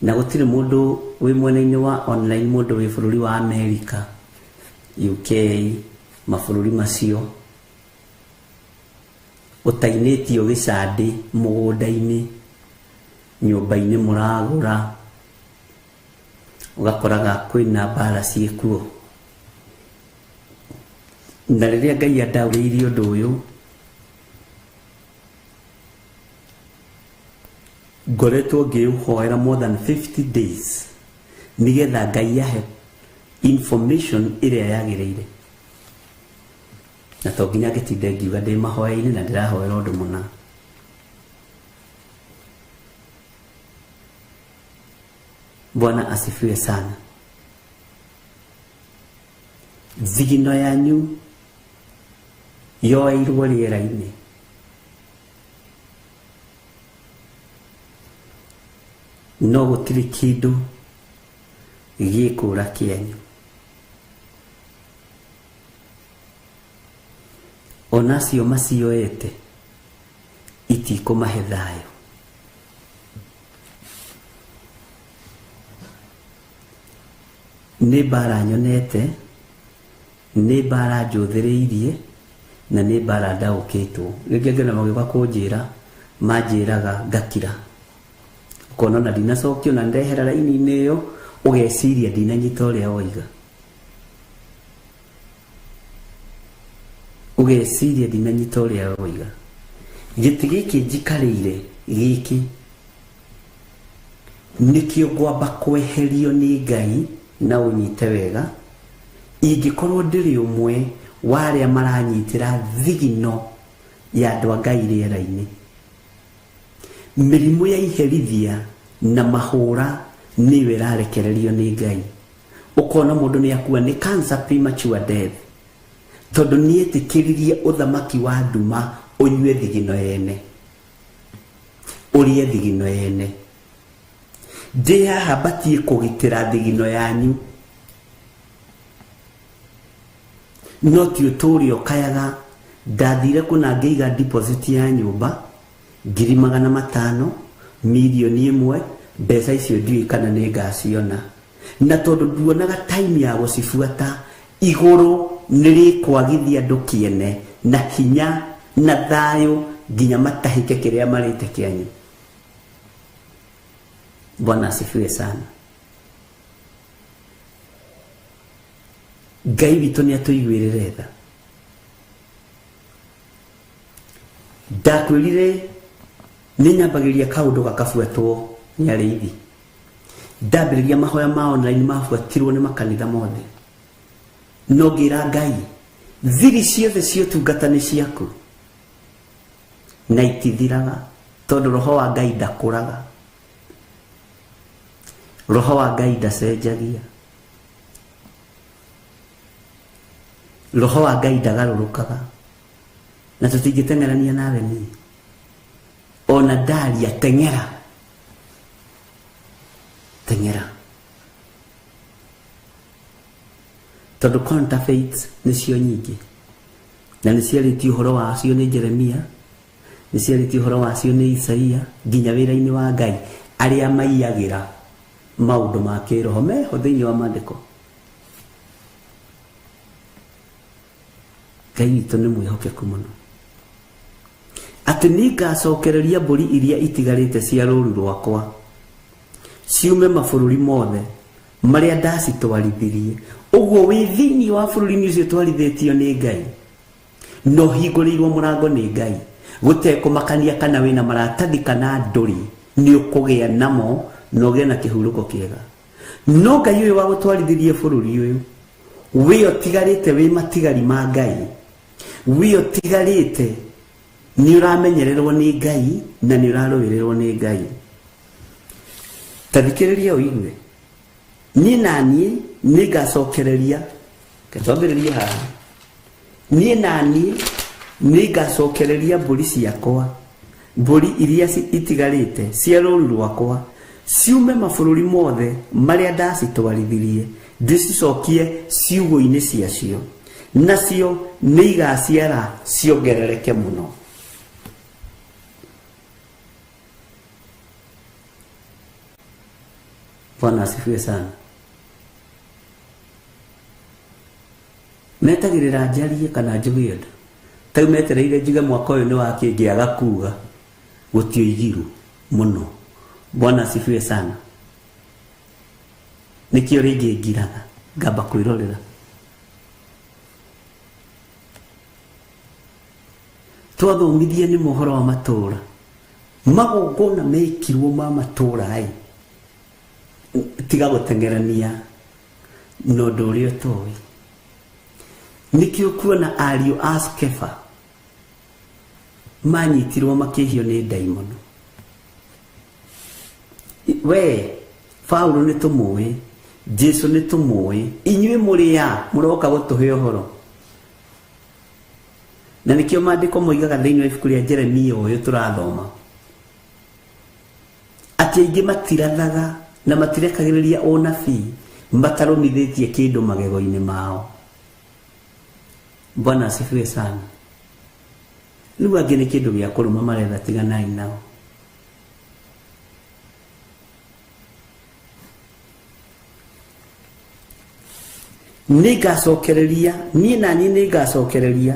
na gũtirĩ mũndũ wĩ mwena-inĩ wa online, mũndũ wĩ bũrũri wa America, UK, mabũrũri macio, ũtainĩtio gĩcandĩ mũgũnda-inĩ, nyũmba-inĩ mũragũra, ũgakoraga kwĩna mbara ciĩkuo. Na rĩrĩa Ngai andaũrĩirie ũndũ ũyũ, ngoretwo ngĩũhoera more than 50 days nĩgetha Ngai ahe information ĩrĩa yagĩrĩire. Na to nginya ngĩtinde ngiuga ndĩ mahoya-inĩ, na ndĩrahoera ũndũ mũna. Bwana asifiwe sana. Thigino yanyu yoeirwo rĩera-inĩ. No gũtirĩ kĩndũ gĩkũra kĩanyu. Onacio macioete itikũmahe thayũ. Nĩ mbara nyonete, nĩ mbara njũthĩrĩirie, na nĩ mbara ndaũkĩtwo. Rĩngĩ ngĩona magĩũka kũnjĩra manjĩraga ngakira, ũkona na ndinacokio na ndehera raini-inĩ ĩyo, ũgeciria ndinanyita ũrĩa woiga, ũgeciria ndinanyita ũrĩa woiga. Gĩtĩ gĩkĩ njikarĩire gĩkĩ nĩkĩo ngwamba kweherio nĩ Ngai na ũnyite wega, ingĩkorwo ndĩrĩ ũmwe wa arĩa maranyitĩra thigino ya andũ a Ngai rĩera-inĩ. Mĩrimũ ya iherithia na mahũra nĩyo ĩrarekererio nĩ Ngai. Ũkona mũndũ nĩ akua nĩ cancer premature death, tondũ nĩetĩkĩririe ũthamaki wa nduma ũnyue thigino yene, ũrĩe thigino yene. Ndĩ haha batie kũgitĩra thigino yanyu, no ti ũtũũre ũkayaga ndathire kuna ngĩiga deposit ya nyũmba 500,000, milioni 1, mbeca icio ndiũĩ kana nĩ ngaciona, na tondũ nduonaga time ya gũcibuata, igũrũ nĩrĩkwagithia andũ kĩene na hinya na thayũ nginya matahike kĩrĩa marĩte kĩanyu. Bwana asifiwe sana. Ngai witũ nĩ atũiguĩrĩre tha. Ndakwĩrire nĩ nyambagĩrĩria kaũndũ gakabuatwo nĩ arĩithi. Ndambĩrĩria mahoya ma online mabuatirwo nĩ makanitha mothe, no ngĩra Ngai thiri ciothe cia ũtungata nĩ ciaku, na itithiraga, tondũ roho wa Ngai ndakũraga, roho wa Ngai ndacenjagia, roho wa Ngai ndagarũrũkaga, na tũtingĩteng'erania nawe niĩ. Ona ndaria teng'era, teng'era, tondũ counterfeits nĩcio nyingĩ, na nĩciarĩtio ũhoro wacio nĩ Jeremia, nĩciarĩtio ũhoro wacio nĩ Isaia, nginya wĩra-inĩ wa Ngai arĩa maiyagĩra maũndũ ma kĩroho meho thĩinĩ wa maandĩko. Ngai witũ nĩ mwĩhokeku mũno, atĩ nĩ ngacokereria mbũri iria itigarĩte cia rũũru rwakwa ciume mabũrũri mothe marĩa ndacitwarithirie. Ũguo wĩ thĩinĩ wa bũrũri-inĩ ũcio twarithĩtio nĩ Ngai, no hingũrĩirwo mũrango nĩ Ngai, gũtekũmakania kana wĩna maratathi kana ndũrĩ, nĩ ũkũgĩa namo na ũgĩe na kĩhurũko kĩega. No Ngai ũyũ wa gũtwarithirie bũrũri ũyũ, wĩ ũtigarĩte wĩ matigari ma Ngai, wĩ ũtigarĩte nĩ ũramenyererwo nĩ Ngai na nĩ ũrarũĩrĩrwo nĩ Ngai. Tathikĩrĩria ũigue, niĩ na niĩ nĩ ngacokereria, twambĩrĩrie haha, niĩ na niĩ nĩ ngacokereria mbũri ciakwa, mbũri iria itigarĩte cia rũũru rwakwa, ciume mabũrũri mothe marĩa ndacitwarithirie, ndĩcicokie ciugo-inĩ ciacio, nacio nĩ igaciara ciongerereke mũno. Bwana asifiwe sana. Metagĩrĩra njarie kana njuge ũndũ, tau metereire njuge mwaka ũyũ nĩ wakĩngĩaga kuga, gũtioigiru mũno. Bwana asifiwe sana. Nĩkĩo rĩngĩ ngiraga ngamba kwĩrorera. Twathomithie nĩ mohoro wa matũũra, magongona mekirwo ma matũũra tiga gũteng'erania na ũndũ ũrĩa ũtoĩ. Nĩkĩo kuona ariũ a Skefa manyitirwo makĩhio nĩ ndaimono. We Paulo nĩ tũmũĩ, Jesu nĩ tũmũĩ, inyuĩ mũrĩ ya mũroka gũtũhe ũhoro. Na nĩkĩo maandĩko moigaga thĩinĩ wa ibuku rĩa Jeremia ũyũ tũrathoma, atĩ aingĩ matirathaga na matirekagĩrĩria ũnabii matarũmithĩtie kĩndũ magego-inĩ mao. Bwana asifiwe sana. Rĩu angĩ nĩ kĩndũ gĩa kũrũma maretha tiganai nao. Nĩ ngacokereria, niĩ na niĩ nĩ ngacokereria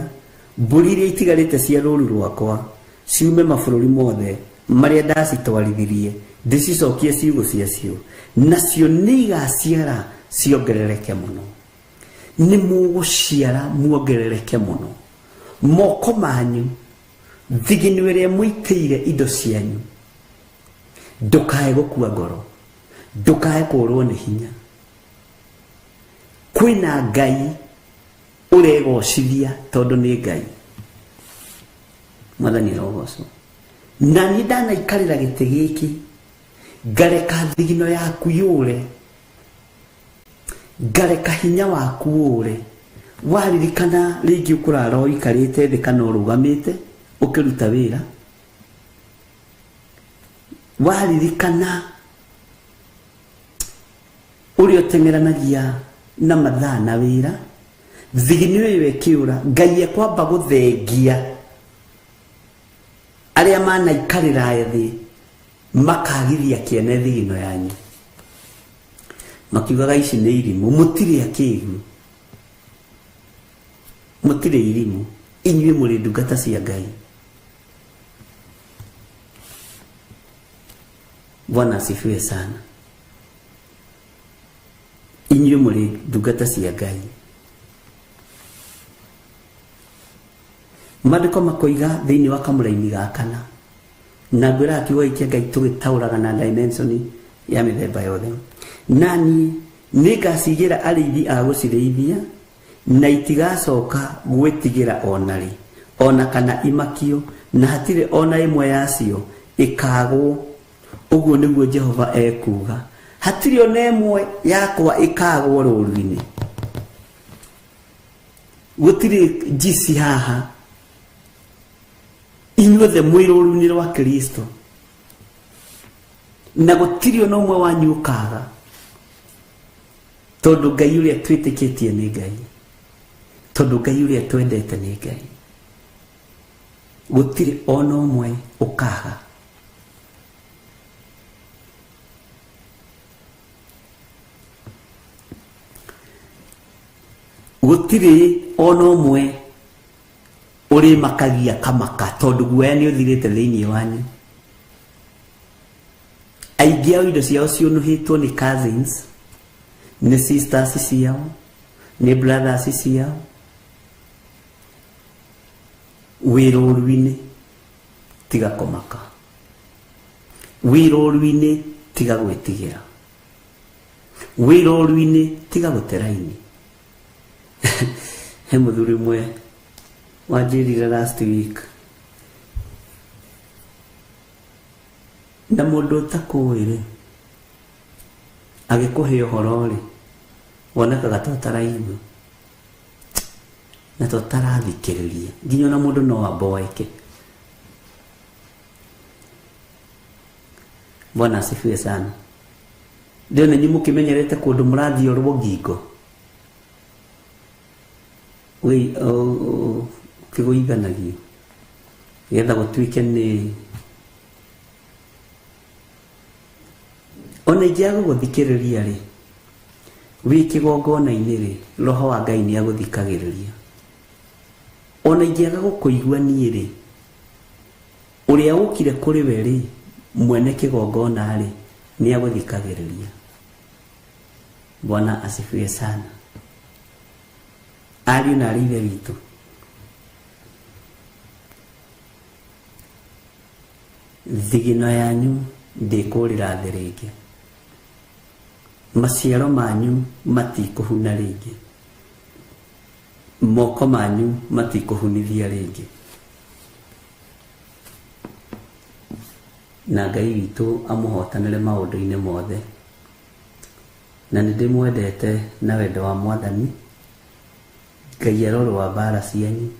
mbũri iria itigarĩte cia rũũru rwakwa ciume mabũrũri mothe marĩa ndacitwarithirie ndĩcicokie ciugũ ciacio, nacio nĩ igaciara ciongerereke mũno. Nĩ mũgũciara muongerereke mũno. Moko manyu thigino ĩrĩa mũitĩire indo cianyu ndũkae gũkua ngoro, ndũkae kũũrwo nĩ hinya. Kwĩna Ngai ũregocithia tondũ nĩ Ngai. Mwathani arogocwo. Na niĩ ndanaikarĩra gĩtĩ gĩkĩ ngareka thigino yaku yũre, ngareka hinya waku ũre. Waririkana rĩngĩ ũkũrara ũikarĩte thĩ kana ũrũgamĩte ũkĩruta wĩra, waririkana ũrĩa ũteng'eranagia na mathaa na wĩra, thigino ĩyo ĩkĩũra, Ngai ekwamba gũthengia arĩa manaikarĩra thĩ makagithia kĩene thigino yanyu, makiugaga ici nĩ irimũ. Mũtirĩ akĩĩgu, mũtirĩ irimũ, inyuĩ mũrĩ ndungata cia Ngai. Bwana asifiwe sana. Inyuĩ mũrĩ ndungata cia Ngai. Maandĩko makoiga thĩinĩ wa kamũra-inĩ ga kana, na ngwĩra akiuga ikia Ngai tũgĩtaũraga na dimension ya mĩthemba yothe. Nani nĩngacigĩra arĩithi a gũcirĩithia na itigacoka gwĩtigĩra onarĩ, ona kana imakio, na hatirĩ ona ĩmwe yacio ĩkagwo. Ũguo nĩguo Jehova ekuga. Hatirĩ ona ĩmwe yakwa ĩkagwo rũũru-inĩ. Gũtirĩ njisi haha. Inyuothe mwĩ rũũru-inĩ rwa Kristo, na gũtirĩ ona ũmwe wanyu ũkaga, tondũ Ngai ũrĩa twĩtĩkĩtie nĩ Ngai, tondũ Ngai ũrĩa twendete nĩ Ngai. Gũtirĩ ona ũmwe ũkaga. Gũtirĩ ona ũmwe ũrĩ makagia kamaka, tondũ guoya nĩ ũthirĩte thĩinĩ wanyu. Aingĩ ao indo ciao ciũnũhĩtwo nĩ cousins, nĩ sisters ciao, nĩ brothers ciao. Wĩ rũũru-inĩ tiga kũmaka, wĩ rũũru-inĩ tiga gwĩtigĩra, wĩ rũũru-inĩ tiga gũte raini. He mũthuri ũmwe wanjĩrire last week, na mũndũ ũtakũĩ-rĩ agĩkũhe ũhoro-rĩ, wonekaga ta ũtaraigua na ta ũtarathikĩrĩria, nginya ona mũndũ no aboeke. Bwana asifiwe sana. Ndio nĩ mũkĩmenyerete kũndũ mũrathiũrwo ngingo kĩgũithanagio getha gũtuĩke nĩ ona ingĩaga gũthikĩrĩria-rĩ, wĩ kĩgongona-inĩ-rĩ, Roho wa Ngai nĩ agũthikagĩrĩria. Ona ingĩaga gũkũigua niĩ-rĩ, ũrĩa ũkire kũrĩ we-rĩ, mwene kĩgongona-rĩ, nĩ agũthikagĩrĩria. Bwana asifiwe sana. Ariũ na aarĩ a Ithe witũ, thigino yanyu ndĩkũrĩra thĩ rĩngĩ, maciaro manyu matikũhuna rĩngĩ, moko manyu matikũhunithia rĩngĩ. Na Ngai witũ amũhotanĩre maũndũ-inĩ mothe. Na nĩ ndĩmwendete na wendo wa Mwathani. Ngai arorwo mbara cianyu.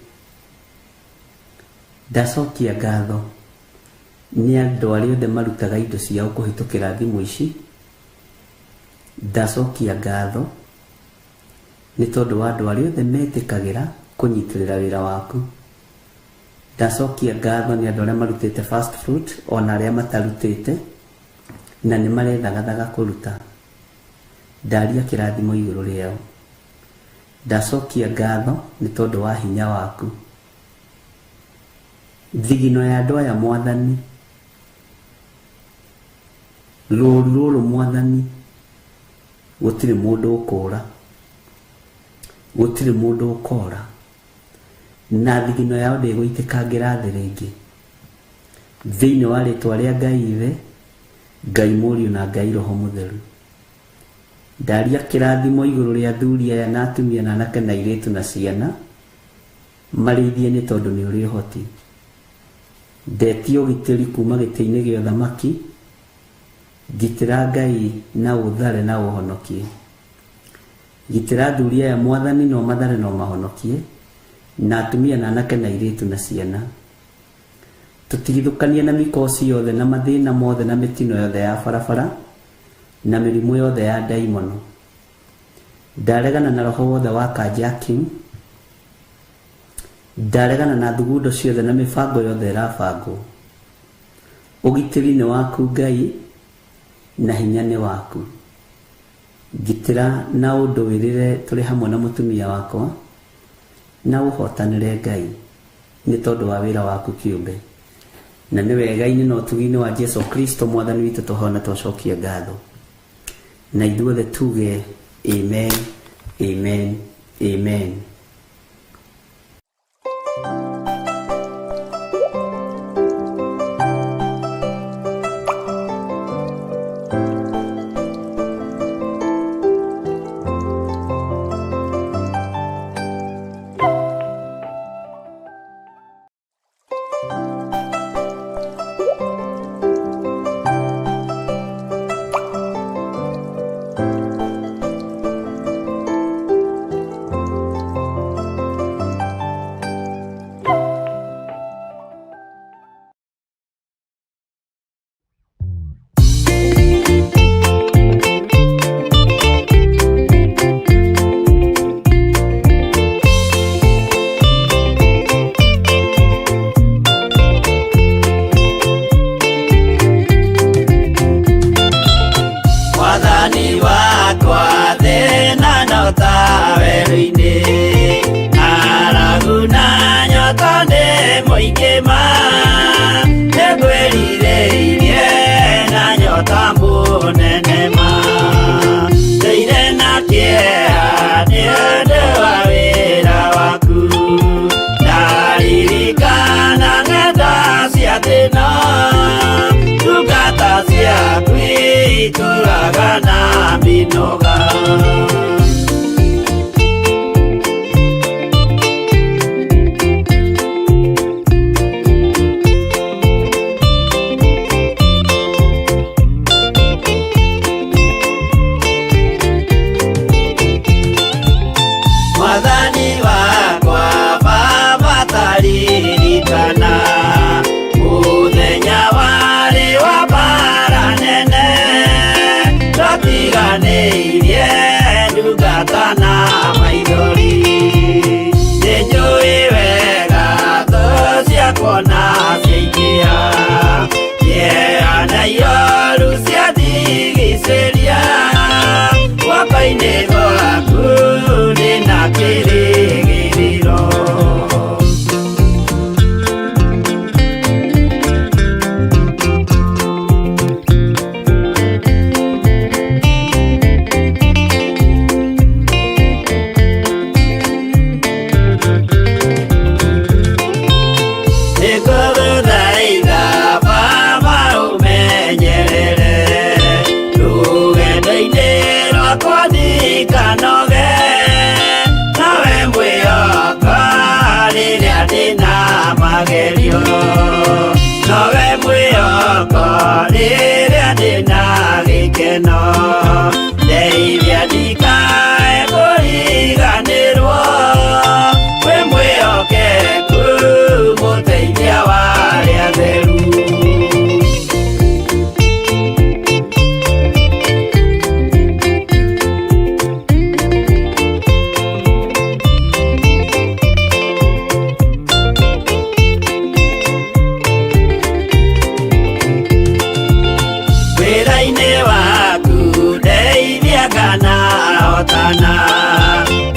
Ndacokia ngatho nĩ andũ arĩa othe marutaga indo ciao kũhĩtũkĩra thimũ ici. Ndacokia ngatho nĩ tondũ wa andũ arĩa othe metĩkagĩra kũnyitĩrĩra wĩra waku. Ndacokia ngatho nĩ andũ arĩa marutĩte fast food, ona arĩa matarutĩte na nĩ marethagathaga kũruta. Ndaria kĩrathimo igũrũ rĩao. Ndacokia ngatho nĩ tondũ wa hinya waku. thigino ya andũ aya Mwathani, rũrũ Mwathani, gũtirĩ mũndũ ũkũra, gũtirĩ mũndũ ũkora, na thigino yao ndĩgũitĩkangĩra thĩ rĩngĩ, thĩinĩ wa rĩtwa rĩa Ngai Ithe, Ngai Mũriũ na Ngai Roho Mũtheru. Ndaria kĩrathimo igũrũ rĩa athuri aya na atumia na anake na airĩtu na ciana, marĩithie nĩ tondũ nĩ ũrĩ ũhoti. Ndetie ũgitĩri kuma gĩtĩ-inĩ gĩa ũthamaki, gitĩra Ngai na ũthare na ũhonokie. Gitĩra athuri aya Mwathani no mathare no mahonokie, na atumia na anake na airĩtu na ciana. Tũtigithũkanie na mĩkosi yothe na mathĩna mothe na mĩtino yothe ya barabara na mĩrimũ yothe ya ndaimono. Ndaregana na roho wothe wa carjacking, ndaregana na thugundo ciothe na mĩbango yothe ĩrabangwo. Ũgitĩri nĩ waku Ngai, na hinya nĩ waku. Gitĩra na ũndũĩrĩre tũrĩ hamwe na mũtumia wakwa, na ũhotanĩre Ngai nĩ tondũ wa wĩra waku kĩũmbe. Na nĩ wega-inĩ na ũtugi-inĩ wa Jesu Kristo Mwathani witũ tũhona twacokia ngatho. Na ithuothe tuge amen, amen, amen.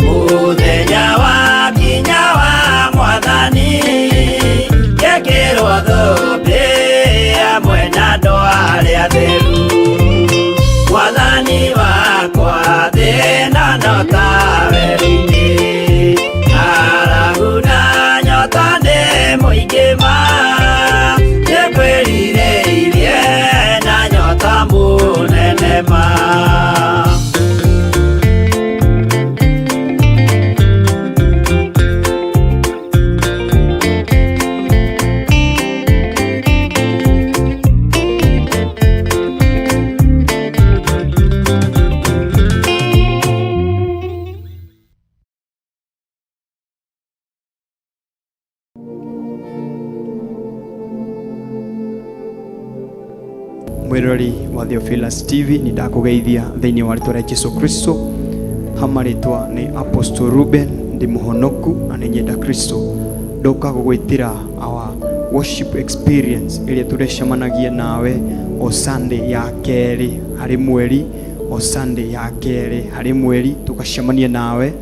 Muthenya wa kinya wa Mwathani, Theophilus TV ni ndakugeithia thiini wa ritwa ria Jesu Kristo. Hamaritwa ni Apostle Ruben ndi muhonoku na ni nyenda Kristo. Ndoka gugwitira our worship experience iria turecemanagia nawe o Sunday ya keri hari mweri, o Sunday ya keri hari mweri tukacemania nawe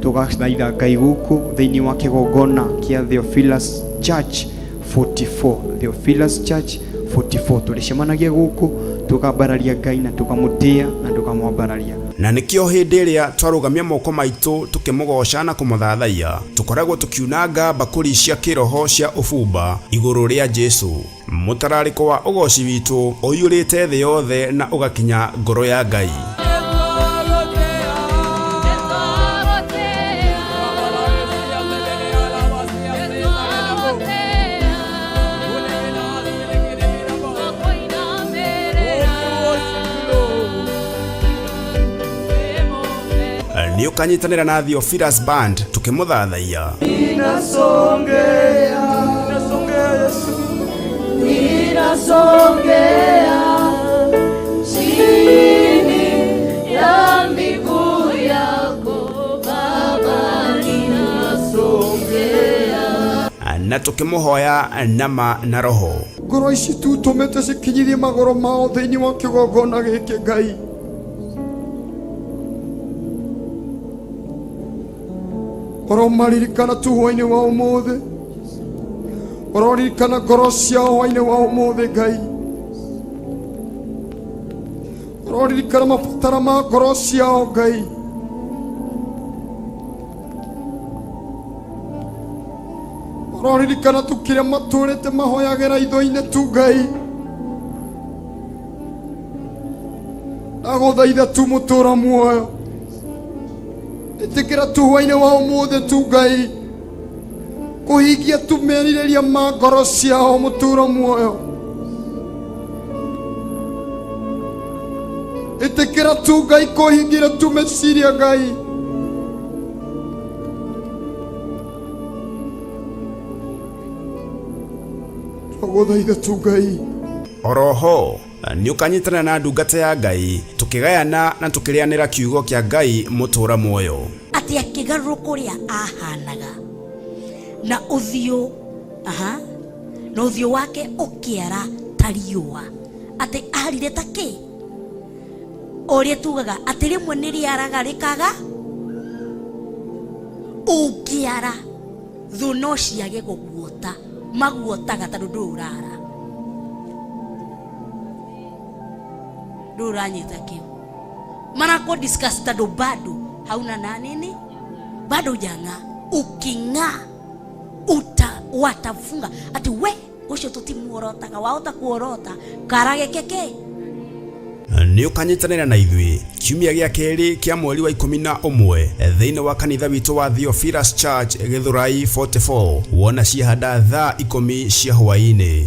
tugathaitha Ngai guku thiini wa kigongona kia Theophilus Church 44. Theophilus Church 44 tulicemanagia guku tukambararia Ngai na tukamutia na tukamwambararia, na nikio hindi iria twarugamia moko maitu tukimugoca na kumuthathaia tukoragwo tukiunanga bakuri cia kiroho cia ufumba iguru ria Jesu. Mutarariko wa ugoci witu uyurite thi yothe na ugakinya ngoro ya Ngai. Ni ukanyitanira na Theophilus Band tukimuthathaia. Ninasongea Yesu, ninasongea chini ya miguu yako Baba, ninasongea na tukimuhoya nama na roho. ngoro ici tu tumete cikinyithie magoro mao thiini wa kigongona giki Ngai. Oromaririkana tu hwaini wa umuthi, ororirikana ngoro ciao hwaini wa umuthi Ngai, ororirikana mabatara ma ngoro ciao Ngai. Ororirikana tu kiria maturite mahoyagira itho-ini tu Ngai. Ndaguthaitha tu mutura muoyo, itikira tu hwaini wa umuthi tu Ngai kuhingia tu meririria ma ngoro ciao mutura muoyo. Itikira tu Ngai kuhingira tu meciria Ngai. Ndaguthaitha tu Ngai. Oroho ni ukanyitana na ndungata ya Ngai tukigayana na tukirianira kiugo kia Ngai mutura muoyo. Ati akigaruru kuria ahanaga na uthio na uthio wake ukiara tariua, ati arire taki orie tugaga ati rimwe ni riaraga rikaga ukiara thuno ciage guguota maguotaga tondu ndurara nduranyita kiu marako discuss tondu bado hauna na nini, bado janga ukinga watafunga ati we ucio tutimuorotaga waota kuorota karage keke. Ni ukanyitanira na ithui kiumia gia keri kia mweri wa 11 thiini wa kanitha witu wa Theophilus Church Githurai 44 wona ciahanda thaa 10 cia hwaini.